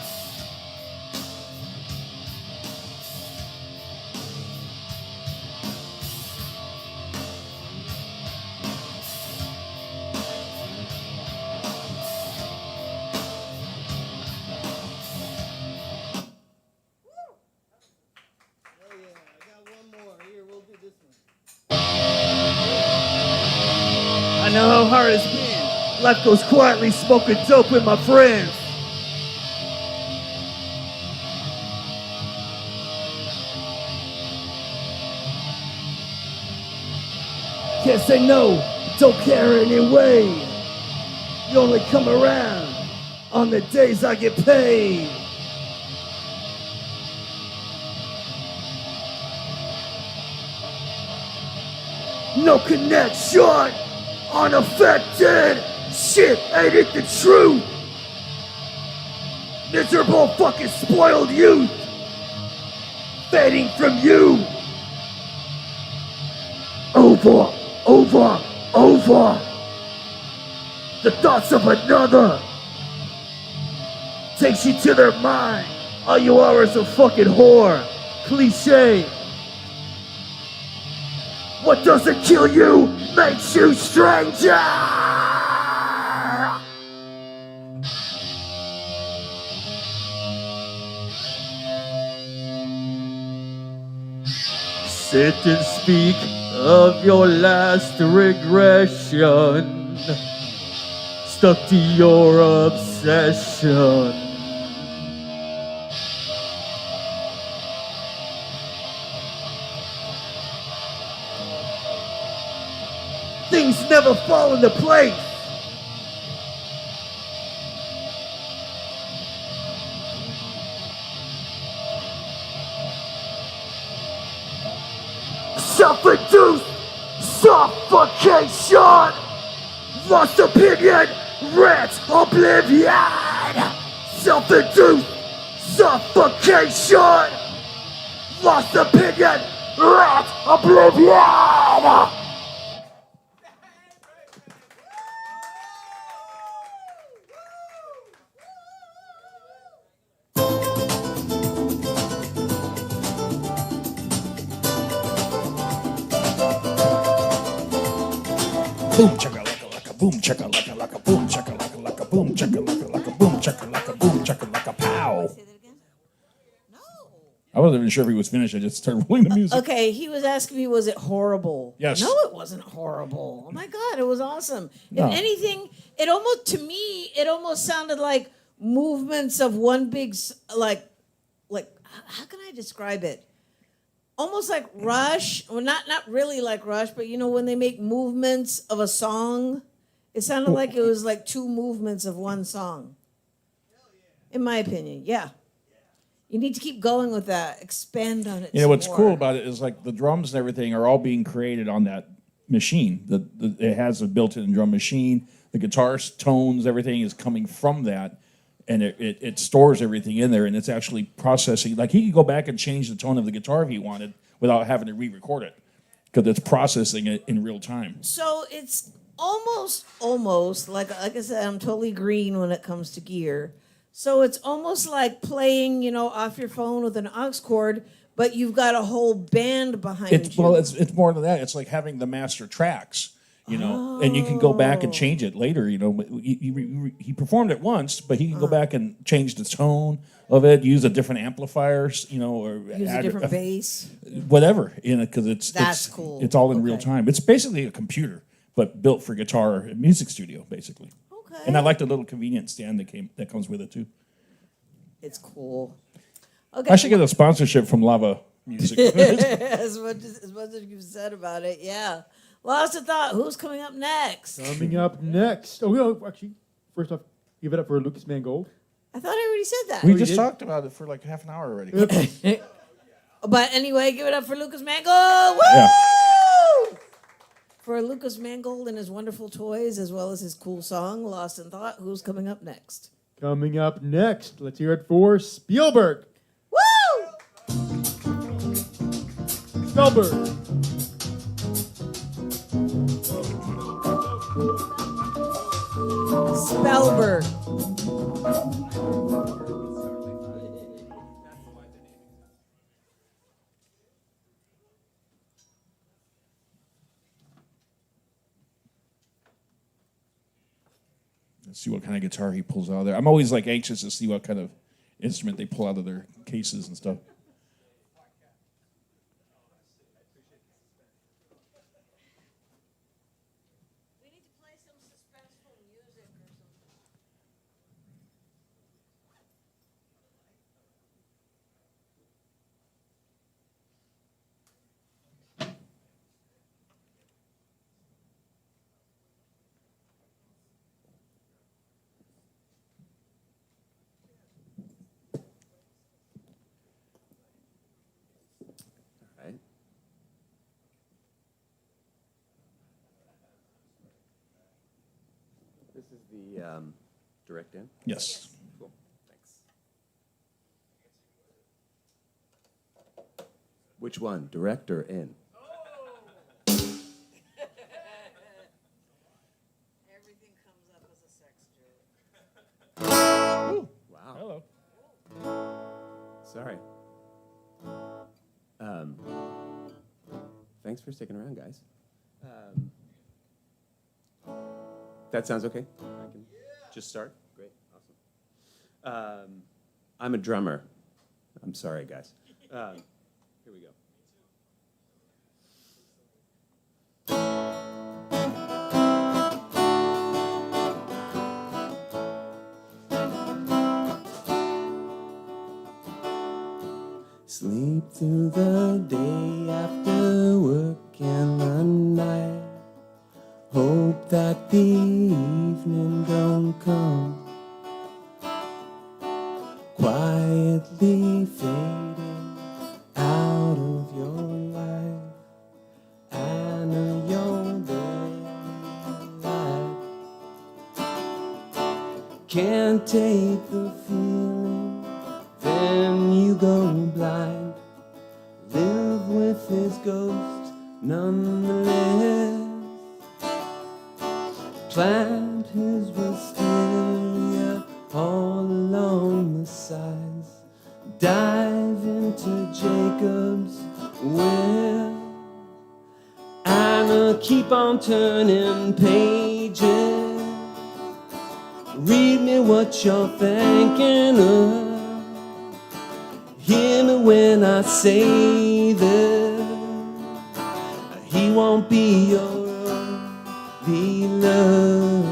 I know how hard it's been. Life goes quietly, smoking dope with my friends. Can't say no, don't care anyway. You only come around on the days I get paid. No connection, unaffected. Shit, ain't it the truth? Miserable fucking spoiled youth, fading from you. Over, over, over. The thoughts of another takes you to their mind. All you are is a fucking whore. Cliche. What doesn't kill you makes you stranger. Sit and speak of your last regression, stuck to your obsession. never fall into place. Self-induced suffocation, lost opinion, rant oblivion. Self-induced suffocation, lost opinion, rant oblivion. Boom chaka laka laka boom chaka laka laka boom chaka laka laka boom chaka laka laka boom chaka laka boom chaka laka pow. I wasn't even sure if he was finished. I just started rolling the music. Okay, he was asking me, was it horrible? Yes. No, it wasn't horrible. Oh my God, it was awesome. No. If anything, it almost, to me, it almost sounded like movements of one big, like, how can I describe it? Almost like Rush, well, not really like Rush, but you know when they make movements of a song, it sounded like it was like two movements of one song. In my opinion, yeah. You need to keep going with that. Expand on it. You know some what's more. cool about it is like the drums and everything are all being created on that machine. It has a built-in drum machine. The guitar tones, everything is coming from that, and it stores everything in there, and it's actually processing. Like he could go back and change the tone of the guitar if he wanted without having to re-record it, because it's processing it in real time. So it's almost like I said, I'm totally green when it comes to gear. So it's almost like playing, you know, off your phone with an aux cord, but you've got a whole band behind you. Well, it's more than that. It's like having the master tracks, you know, and you can go back and change it later. You know, he performed it once, but he can go back and change the tone of it, use a different amplifiers, you know, or Use a different bass. whatever, you know, because That's cool. It's all in real time. It's basically a computer, but built for guitar and music studio, basically. Okay. And I like the little convenient stand that comes with it too. It's cool. Okay. I should get a sponsorship from Lava Music. as much as you've said about it, yeah. Lost of thought. Who's coming up next? Coming up next. Oh, no, actually, first off, give it up for Lucas Mangold. I thought I already said that. We just talked about it for like half an hour already. But anyway, give it up for Lucas Mangold. Woo! Yeah. For Lucas Mangold and his wonderful toys, as well as his cool song, Lost in Thought. Who's coming up next? Coming up next, let's hear it for Spielberg. Woo! Spielberg. Spellberg. Let's see what kind of guitar he pulls out of there. I'm always like anxious to see what kind of instrument they pull out of their cases and stuff. This is the direct in? Yes. Cool, thanks. Which one, direct or in? Wow. Hello. Sorry. Thanks for sticking around, guys. That sounds okay? I can just start? Great, awesome. I'm a drummer. I'm sorry, guys. Here we go. Sleep through the day after work and the night. Hold like the evening don't come, quietly fading out of your life. I know you're there. Can't take the feeling, then you go blind. Live with his ghost nonetheless. Plant his wisteria all along the sides. Dive into Jacob's well. And keep on turning pages. Read me what you're thinking of. Hear me when I say that he won't be your only love.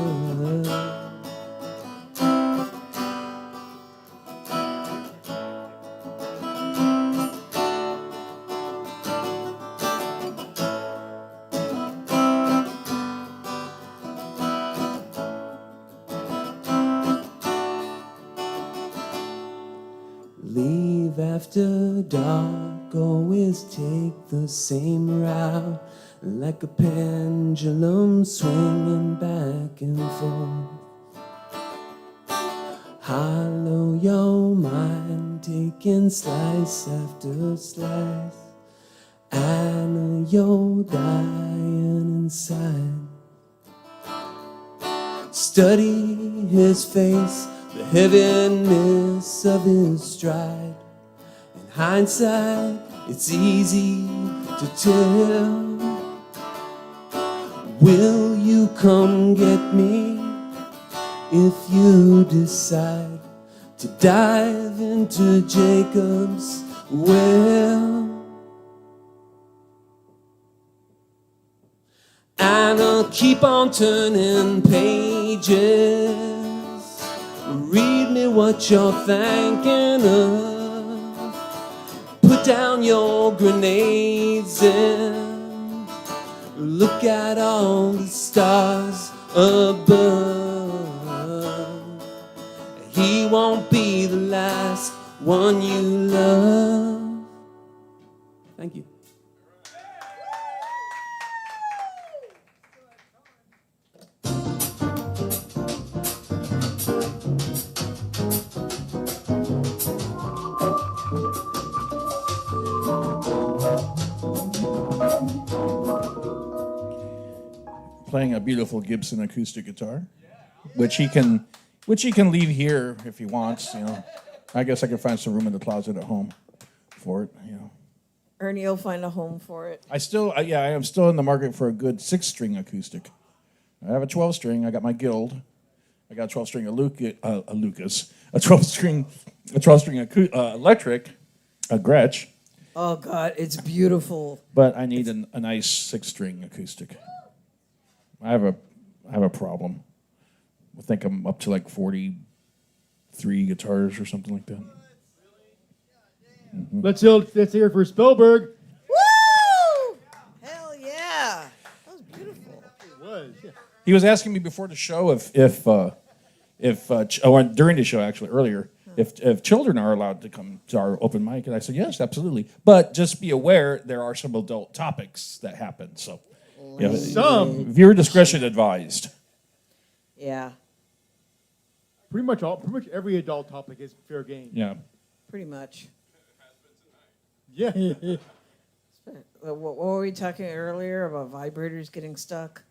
Leave after dark, always take the same route, like a pendulum swinging back and forth. Hollow your mind, taking slice after slice. I know you're dying inside. Study his face, the heaviness of his stride. In hindsight, it's easy to tell. Will you come get me if you decide to dive into Jacob's well? And I'll keep on turning pages. Read me what you're thinking of. Put down your grenades and look at all the stars above. He won't be the last one you love. Thank you. Playing a beautiful Gibson acoustic guitar, which he can leave here if he wants. You know, I guess I could find some room in the closet at home for it. You know, Ernie will find a home for it. I am still in the market for a good 6-string acoustic. I have a 12-string. I got my Guild. I got a 12-string Lucas, a 12-string electric, a Gretsch. Oh God, it's beautiful. But I need a nice 6-string acoustic. I have a problem. I think I'm up to like 43 guitars or something like that. Mm-hmm. Let's hear it for Spielberg. Woo! Hell yeah! That was beautiful. It was. Yeah. He was asking me before the show during the show actually earlier, if children are allowed to come to our open mic, and I said yes, absolutely. But just be aware there are some adult topics that happen. So, you know, Some. viewer discretion advised. Yeah, Pretty much every adult topic is fair game. Yeah. pretty much. Yeah. What were we talking earlier about vibrators getting stuck?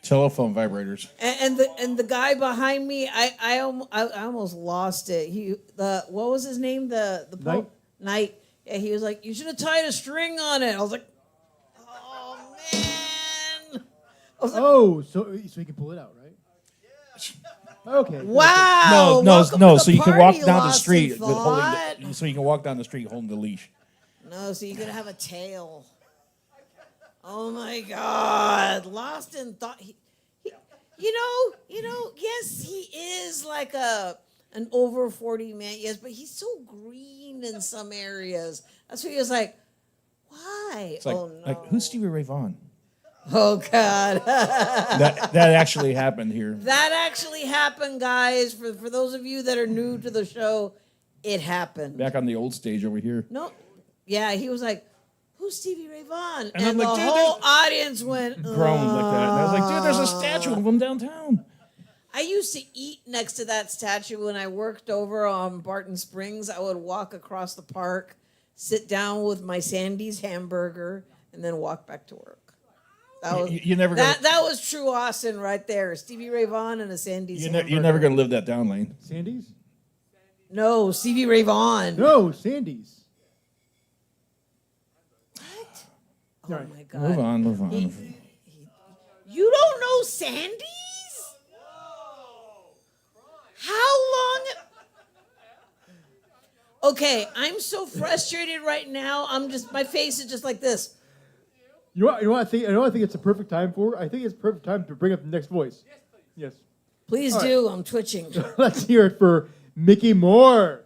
Telephone vibrators. And the guy behind me, I almost lost it. What was his name? The Knight? Knight. Yeah, he was like, you should have tied a string on it. I was like, oh man. Oh, so you can pull it out, right? Okay. Wow. No. welcome to So the you can walk party, down the Lost street in with holding. Thought. So you can walk down the street holding the leash. No, so you could have a tail. Oh my God. Lost in Thought. You know, yes, he is like an over 40 man, yes, but he's so green in some areas. That's why he was like, why? It's like, Oh no. like who's Stevie Ray Vaughan? Oh God. That actually happened here. That actually happened, guys. For those of you that are new to the show, it happened. Back on the old stage over here. No, yeah, he was like, "Who's Stevie Ray Vaughan?" And And, I'm the like, "Dude, whole audience went Groaned like that. And I was like, dude, there's a statue of him downtown. I used to eat next to that statue when I worked over on Barton Springs. I would walk across the park, sit down with my Sandy's hamburger, and then walk back to work. That was, You never gonna, that was true Austin right there. Stevie Ray Vaughan and a Sandy's hamburger. you're never gonna live that down, Lane. Sandy's? No, Stevie Ray Vaughan. No, Sandy's. Oh my God. Move on. You don't know Sandy's? How long? Okay, I'm so frustrated right now. My face is just like this. You know what I think? I know. I think it's a perfect time for. I think it's a perfect time to bring up the next voice. Yes, Please All do. I'm twitching. Let's hear it for Mickey Moore.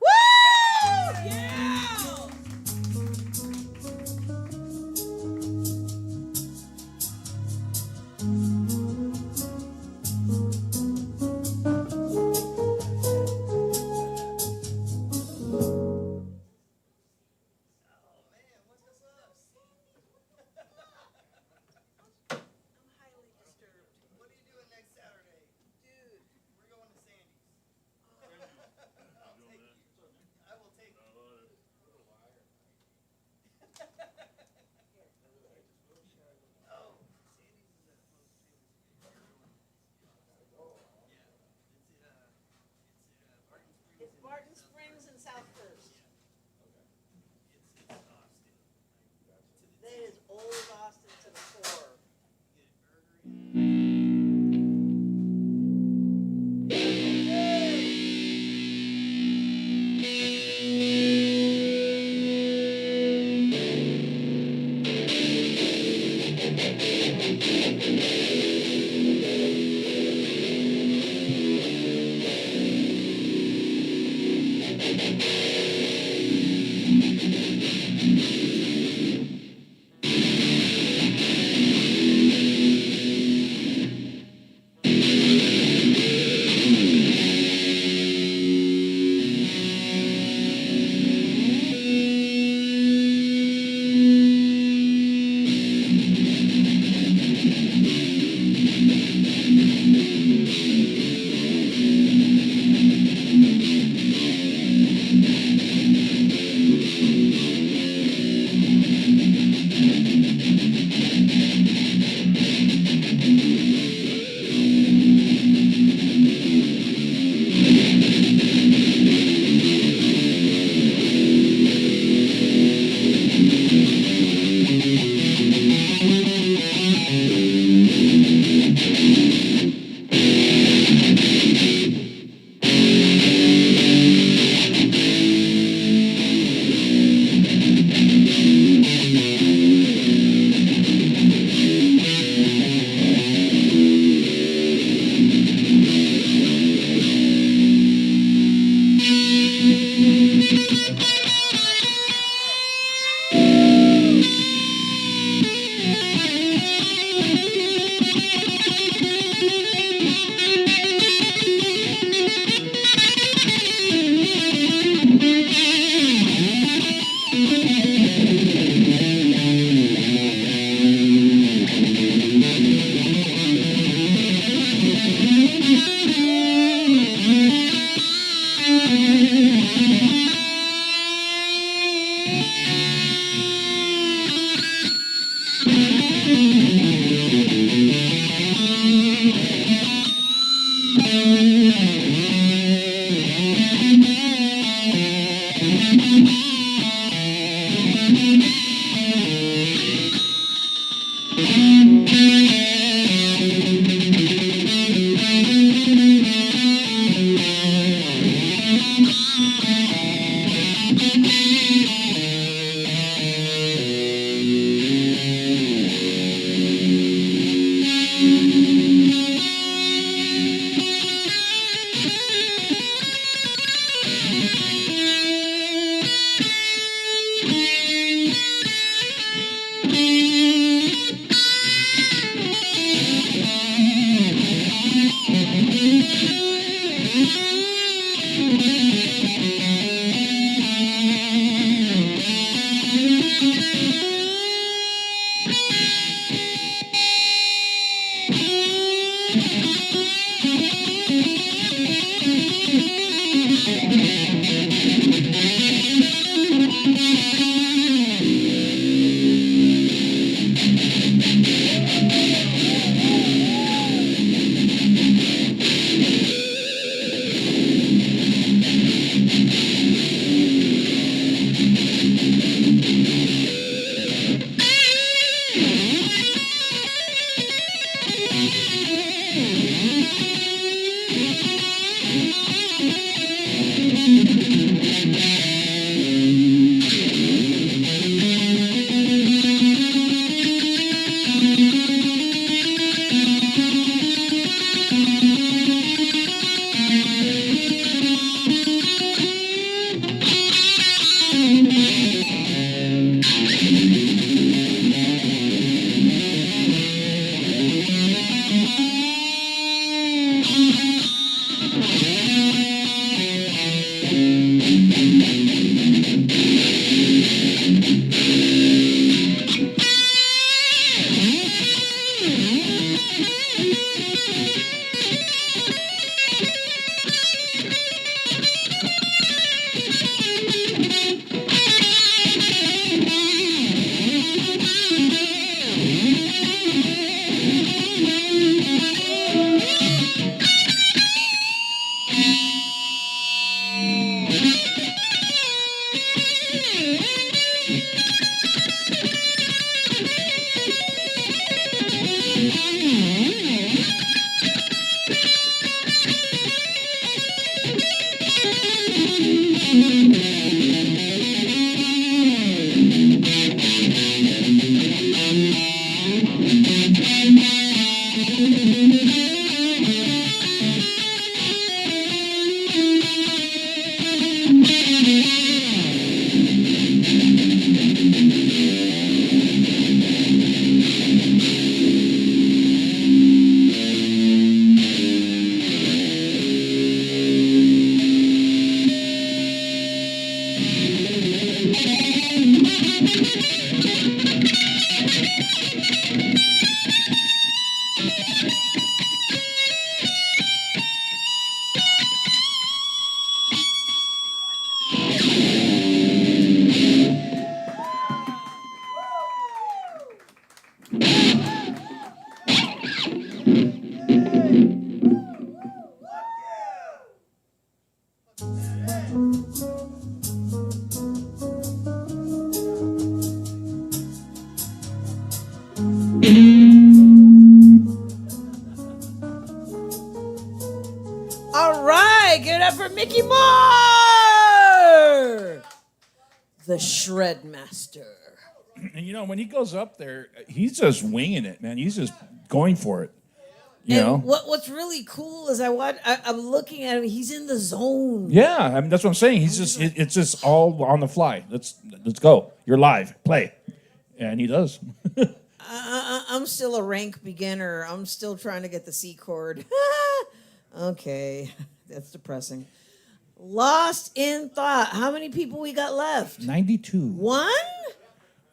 All right, give it up for Mickey Moore, the Shred Master. And you know, when he goes up there, he's just winging it, man. He's just going for it. You And know? what's really cool is I'm looking at him. He's in the zone. Yeah, I mean that's what I'm saying. He's just it's just all on the fly. Let's go. You're live. Play. And he does. I'm still a rank beginner. I'm still trying to get the C chord. Okay, that's depressing. Lost in Thought. How many people we got left? 92. One?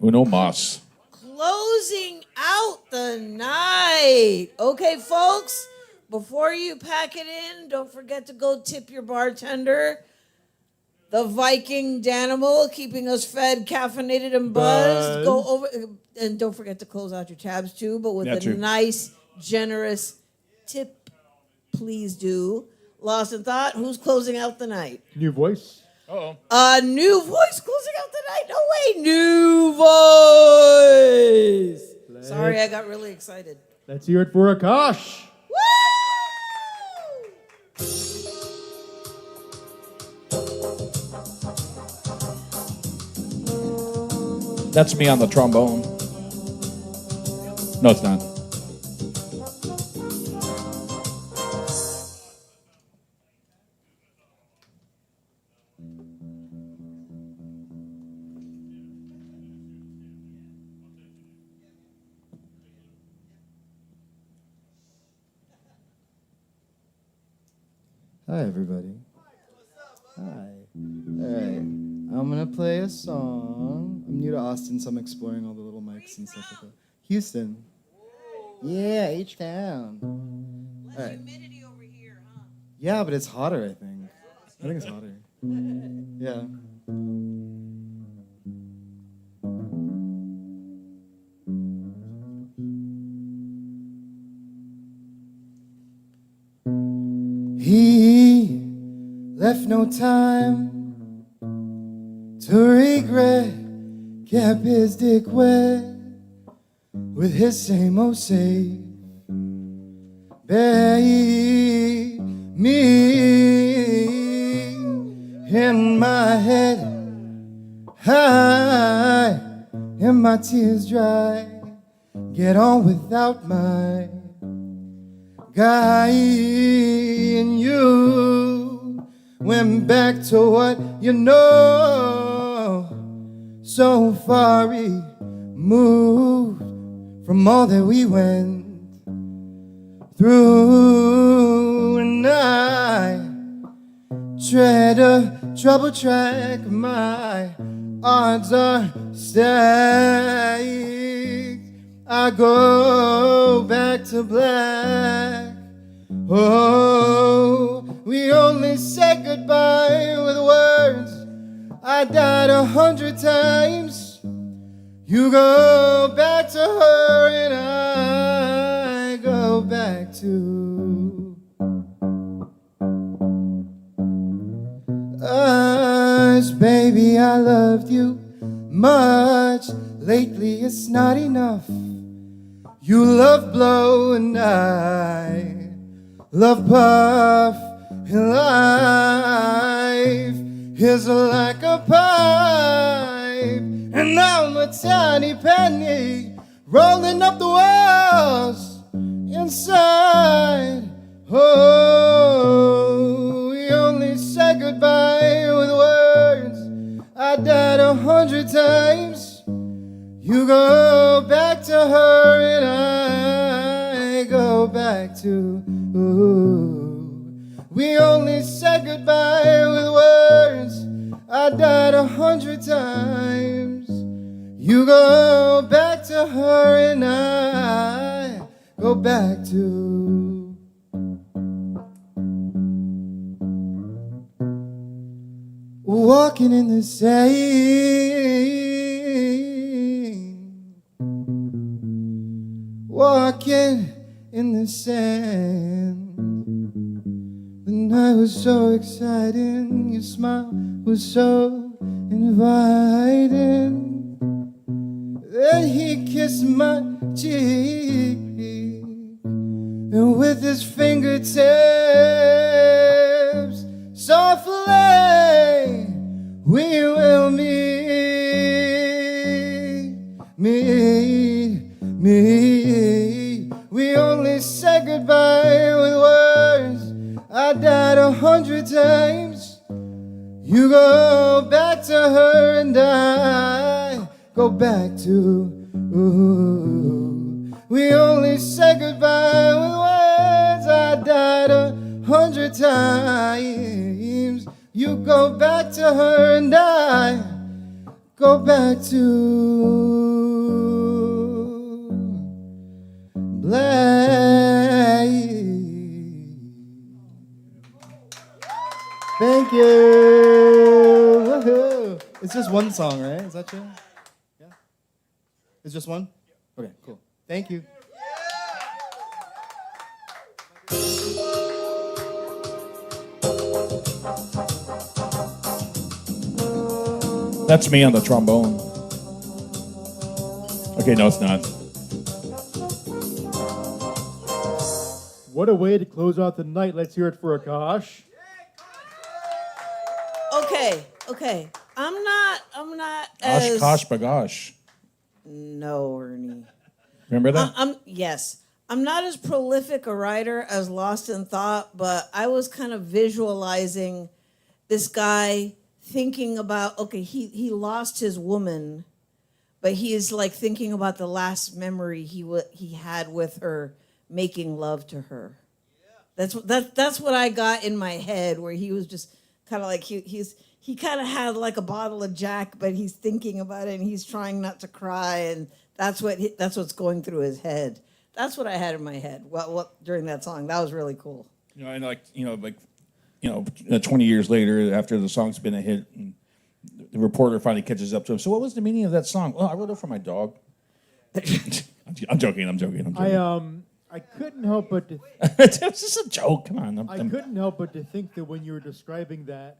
Uno mas. Closing out the night. Okay, folks, before you pack it in, don't forget to go tip your bartender. The Viking Danimal, keeping us fed, caffeinated, and buzzed. Go over, and don't forget to close out your tabs too, but with Yeah, a true. nice, generous tip, please do. Lost in Thought, who's closing out the night? New voice. Uh-oh. A new voice closing out the night. No way, new voice. Sorry, I got really excited. Let's hear it for Akash. That's me on the trombone. No, it's not. Hi, everybody. Hi. All right. I'm going to play a song. I'm new to Austin, so I'm exploring all the little mics and stuff like that. Houston. Yeah, H-Town. All right. Yeah, but it's hotter, I think. I think it's hotter. Yeah. He left no time to regret, kept his dick wet with his same old safe. Babe, me in my head high and my tears dry. Get on without my guy, and you went back to what you know. So far removed from all that we went through, and I tread a trouble track. My odds are stacked. I go back to black. Oh, we only said goodbye with words. I died 100 times. You go back to her and I go back to us. Baby, I loved you much. Lately it's not enough. You love blow and I love puff. And life is like a pipe, and I'm a tiny penny rolling up the walls inside. Oh, we only said goodbye with words. I died 100 times. You go back to her and I go back to we only said goodbye with words. I died 100 times. You go back to her and I go back to walking in the sand, walking in the sand. The night was so exciting, your smile was so inviting. Then he kissed my cheek, and with his fingertips, softly we will meet. We only said goodbye with words. I died 100 times. You go back to her and I go back to we only said goodbye with words. I died 100 times. You go back to her and I go back to black. Thank you. Woohoo. It's just one song, right? Is that true? Yeah. It's just one? Okay, cool. Thank you. That's me on the trombone. Okay, no, it's not. What a way to close out the night. Let's hear it for Akash. Okay. I'm not as Oshkosh bagosh. No, Ernie. Remember that? Yes. I'm not as prolific a writer as Lost in Thought, but I was kind of visualizing this guy thinking about, okay, he lost his woman, but he is like thinking about the last memory he had with her, making love to her. That's what I got in my head, where he was just kind of like he kind of had like a bottle of Jack, but he's thinking about it and he's trying not to cry, and that's what's going through his head. That's what I had in my head. What during that song, that was really cool. And 20 years later, after the song's been a hit, and the reporter finally catches up to him. So, what was the meaning of that song? Well, I wrote it for my dog. I'm joking. I couldn't help but to. It's just a joke. Come on. I couldn't help but to think that when you were describing that,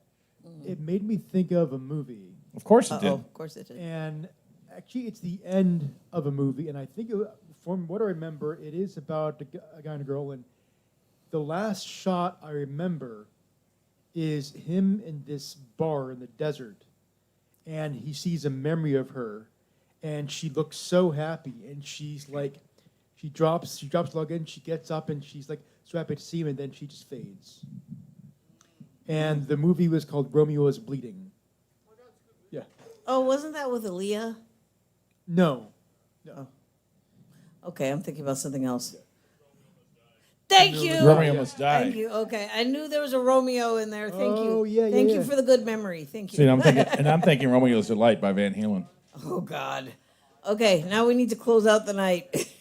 it made me think of a movie. Of course it did. Of course it did. And actually, it's the end of a movie, and I think, from what I remember, it is about a guy and a girl. And the last shot I remember is him in this bar in the desert, and he sees a memory of her, and she looks so happy, and she's like, she drops luggage, she gets up, and she's like so happy to see him, and then she just fades. And the movie was called Romeo is Bleeding. Yeah. Oh, wasn't that with Aaliyah? No. Okay, I'm thinking about something else. Thank you. Romeo Must Die. Thank you. Okay, I knew there was a Romeo in there. Thank you. Oh, yeah, Thank yeah. you for the good memory. Thank you. See, I'm thinking Romeo's Delight by Van Halen. Oh God. Okay, now we need to close out the night.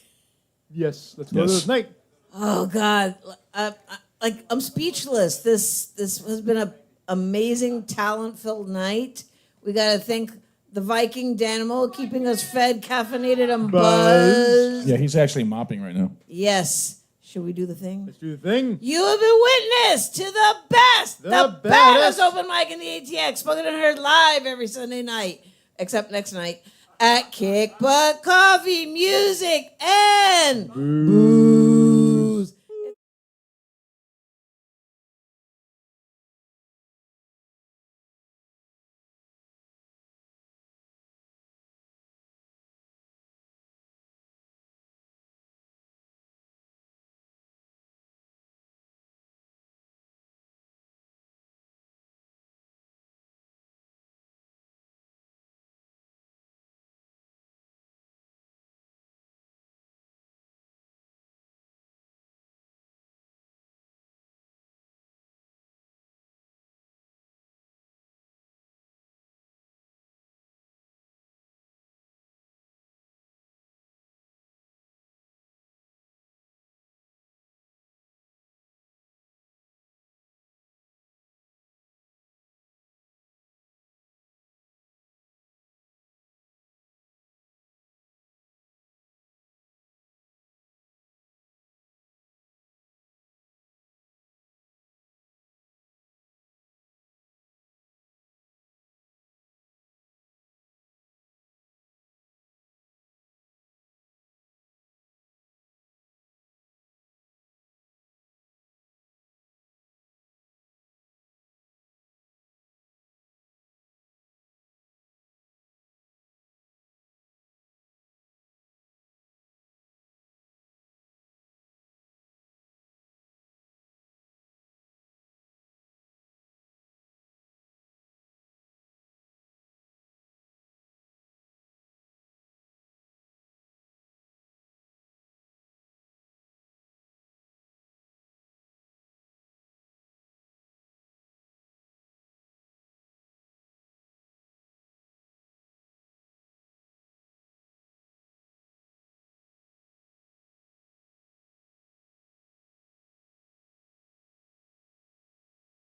Yes, let's go to this night. Oh God, I'm speechless. This has been an amazing, talent-filled night. We got to thank the Viking Danimal keeping us fed, caffeinated, and buzzed. Yeah, he's actually mopping right now. Yes. Should we do the thing? Let's do the thing. You have been witness to the best, the baddest open mic in the ATX, spoken and heard live every Sunday night, except next night, at Kick Butt Coffee, Music, and Boo.